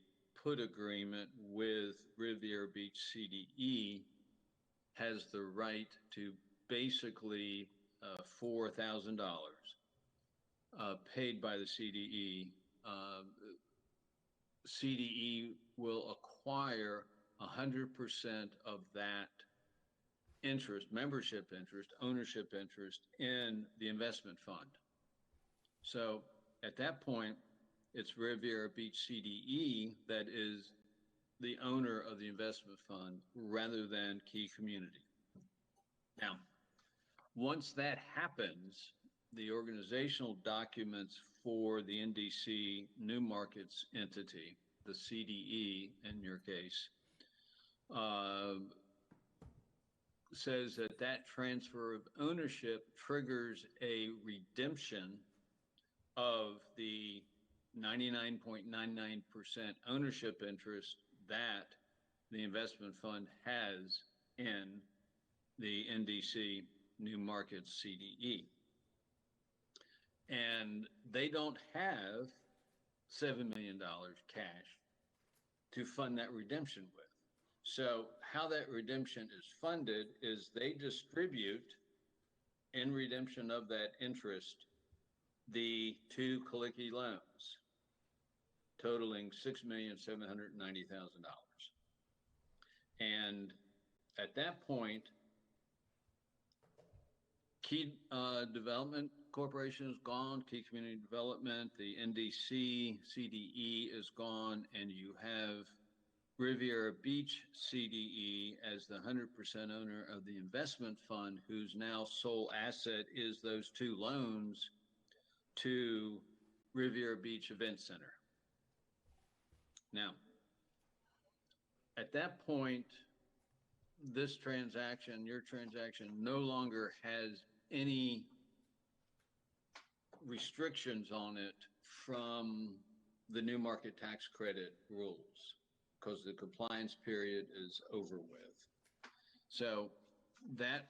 put agreement with Riviera Beach CDE, has the right to basically $4,000 paid by the CDE. CDE will acquire 100% of that interest, membership interest, ownership interest in the investment fund. So at that point, it's Riviera Beach CDE that is the owner of the investment fund rather than Key Community. Now, once that happens, the organizational documents for the NDC New Markets entity, the CDE in your case, says that that transfer of ownership triggers a redemption of the 99.99% ownership interest that the investment fund has in the NDC New Markets CDE. And they don't have $7 million cash to fund that redemption with. So how that redemption is funded is they distribute in redemption of that interest the two Kalicki loans totaling $6,790,000. And at that point, Key Development Corporation is gone, Key Community Development, the NDC CDE is gone, and you have Riviera Beach CDE as the 100% owner of the investment fund, whose now sole asset is those two loans to Riviera Beach Event Center. Now, at that point, this transaction, your transaction, no longer has any restrictions on it from the new market tax credit rules, because the compliance period is over with. So that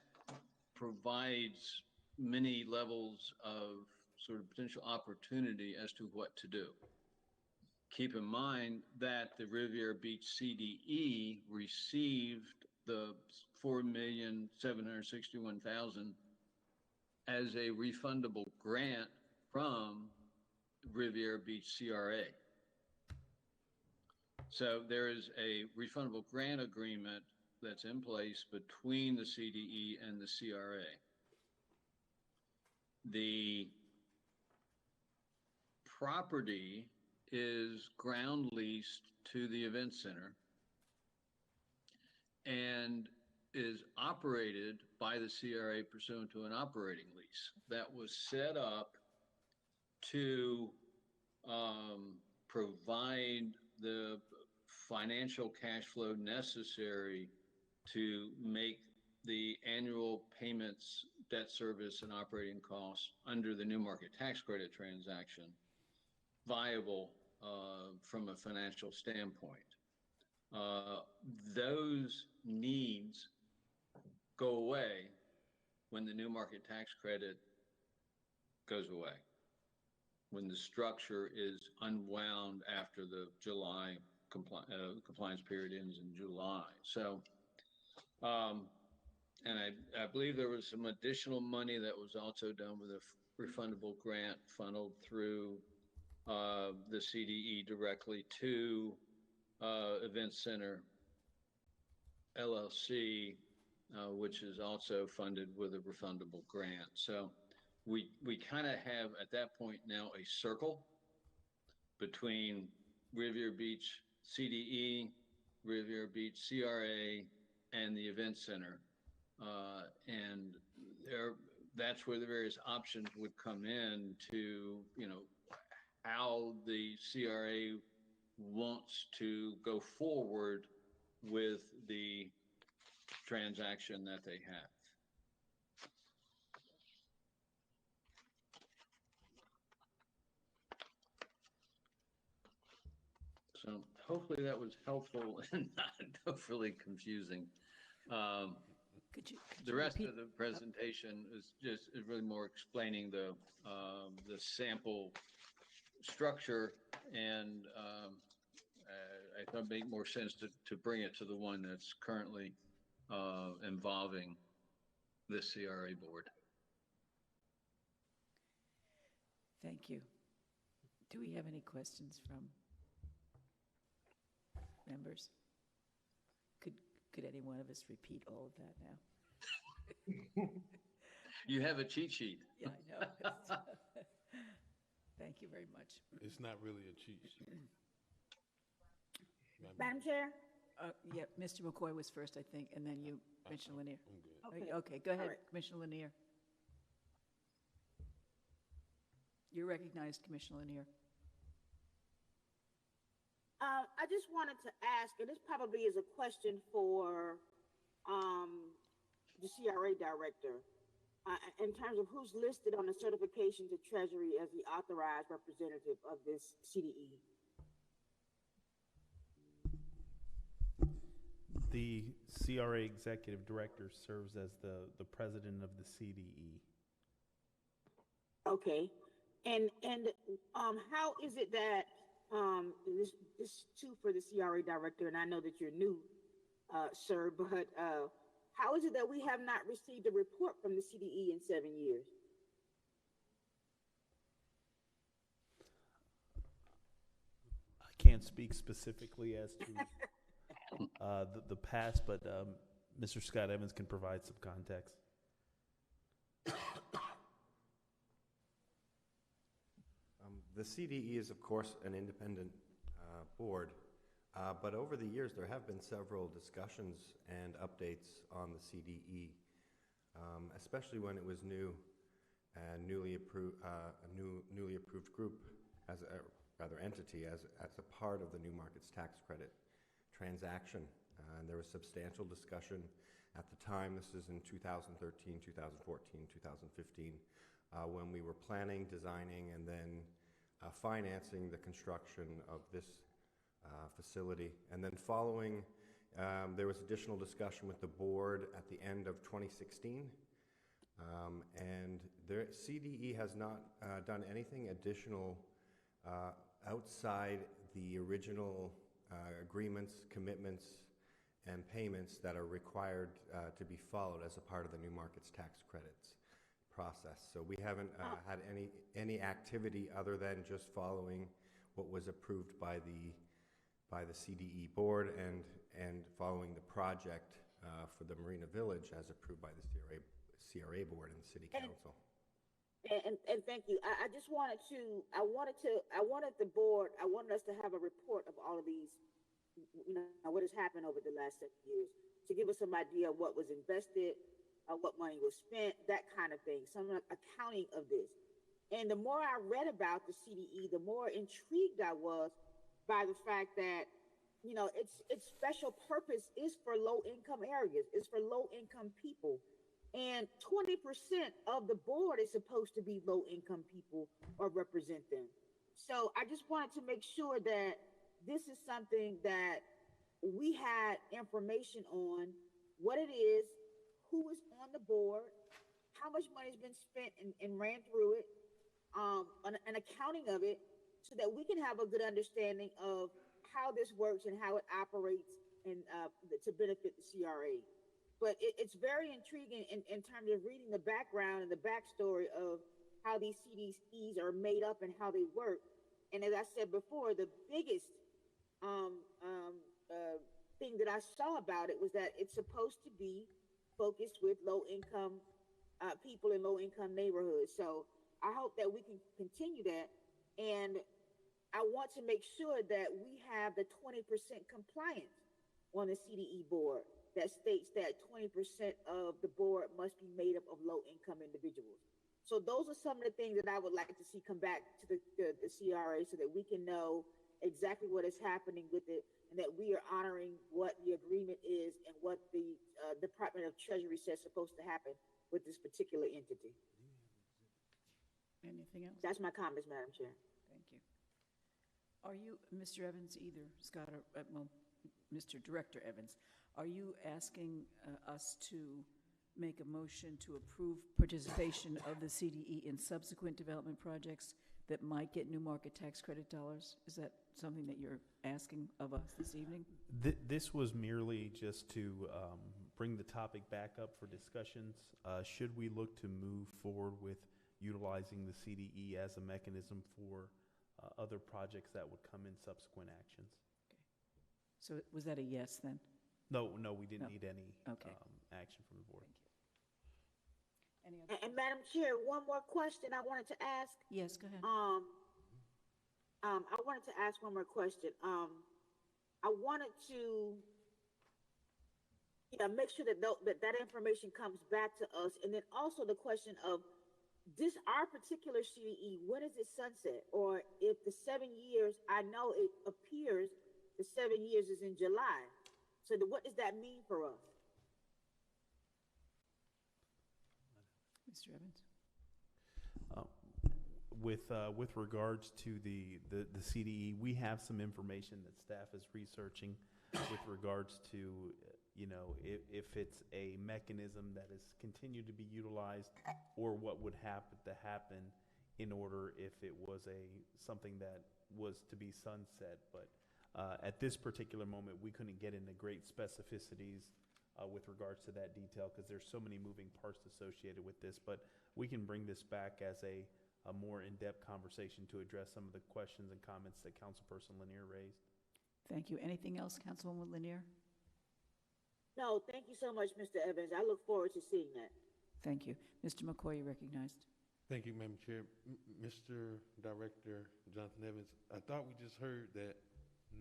provides many levels of sort of potential opportunity as to what to do. Keep in mind that the Riviera Beach CDE received the $4,761,000 as a refundable grant from Riviera Beach CRA. So there is a refundable grant agreement that's in place between the CDE and the CRA. The property is ground leased to the event center and is operated by the CRA pursuant to an operating lease that was set up to provide the financial cash flow necessary to make the annual payments, debt service, and operating costs under the new market tax credit transaction viable from a financial standpoint. Those needs go away when the new market tax credit goes away, when the structure is unwound after the July compliance period ends in July. So, and I believe there was some additional money that was also done with a refundable grant funneled through the CDE directly to Event Center LLC, which is also funded with a refundable grant. So we kind of have at that point now a circle between Riviera Beach CDE, Riviera Beach CRA, and the Event Center. And that's where the various options would come in to, how the CRA wants to go forward with the transaction that they have. So hopefully that was helpful and not overly confusing. The rest of the presentation is really more explaining the sample structure, and I thought it made more sense to bring it to the one that's currently involving the CRA board. Thank you. Do we have any questions from members? Could any one of us repeat all of that now? You have a cheat sheet. Yeah, I know. Thank you very much. It's not really a cheat sheet. Madam Chair? Yeah, Mr. McCoy was first, I think, and then you, Commissioner Lanier. I'm good. Okay, go ahead, All right. Commissioner Lanier. You're recognized, Commissioner Lanier. I just wanted to ask, and this probably is a question for the CRA director, in terms of who's listed on the certification to Treasury as the authorized representative of this CDE. The CRA executive director serves as the president of the CDE. Okay, and how is it that this too for the CRA director, and I know that you're new, sir, but how is it that we have not received a report from the CDE in 7 years? I can't speak specifically as to the past, but Mr. Scott Evans can provide some context. The CDE is, of course, an independent board, but over the years there have been several discussions and updates on the CDE, especially when it was new and newly approved, newly approved group as a rather entity as a part of the New Markets Tax Credit transaction. And there was substantial discussion at the time. This is in 2013, 2014, 2015, when we were planning, designing, and then financing the construction of this facility. And then following, there was additional discussion with the board at the end of 2016. And the CDE has not done anything additional outside the original agreements, commitments, and payments that are required to be followed as a part of the New Markets Tax Credits process. So we haven't had any activity other than just following what was approved by the CDE board and following the project for the Marina Village as approved by the CRA board and the City Council. And thank you. I just wanted us to have a report of all of these, what has happened over the last 7 years, to give us some idea of what was invested, what money was spent, that kind of thing, some accounting of this. And the more I read about the CDE, the more intrigued I was by the fact that, its special purpose is for low-income areas, it's for low-income people. And 20% of the board is supposed to be low-income people or represent them. So I just wanted to make sure that this is something that we had information on, what it is, who is on the board, how much money has been spent and ran through it, an accounting of it, so that we can have a good understanding of how this works and how it operates and to benefit the CRA. But it's very intriguing in terms of reading the background and the backstory of how these CDEs are made up and how they work. And as I said before, the biggest thing that I saw about it was that it's supposed to be focused with low-income people in low-income neighborhoods. So I hope that we can continue that. And I want to make sure that we have the 20% compliance on the CDE board that states that 20% of the board must be made up of low-income individuals. So those are some of the things that I would like to see come back to the CRA so that we can know exactly what is happening with it and that we are honoring what the agreement is and what the Department of Treasury says is supposed to happen with this particular entity. Anything else? That's my comments, Madam Chair. Thank you. Are you, Mr. Evans, either Scott or, Mr. Director Evans, are you asking us to make a motion to approve participation of the CDE in subsequent development projects that might get New Market Tax Credit dollars? Is that something that you're asking of us this evening? This was merely just to bring the topic back up for discussions. Should we look to move forward with utilizing the CDE as a mechanism for other projects that would come in subsequent actions? Okay. So was that a yes then? No, we didn't need any Okay. action from the board. Thank you. Any other? And Madam Chair, one more question I wanted to ask. Yes, go ahead. I wanted to ask one more question. I wanted to make sure that information comes back to us, and then also the question of our particular CDE, when is it sunset? Or if the 7 years, I know it appears the 7 years is in July. So what does that mean for us? Mr. Evans? With regards to the CDE, we have some information that staff is researching with regards to, if it's a mechanism that is continued to be utilized, or what would have to happen in order if it was something that was to be sunset. But at this particular moment, we couldn't get into great specificities with regards to that detail, because there's so many moving parts associated with this. But we can bring this back as a more in-depth conversation to address some of the questions and comments that Councilperson Lanier raised. Thank you. Anything else, Councilwoman Lanier? No, thank you so much, Mr. Evans. I look forward to seeing that. Thank you. Mr. McCoy, you're recognized. Thank you, Madam Chair. Mr. Director Jonathan Evans, I thought we just heard that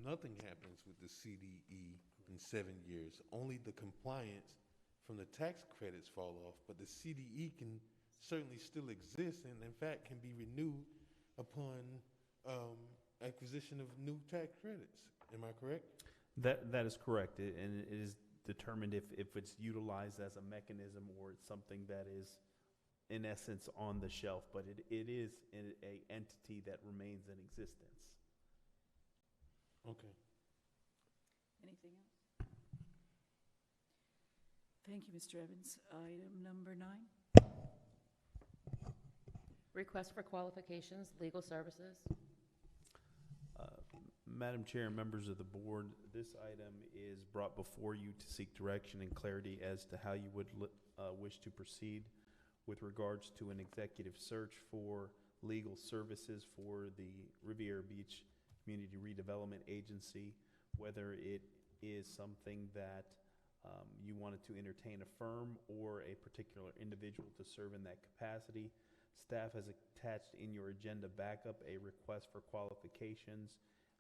nothing happens with the CDE in 7 years. Only the compliance from the tax credits fall off, but the CDE can certainly still exist, and in fact can be renewed upon acquisition of new tax credits. Am I correct? That is correct, and it is determined if it's utilized as a mechanism or it's something that is, in essence, on the shelf. But it is a entity that remains in existence. Okay. Anything else? Thank you, Mr. Evans. Item number 9. Request for qualifications, legal services. Madam Chair and members of the board, this item is brought before you to seek direction and clarity as to how you would wish to proceed with regards to an executive search for legal services for the Riviera Beach Community Redevelopment Agency, whether it is something that you wanted to entertain a firm or a particular individual to serve in that capacity. Staff has attached in your agenda backup a request for qualifications,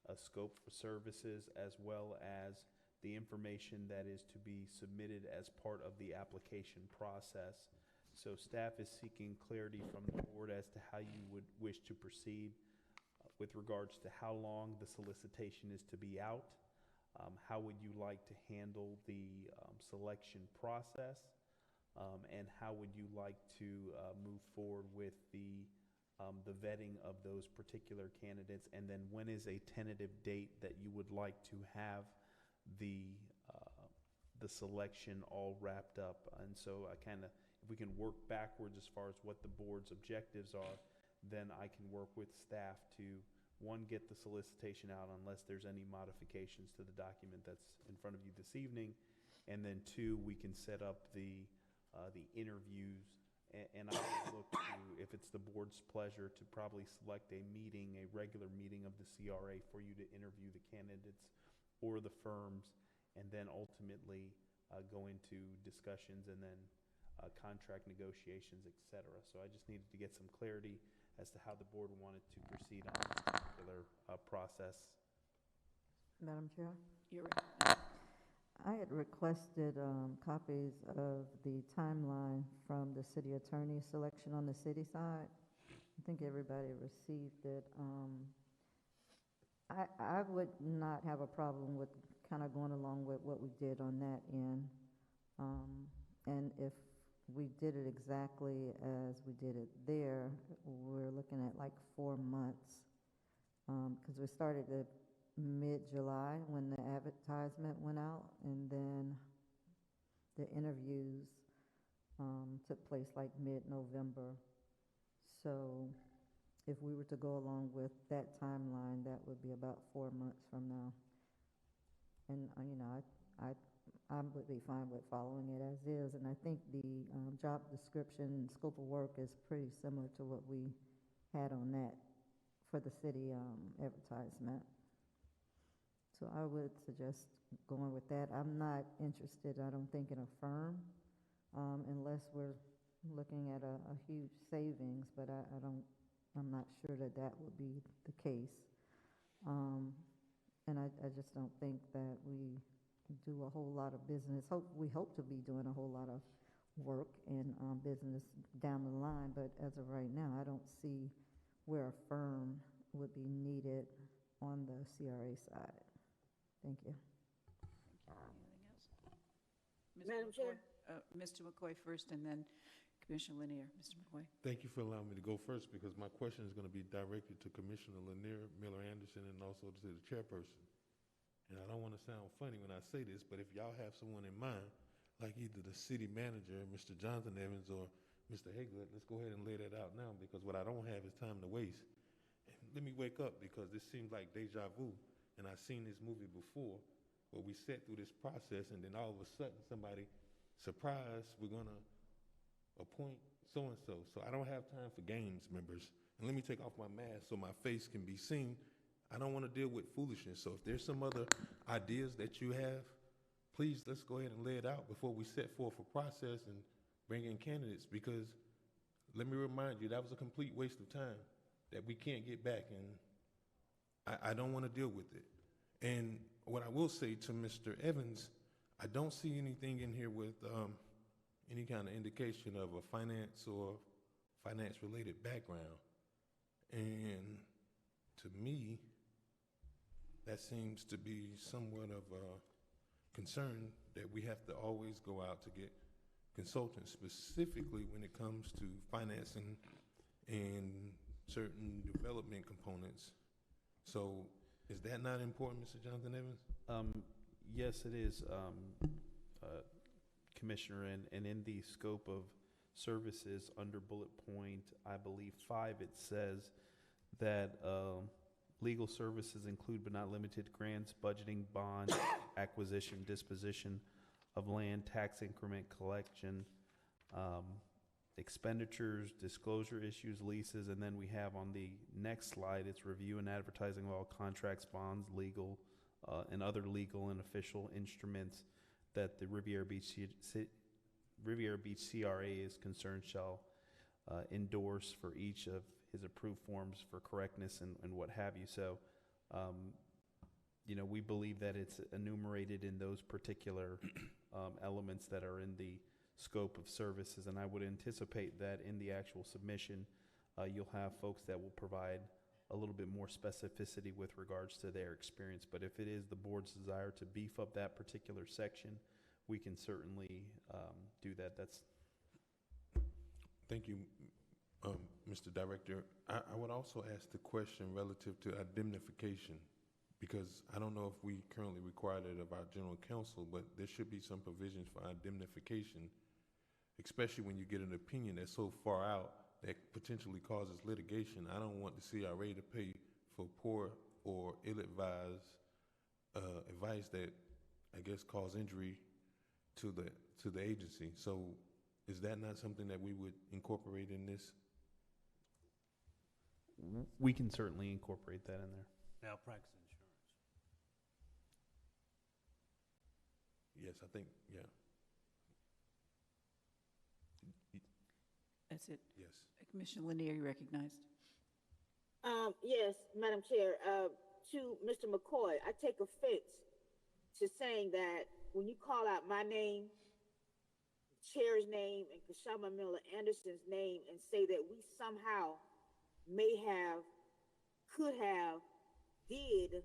a scope for services, as well as the information that is to be submitted as part of the application process. So staff is seeking clarity from the board as to how you would wish to proceed with regards to how long the solicitation is to be out, how would you like to handle the selection process, and how would you like to move forward with the vetting of those particular candidates, and then when is a tentative date that you would like to have the selection all wrapped up. And so if we can work backwards as far as what the board's objectives are, then I can work with staff to, one, get the solicitation out unless there's any modifications to the document that's in front of you this evening, and then two, we can set up the interviews, and I would look to, if it's the board's pleasure, to probably select a regular meeting of the CRA for you to interview the candidates or the firms, and then ultimately go into discussions and then contract negotiations, etc. So I just needed to get some clarity as to how the board wanted to proceed on this particular process. Madam Chair? You're right. I had requested copies of the timeline from the city attorney selection on the city side. I think everybody received it. I would not have a problem with kind of going along with what we did on that end. And if we did it exactly as we did it there, we're looking at like 4 months. Because we started at mid-July when the advertisement went out, and then the interviews took place like mid-November. So if we were to go along with that timeline, that would be about 4 months from now. And I would be fine with following it as is, and I think the job description and scope of work is pretty similar to what we had on that for the city advertisement. So I would suggest going with that. I'm not interested, I don't think, in a firm unless we're looking at a huge savings, but I'm not sure that would be the case. And I just don't think that we do a whole lot of business. We hope to be doing a whole lot of work and business down the line, but as of right now, I don't see where a firm would be needed on the CRA side. Thank you. Anything else? Madam Chair? Mr. McCoy first, and then Commissioner Lanier, Mr. McCoy. Thank you for allowing me to go first because my question is going to be directed to Commissioner Lanier, Miller Anderson, and also to the chairperson. And I don't want to sound funny when I say this, but if y'all have someone in mind, like either the city manager, Mr. Jonathan Evans, or Mr. Haglett, let's go ahead and lay that out now because what I don't have is time to waste. And let me wake up because this seems like deja vu, and I've seen this movie before where we sat through this process and then all of a sudden somebody, surprise, we're going to appoint so-and-so. So I don't have time for games, members. And let me take off my mask so my face can be seen. I don't want to deal with foolishness. So if there's some other ideas that you have, please, let's go ahead and lay it out before we set forth a process and bring in candidates, because let me remind you, that was a complete waste of time that we can't get back, and I don't want to deal with it. And what I will say to Mr. Evans, I don't see anything in here with any kind of indication of a finance or finance-related background. And to me, that seems to be somewhat of a concern that we have to always go out to get consultants, specifically when it comes to financing and certain development components. So is that not important, Mr. Jonathan Evans? Yes, it is, Commissioner, and in the scope of services under bullet point, I believe 5, it says that legal services include but not limited to grants, budgeting, bond, acquisition, disposition of land, tax increment collection, expenditures, disclosure issues, leases, and then we have on the next slide, it's review and advertising of all contracts, bonds, legal, and other legal and official instruments that the Riviera Beach CRA is concerned shall endorse for each of his approved forms for correctness and what have you. So, we believe that it's enumerated in those particular elements that are in the scope of services, and I would anticipate that in the actual submission, you'll have folks that will provide a little bit more specificity with regards to their experience. But if it is the board's desire to beef up that particular section, we can certainly do that. Thank you, Mr. Director. I would also ask the question relative to indemnification, because I don't know if we currently require that of our general counsel, but there should be some provisions for indemnification, especially when you get an opinion that's so far out that potentially causes litigation. I don't want the CRA to pay for poor or ill-advised advice that, I guess, cause injury to the agency. So is that not something that we would incorporate in this? We can certainly incorporate that in there. Malpractice insurance. Yes, I think, yeah. That's it. Yes. Commissioner Lanier, you recognized. Yes, Madam Chair. To Mr. McCoy, I take offense to saying that when you call out my name, Chair's name, and Kashama Miller Anderson's name, and say that we somehow may have, could have, did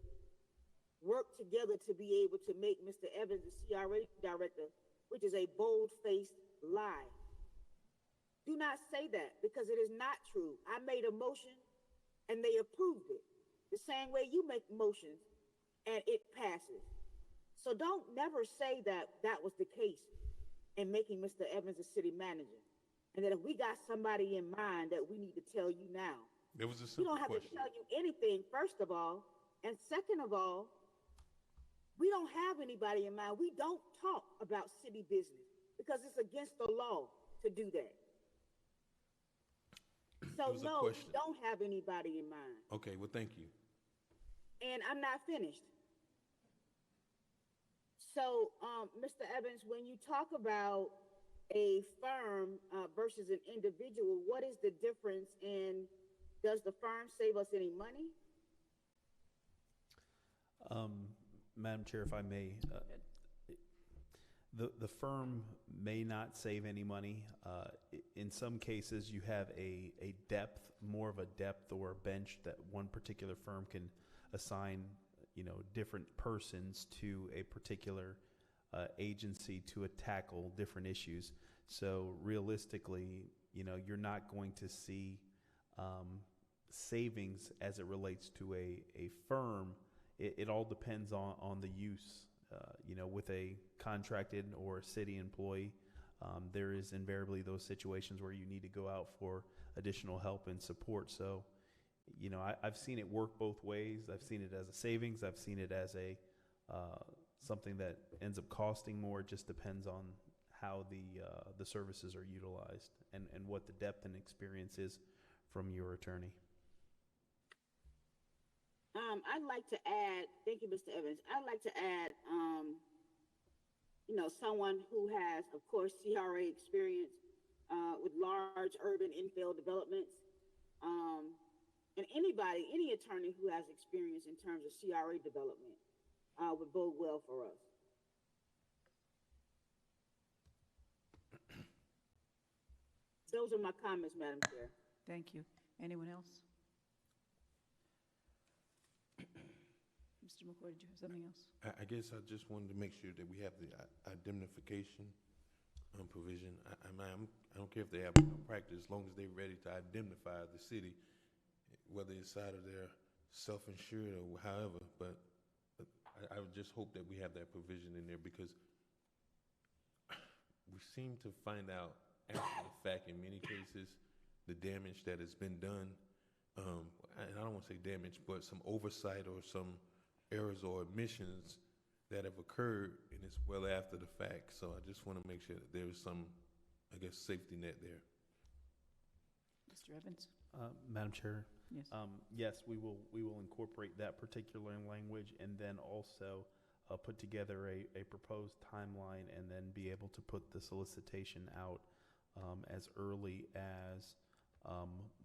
work together to be able to make Mr. Evans the CRA director, which is a bold-faced lie. Do not say that, because it is not true. I made a motion and they approved it. The same way you make motions and it passes. So don't never say that that was the case in making Mr. Evans a city manager. And that if we got somebody in mind that we need to tell you now. There was a We simple don't have question. to tell you anything, first of all. And second of all, we don't have anybody in mind. We don't talk about city business because it's against the law to do that. So no, we don't have anybody in mind. Okay, well, thank you. And I'm not finished. So, Mr. Evans, when you talk about a firm versus an individual, what is the difference in, does the firm save us any money? Madam Chair, if I may, the firm may not save any money. In some cases, you have a depth, more of a depth or a bench that one particular firm can assign, different persons to a particular agency to tackle different issues. So realistically, you're not going to see savings as it relates to a firm. It all depends on the use. With a contracted or a city employee, there is invariably those situations where you need to go out for additional help and support. So, I've seen it work both ways. I've seen it as a savings. I've seen it as a something that ends up costing more. It just depends on how the services are utilized and what the depth and experience is from your attorney. I'd like to add, thank you, Mr. Evans. I'd like to add, someone who has, of course, CRA experience with large urban infill developments, and any attorney who has experience in terms of CRA development would bode well for us. Those are my comments, Madam Chair. Thank you. Anyone else? Mr. McCoy, did you have something else? I guess I just wanted to make sure that we have the indemnification provision. I don't care if they have practice, as long as they're ready to indemnify the city, whether it's out of their self-insured or however. But I would just hope that we have that provision in there, because we seem to find out after the fact in many cases the damage that has been done. And I don't want to say damage, but some oversight or some errors or omissions that have occurred, and it's well after the fact. So I just want to make sure that there's some, safety net there. Mr. Evans? Madam Chair? Yes. Yes, we will incorporate that particular language, and then also put together a proposed timeline, and then be able to put the solicitation out as early as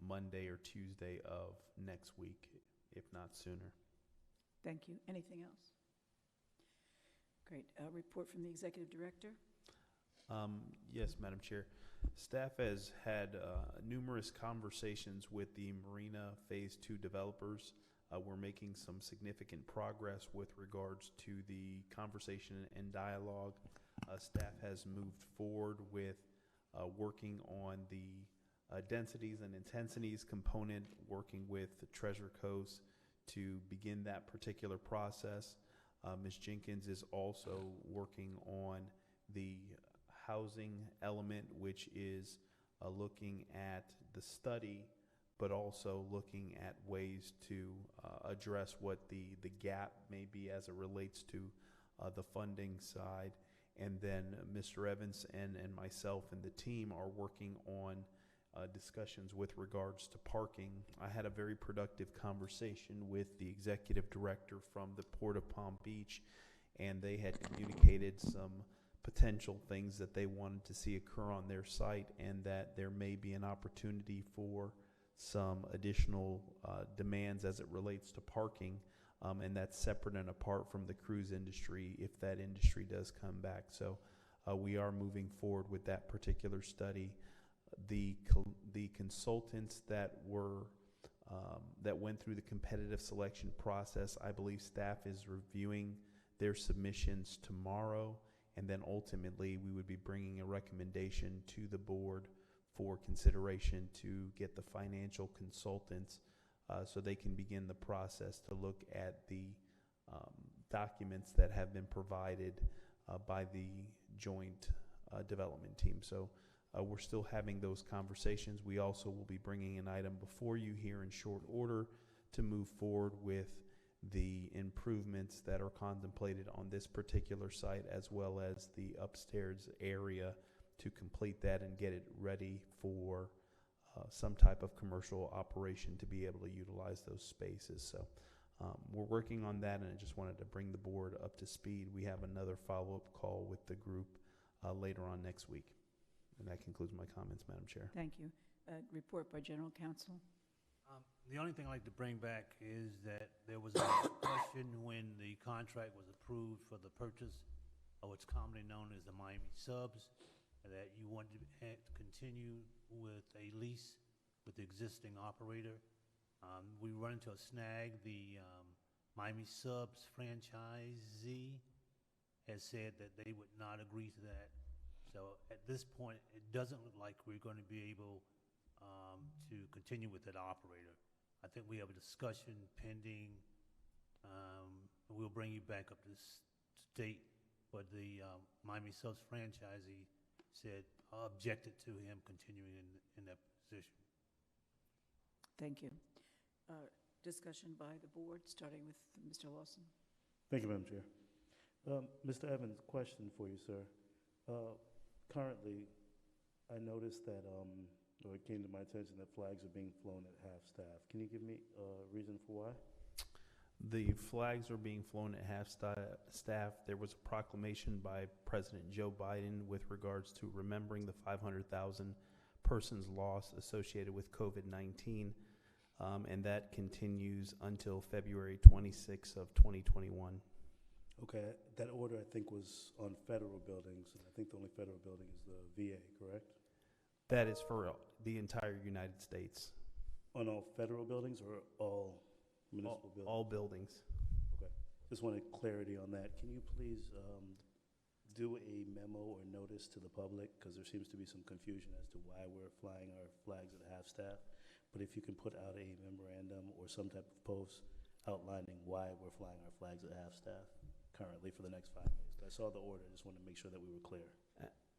Monday or Tuesday of next week, if not sooner. Thank you. Anything else? Great. Report from the Executive Director. Yes, Madam Chair. Staff has had numerous conversations with the Marina Phase 2 developers. We're making some significant progress with regards to the conversation and dialogue. Staff has moved forward with working on the densities and intensities component, working with Treasure Coast to begin that particular process. Ms. Jenkins is also working on the housing element, which is looking at the study, but also looking at ways to address what the gap may be as it relates to the funding side. And then Mr. Evans and myself and the team are working on discussions with regards to parking. I had a very productive conversation with the executive director from the Port of Palm Beach, and they had communicated some potential things that they wanted to see occur on their site, and that there may be an opportunity for some additional demands as it relates to parking, and that's separate and apart from the cruise industry if that industry does come back. So we are moving forward with that particular study. The consultants that went through the competitive selection process, I believe staff is reviewing their submissions tomorrow, and then ultimately we would be bringing a recommendation to the board for consideration to get the financial consultants so they can begin the process to look at the documents that have been provided by the joint development team. So we're still having those conversations. We also will be bringing an item before you here in short order to move forward with the improvements that are contemplated on this particular site, as well as the upstairs area, to complete that and get it ready for some type of commercial operation to be able to utilize those spaces. So we're working on that, and I just wanted to bring the board up to speed. We have another follow-up call with the group later on next week. And that concludes my comments, Madam Chair. Thank you. Report by General Counsel. The only thing I'd like to bring back is that there was a question when the contract was approved for the purchase of what's commonly known as the Miami subs, that you wanted to continue with a lease with the existing operator. We run into a snag. The Miami subs franchisee has said that they would not agree to that. So at this point, it doesn't look like we're going to be able to continue with that operator. I think we have a discussion pending. We'll bring you back up to this state, but the Miami Subs franchisee said objected to him continuing in that position. Thank you. Discussion by the board, starting with Mr. Lawson. Thank you, Madam Chair. Mr. Evans, question for you, sir. Currently, I noticed that, or it came to my attention that flags are being flown at half-staff. Can you give me a reason for why? The flags are being flown at half-staff. There was a proclamation by President Joe Biden with regards to remembering the 500,000 persons lost associated with COVID-19, and that continues until February 26th of 2021. Okay, that order I think was on federal buildings, and I think the only federal building is the VA, correct? That is for the entire United States. On all federal buildings or all municipal buildings? All buildings. Okay, just wanted clarity on that. Can you please do a memo or notice to the public, because there seems to be some confusion as to why we're flying our flags at half-staff, but if you can put out a memorandum or some type of post outlining why we're flying our flags at half-staff currently for the next 5 days. I saw the order, just wanted to make sure that we were clear.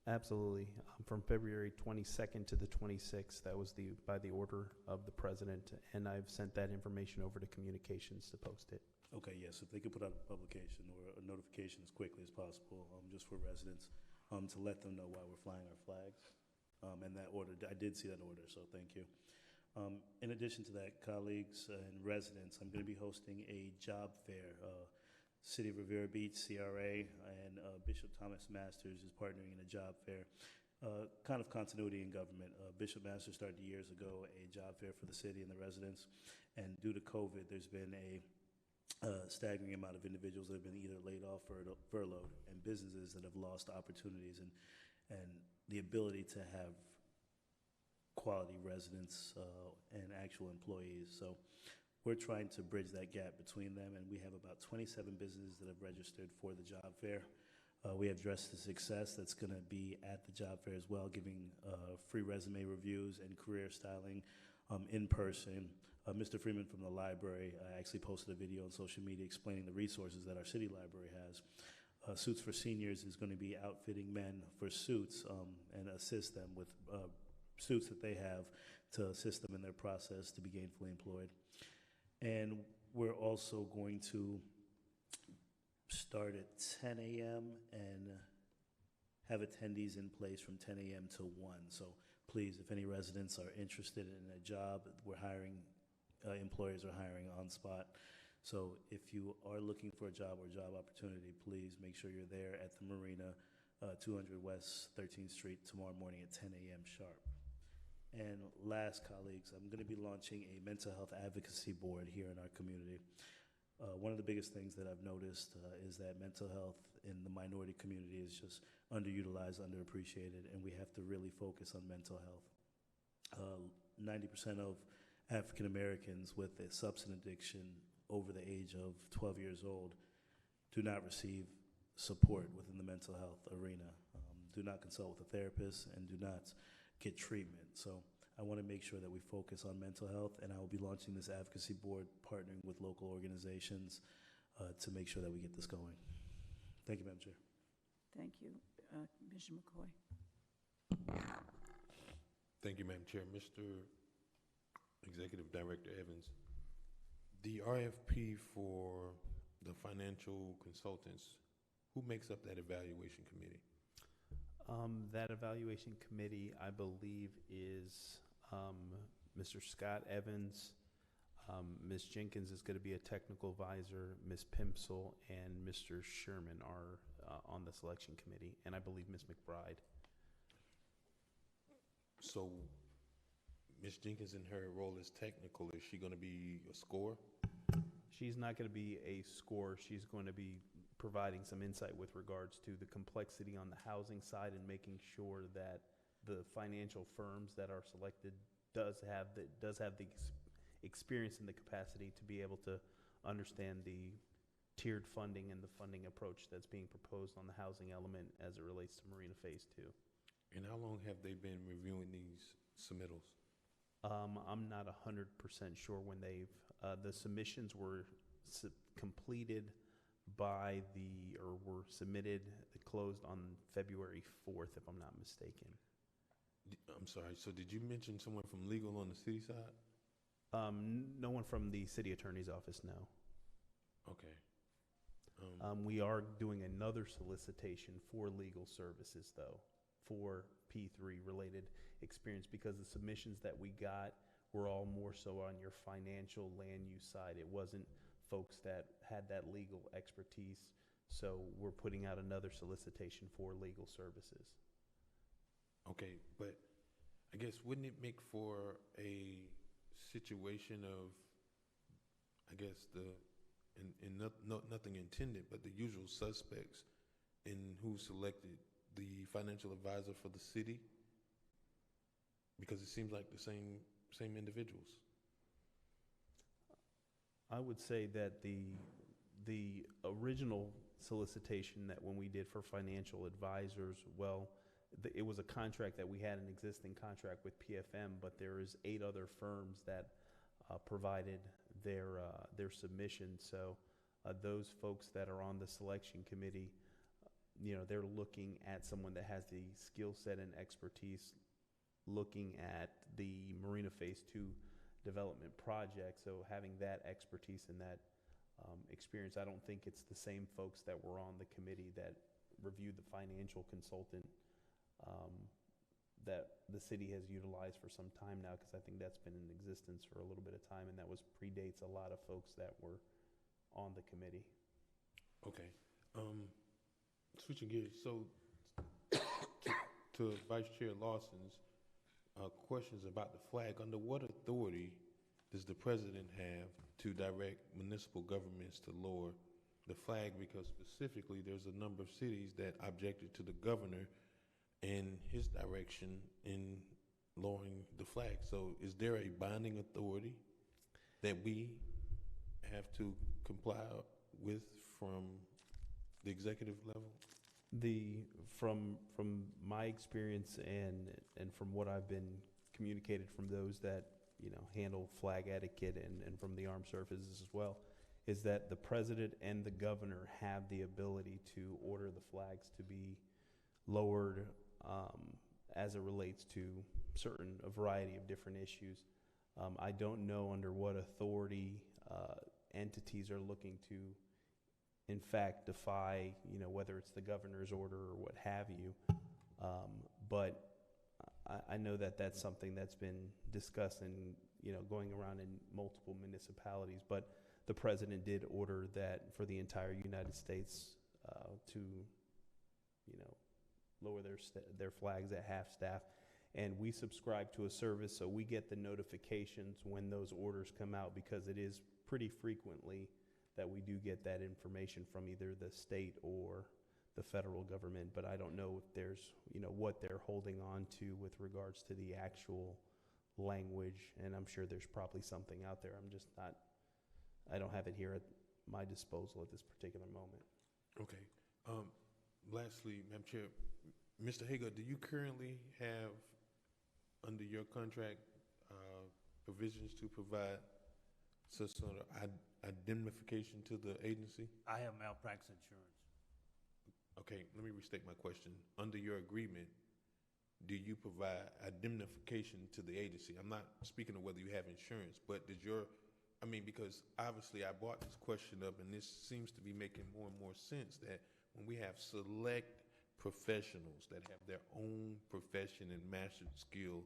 Absolutely. From February 22nd to the 26th, that was by the order of the president, and I've sent that information over to communications to post it. Okay, yes, if they could put out a publication or a notification as quickly as possible, just for residents, to let them know why we're flying our flags. And that order, I did see that order, so thank you. In addition to that, colleagues and residents, I'm going to be hosting a job fair. City of Riviera Beach, CRA, and Bishop Thomas Masters is partnering in a job fair. Kind of continuity in government. Bishop Masters started years ago a job fair for the city and the residents, and due to COVID, there's been a staggering amount of individuals that have been either laid off or furloughed, and businesses that have lost opportunities and the ability to have quality residents and actual employees. So we're trying to bridge that gap between them, and we have about 27 businesses that have registered for the job fair. We have Dress to Success that's going to be at the job fair as well, giving free resume reviews and career styling in person. Mr. Freeman from the library actually posted a video on social media explaining the resources that our city library has. Suits for Seniors is going to be outfitting men for suits and assist them with suits that they have to assist them in their process to be gainfully employed. And we're also going to start at 10 a.m. and have attendees in place from 10 a.m. to 1. So please, if any residents are interested in a job, we're hiring, employers are hiring on spot. So if you are looking for a job or job opportunity, please make sure you're there at the Marina, 200 West 13th Street tomorrow morning at 10 a.m. sharp. And last, colleagues, I'm going to be launching a mental health advocacy board here in our community. One of the biggest things that I've noticed is that mental health in the minority community is just underutilized, underappreciated, and we have to really focus on mental health. 90% of African Americans with a substance addiction over the age of 12 years old do not receive support within the mental health arena, do not consult with a therapist, and do not get treatment. So I want to make sure that we focus on mental health, and I will be launching this advocacy board, partnering with local organizations to make sure that we get this going. Thank you, Madam Chair. Thank you. Commissioner McCoy. Thank you, Madam Chair. Mr. Executive Director Evans, the RFP for the financial consultants, who makes up that evaluation committee? That evaluation committee, I believe, is Mr. Scott Evans, Ms. Jenkins is going to be a technical advisor, Ms. Pimsel, and Mr. Sherman are on the selection committee, and I believe Ms. McBride. So Ms. Jenkins, in her role as technical, is she going to be a scorer? She's not going to be a scorer. She's going to be providing some insight with regards to the complexity on the housing side and making sure that the financial firms that are selected does have the experience and the capacity to be able to understand the tiered funding and the funding approach that's being proposed on the housing element as it relates to Marina Phase 2. And how long have they been reviewing these submittals? I'm not 100% sure when the submissions were completed were submitted, closed on February 4th, if I'm not mistaken. I'm sorry, so did you mention someone from legal on the city side? No one from the city attorney's office, no. Okay. We are doing another solicitation for legal services, though, for P3 related experience, because the submissions that we got were all more so on your financial land use side. It wasn't folks that had that legal expertise. So we're putting out another solicitation for legal services. Okay, but I guess wouldn't it make for a situation of, I guess nothing intended, but the usual suspects in who selected the financial advisor for the city? Because it seems like the same individuals. I would say that the original solicitation that when we did for financial advisors, it was a contract that we had, an existing contract with PFM, but there is 8 other firms that provided their submissions. So those folks that are on the selection committee, they're looking at someone that has the skill set and expertise, looking at the Marina Phase 2 development project. So having that expertise and that experience, I don't think it's the same folks that were on the committee that reviewed the financial consultant that the city has utilized for some time now, because I think that's been in existence for a little bit of time, and that predates a lot of folks that were on the committee. Okay. Switching gears, so to Vice Chair Lawson's questions about the flag, under what authority does the president have to direct municipal governments to lower the flag? Because specifically, there's a number of cities that objected to the governor and his direction in lowering the flag. So is there a binding authority that we have to comply with from the executive level? From my experience and from what I've been communicated from those that handle flag etiquette and from the armed services as well, is that the president and the governor have the ability to order the flags to be lowered as it relates to a variety of different issues. I don't know under what authority entities are looking to, in fact, defy, whether it's the governor's order or what have you. But I know that that's something that's been discussed and, going around in multiple municipalities. But the president did order that for the entire United States to, lower their flags at half-staff. And we subscribe to a service, so we get the notifications when those orders come out, because it is pretty frequently that we do get that information from either the state or the federal government. But I don't know if there's, what they're holding on to with regards to the actual language. And I'm sure there's probably something out there. I don't have it here at my disposal at this particular moment. Okay. Lastly, Madam Chair, Mr. Hager, do you currently have under your contract provisions to provide some sort of indemnification to the agency? I have malpractice insurance. Okay, let me restate my question. Under your agreement, do you provide indemnification to the agency? I'm not speaking of whether you have insurance, but because obviously I brought this question up, and this seems to be making more and more sense, that when we have select professionals that have their own profession and mastered skill,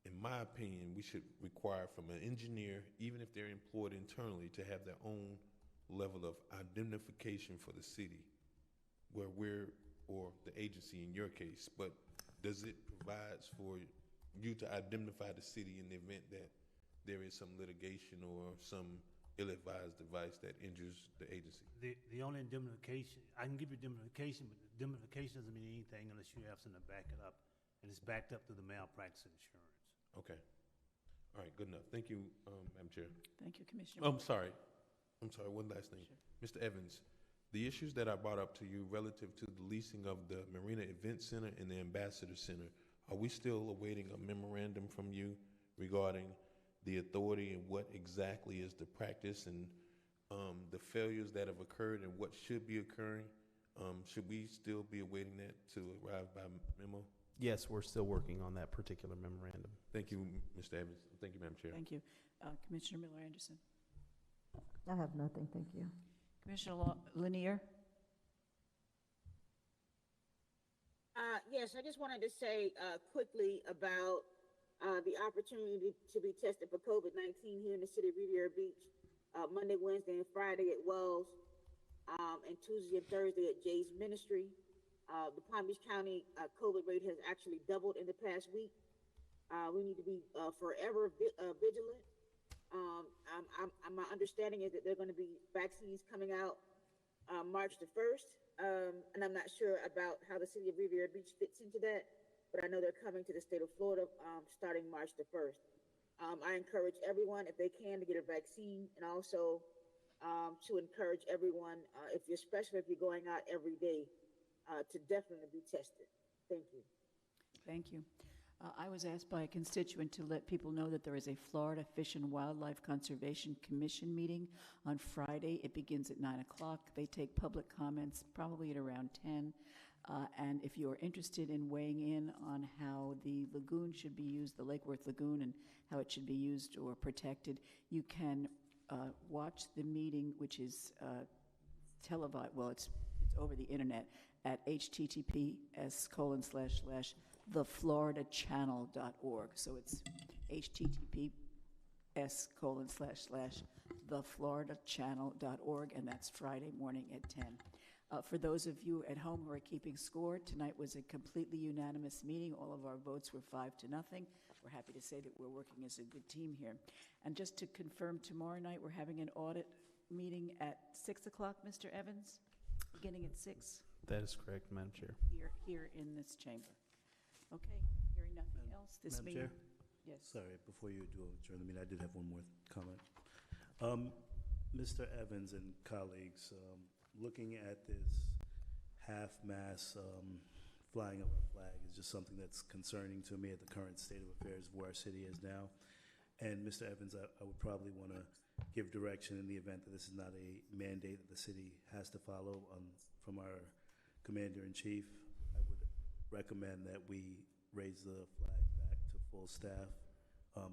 in my opinion, we should require from an engineer, even if they're employed internally, to have their own level of indemnification for the city, or the agency in your case. But does it provide for you to indemnify the city in the event that there is some litigation or some ill-advised device that injures the agency? The only indemnification, I can give you indemnification, but indemnification doesn't mean anything unless you have something to back it up, and it's backed up through the malpractice insurance. Okay. All right, good enough. Thank you, Madam Chair. Thank you, Commissioner. I'm sorry, one last thing. Sure. Mr. Evans, the issues that I brought up to you relative to the leasing of the Marina Event Center and the Ambassador Center, are we still awaiting a memorandum from you regarding the authority and what exactly is the practice and the failures that have occurred and what should be occurring? Should we still be awaiting that to arrive by memo? Yes, we're still working on that particular memorandum. Thank you, Mr. Evans. Thank you, Madam Chair. Thank you. Commissioner Miller Anderson. I have nothing, thank you. Commissioner Lanier? Yes, I just wanted to say quickly about the opportunity to be tested for COVID-19 here in the city of Riviera Beach, Monday, Wednesday, and Friday at Wells, and Tuesday and Thursday at Jay's Ministry. The Palm Beach County COVID rate has actually doubled in the past week. We need to be forever vigilant. My understanding is that there are going to be vaccines coming out March the 1st, and I'm not sure about how the city of Riviera Beach fits into that, but I know they're coming to the state of Florida starting March the 1st. I encourage everyone, if they can, to get a vaccine, and also to encourage everyone, especially if you're going out every day, to definitely be tested. Thank you. Thank you. I was asked by a constituent to let people know that there is a Florida Fish and Wildlife Conservation Commission meeting on Friday. It begins at 9 o'clock. They take public comments probably at around 10. And if you're interested in weighing in on how the lagoon should be used, the Lake Worth Lagoon, and how it should be used or protected, you can watch the meeting, which is televised. Well, it's over the internet at https://thefloridachannel.org. So it's https://thefloridachannel.org, and that's Friday morning at 10. For those of you at home who are keeping score, tonight was a completely unanimous meeting. All of our votes were 5-0. We're happy to say that we're working as a good team here. And just to confirm, tomorrow night we're having an audit meeting at 6 o'clock, Mr. Evans, beginning at 6. That is correct, Madam Chair. Here in this chamber. Okay, hearing nothing else, this Madam meeting. Chair? Yes. Sorry, before you do adjourn the meeting, I did have one more comment. Mr. Evans and colleagues, looking at this half-mast flying of our flag is just something that's concerning to me at the current state of affairs of where our city is now. And Mr. Evans, I would probably want to give direction in the event that this is not a mandate that the city has to follow from our commander-in-chief. I would recommend that we raise the flag back to full staff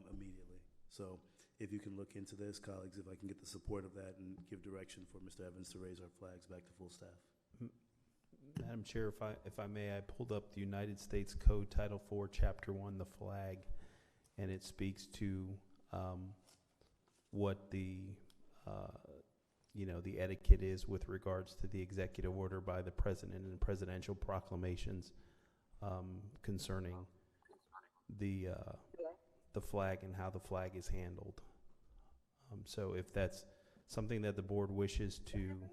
immediately. So if you can look into this, colleagues, if I can get the support of that and give direction for Mr. Evans to raise our flags back to full staff. Madam Chair, if I may, I pulled up the United States Code Title IV, Chapter 1, the flag, and it speaks to what the the etiquette is with regards to the executive order by the president and presidential proclamations concerning the flag and how the flag is handled. So if that's something that the board wishes to,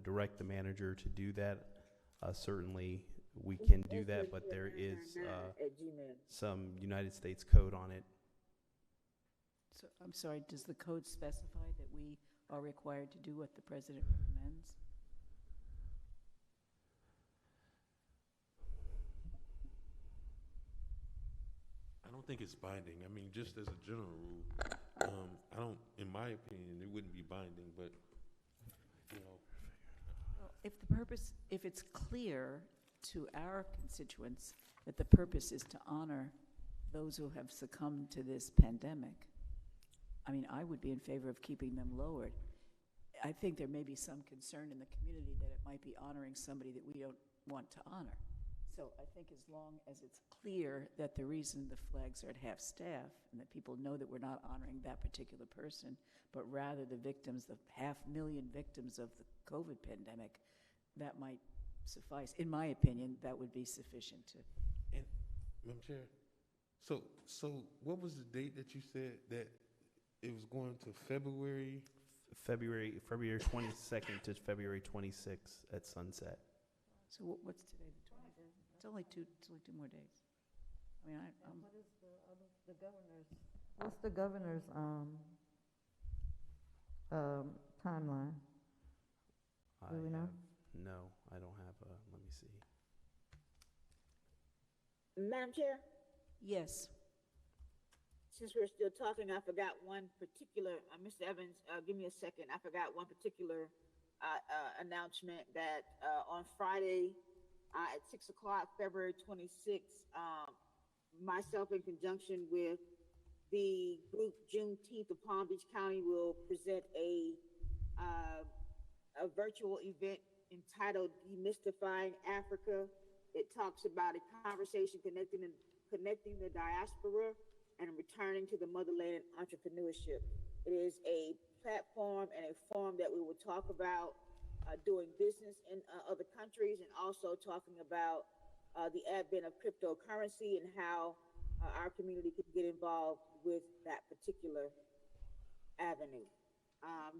direct the manager to do that, certainly we can do that, but there is some United States code on it. So, I'm sorry, does the code specify that we are required to do what the president recommends? I don't think it's binding. I mean, just as a general rule, in my opinion, it wouldn't be binding, but, Well, if it's clear to our constituents that the purpose is to honor those who have succumbed to this pandemic, I mean, I would be in favor of keeping them lowered. I think there may be some concern in the community that it might be honoring somebody that we don't want to honor. So I think as long as it's clear that the reason the flags are at half-staff and that people know that we're not honoring that particular person, but rather the victims, the 500,000 victims of the COVID pandemic, that might suffice. In my opinion, that would be sufficient to. And, Madam Chair, so what was the date that you said that it was going to February? February 22nd to February 26th at sunset. So what's today, the 23rd? It's only two more days. I mean, What is the governor's? What's the governor's timeline? I Do we know? No, I don't have a, let me see. Madam Chair, Yes. since we're still talking, I forgot one particular, Mr. Evans, give me a second. I forgot one particular announcement that on Friday at 6 o'clock, February 26th, myself in conjunction with the group Juneteenth of Palm Beach County will present a virtual event entitled Demystifying Africa. It talks about a conversation connecting the diaspora and returning to the motherland and entrepreneurship. It is a platform and a forum that we will talk about doing business in other countries, and also talking about the advent of cryptocurrency and how our community can get involved with that particular avenue.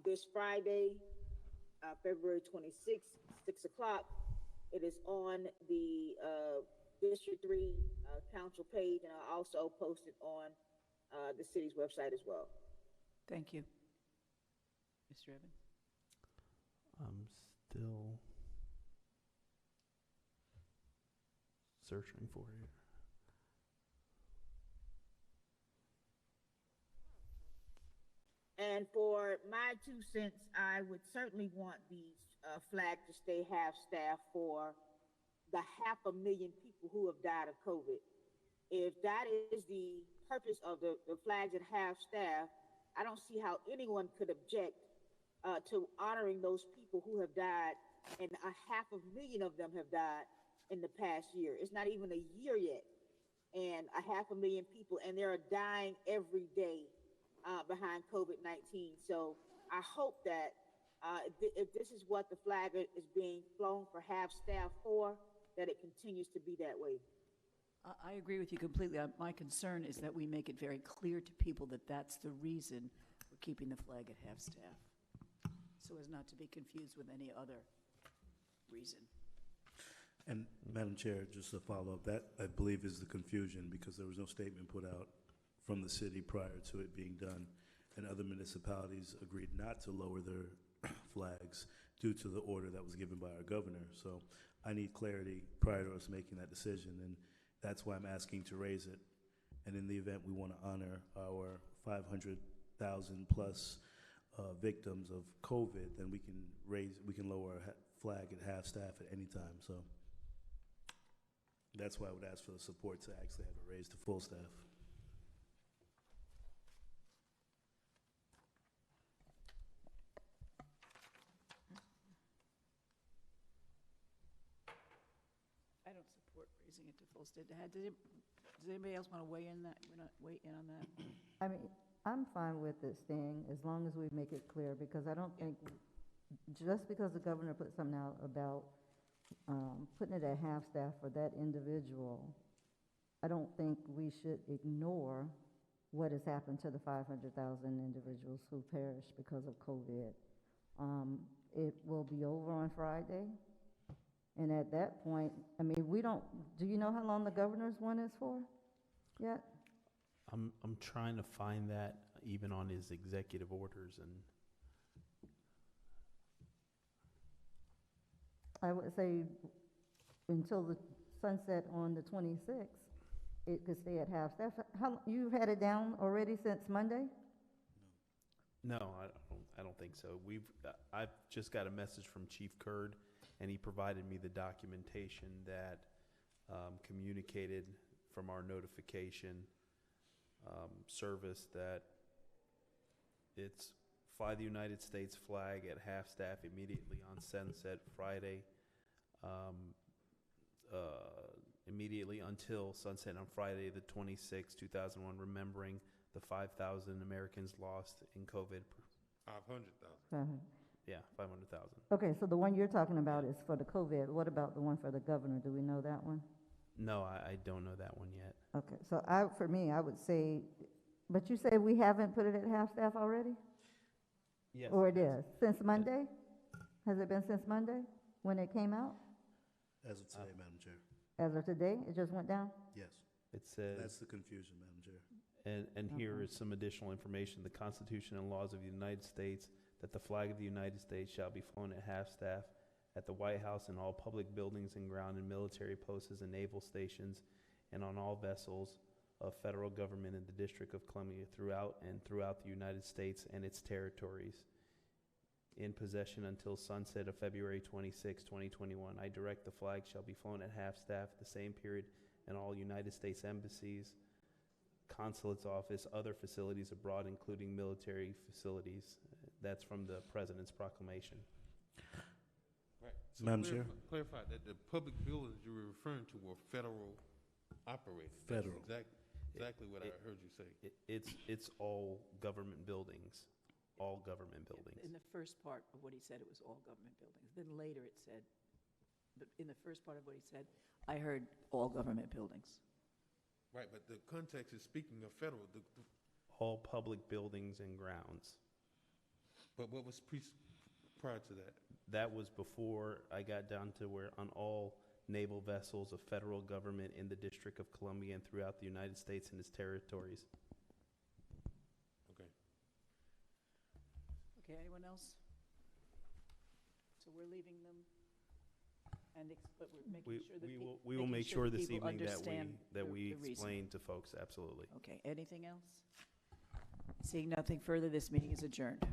This Friday, February 26th, 6 o'clock, it is on the District 3 Council page, and I'll also post it on the city's website as well. Thank you. Mr. Evans? I'm still searching for it. And for my 2 cents, I would certainly want these flags to stay half-staff for the 500,000 people who have died of COVID. If that is the purpose of the flags at half-staff, I don't see how anyone could object to honoring those people who have died, and 500,000 of them have died in the past year. It's not even a year yet, and 500,000 people, and they are dying every day behind COVID-19. So I hope that if this is what the flag is being flown for half-staff for, that it continues to be that way. I agree with you completely. My concern is that we make it very clear to people that that's the reason we're keeping the flag at half-staff, so as not to be confused with any other reason. And Madam Chair, just to follow up, that I believe is the confusion, because there was no statement put out from the city prior to it being done, and other municipalities agreed not to lower their flags due to the order that was given by our governor. So I need clarity prior to us making that decision, and that's why I'm asking to raise it. And in the event we want to honor our 500,000 plus victims of COVID, then we can lower our flag at half-staff at any time. So that's why I would ask for the support to actually have it raised to full staff. I don't support raising it to full state. Does anybody else want to weigh in on that? I mean, I'm fine with it staying as long as we make it clear, because I don't think, just because the governor put something out about putting it at half-staff for that individual, I don't think we should ignore what has happened to the 500,000 individuals who perished because of COVID. It will be over on Friday. And at that point, I mean, do you know how long the governor's one is for yet? I'm trying to find that even on his executive orders, and I would say until the sunset on the 26th, it could stay at half-staff. You've had it down already since Monday? no, I don't think so. I've just got a message from Chief Curd, and he provided me the documentation that communicated from our notification service that it's fly the United States flag at half-staff immediately on sunset Friday, immediately until sunset on Friday the 26th, 2001, remembering the 5,000 Americans lost in COVID. 500,000. Yeah, 500,000. Okay, so the one you're talking about is for the COVID. What about the one for the governor? Do we know that one? No, I don't know that one yet. Okay, so for me, I would say, but you say we haven't put it at half-staff already? Yes. Or it is? Since Monday? Has it been since Monday when it came out? As of today, Madam Chair. As of today, it just went down? Yes. It says, That's the confusion, Madam Chair. and here is some additional information. The Constitution and laws of the United States, that the flag of the United States shall be flown at half-staff at the White House and all public buildings and ground and military posts and naval stations and on all vessels of federal government in the District of Columbia throughout the United States and its territories. In possession until sunset of February 26, 2021. I direct the flag shall be flown at half-staff the same period in all United States embassies, consulates office, other facilities abroad, including military facilities. That's from the President's proclamation. Right. So Madam Chair? Clarify that the public buildings you were referring to were federal operated. Federal. That's exactly what I heard you say. It's all government buildings. All government buildings. In the first part of what he said, it was all government buildings. Then later it said, but in the first part of what he said, I heard all government buildings. Right, but the context is speaking of federal. All public buildings and grounds. But what was prior to that? That was before I got down to where on all naval vessels of federal government in the District of Columbia and throughout the United States and its territories. Okay. Okay, anyone else? So we're leaving them, and but we're making sure that we will make sure this people evening understand that we the reason. explain to folks, absolutely. Okay, anything else? Seeing nothing further, this meeting is adjourned.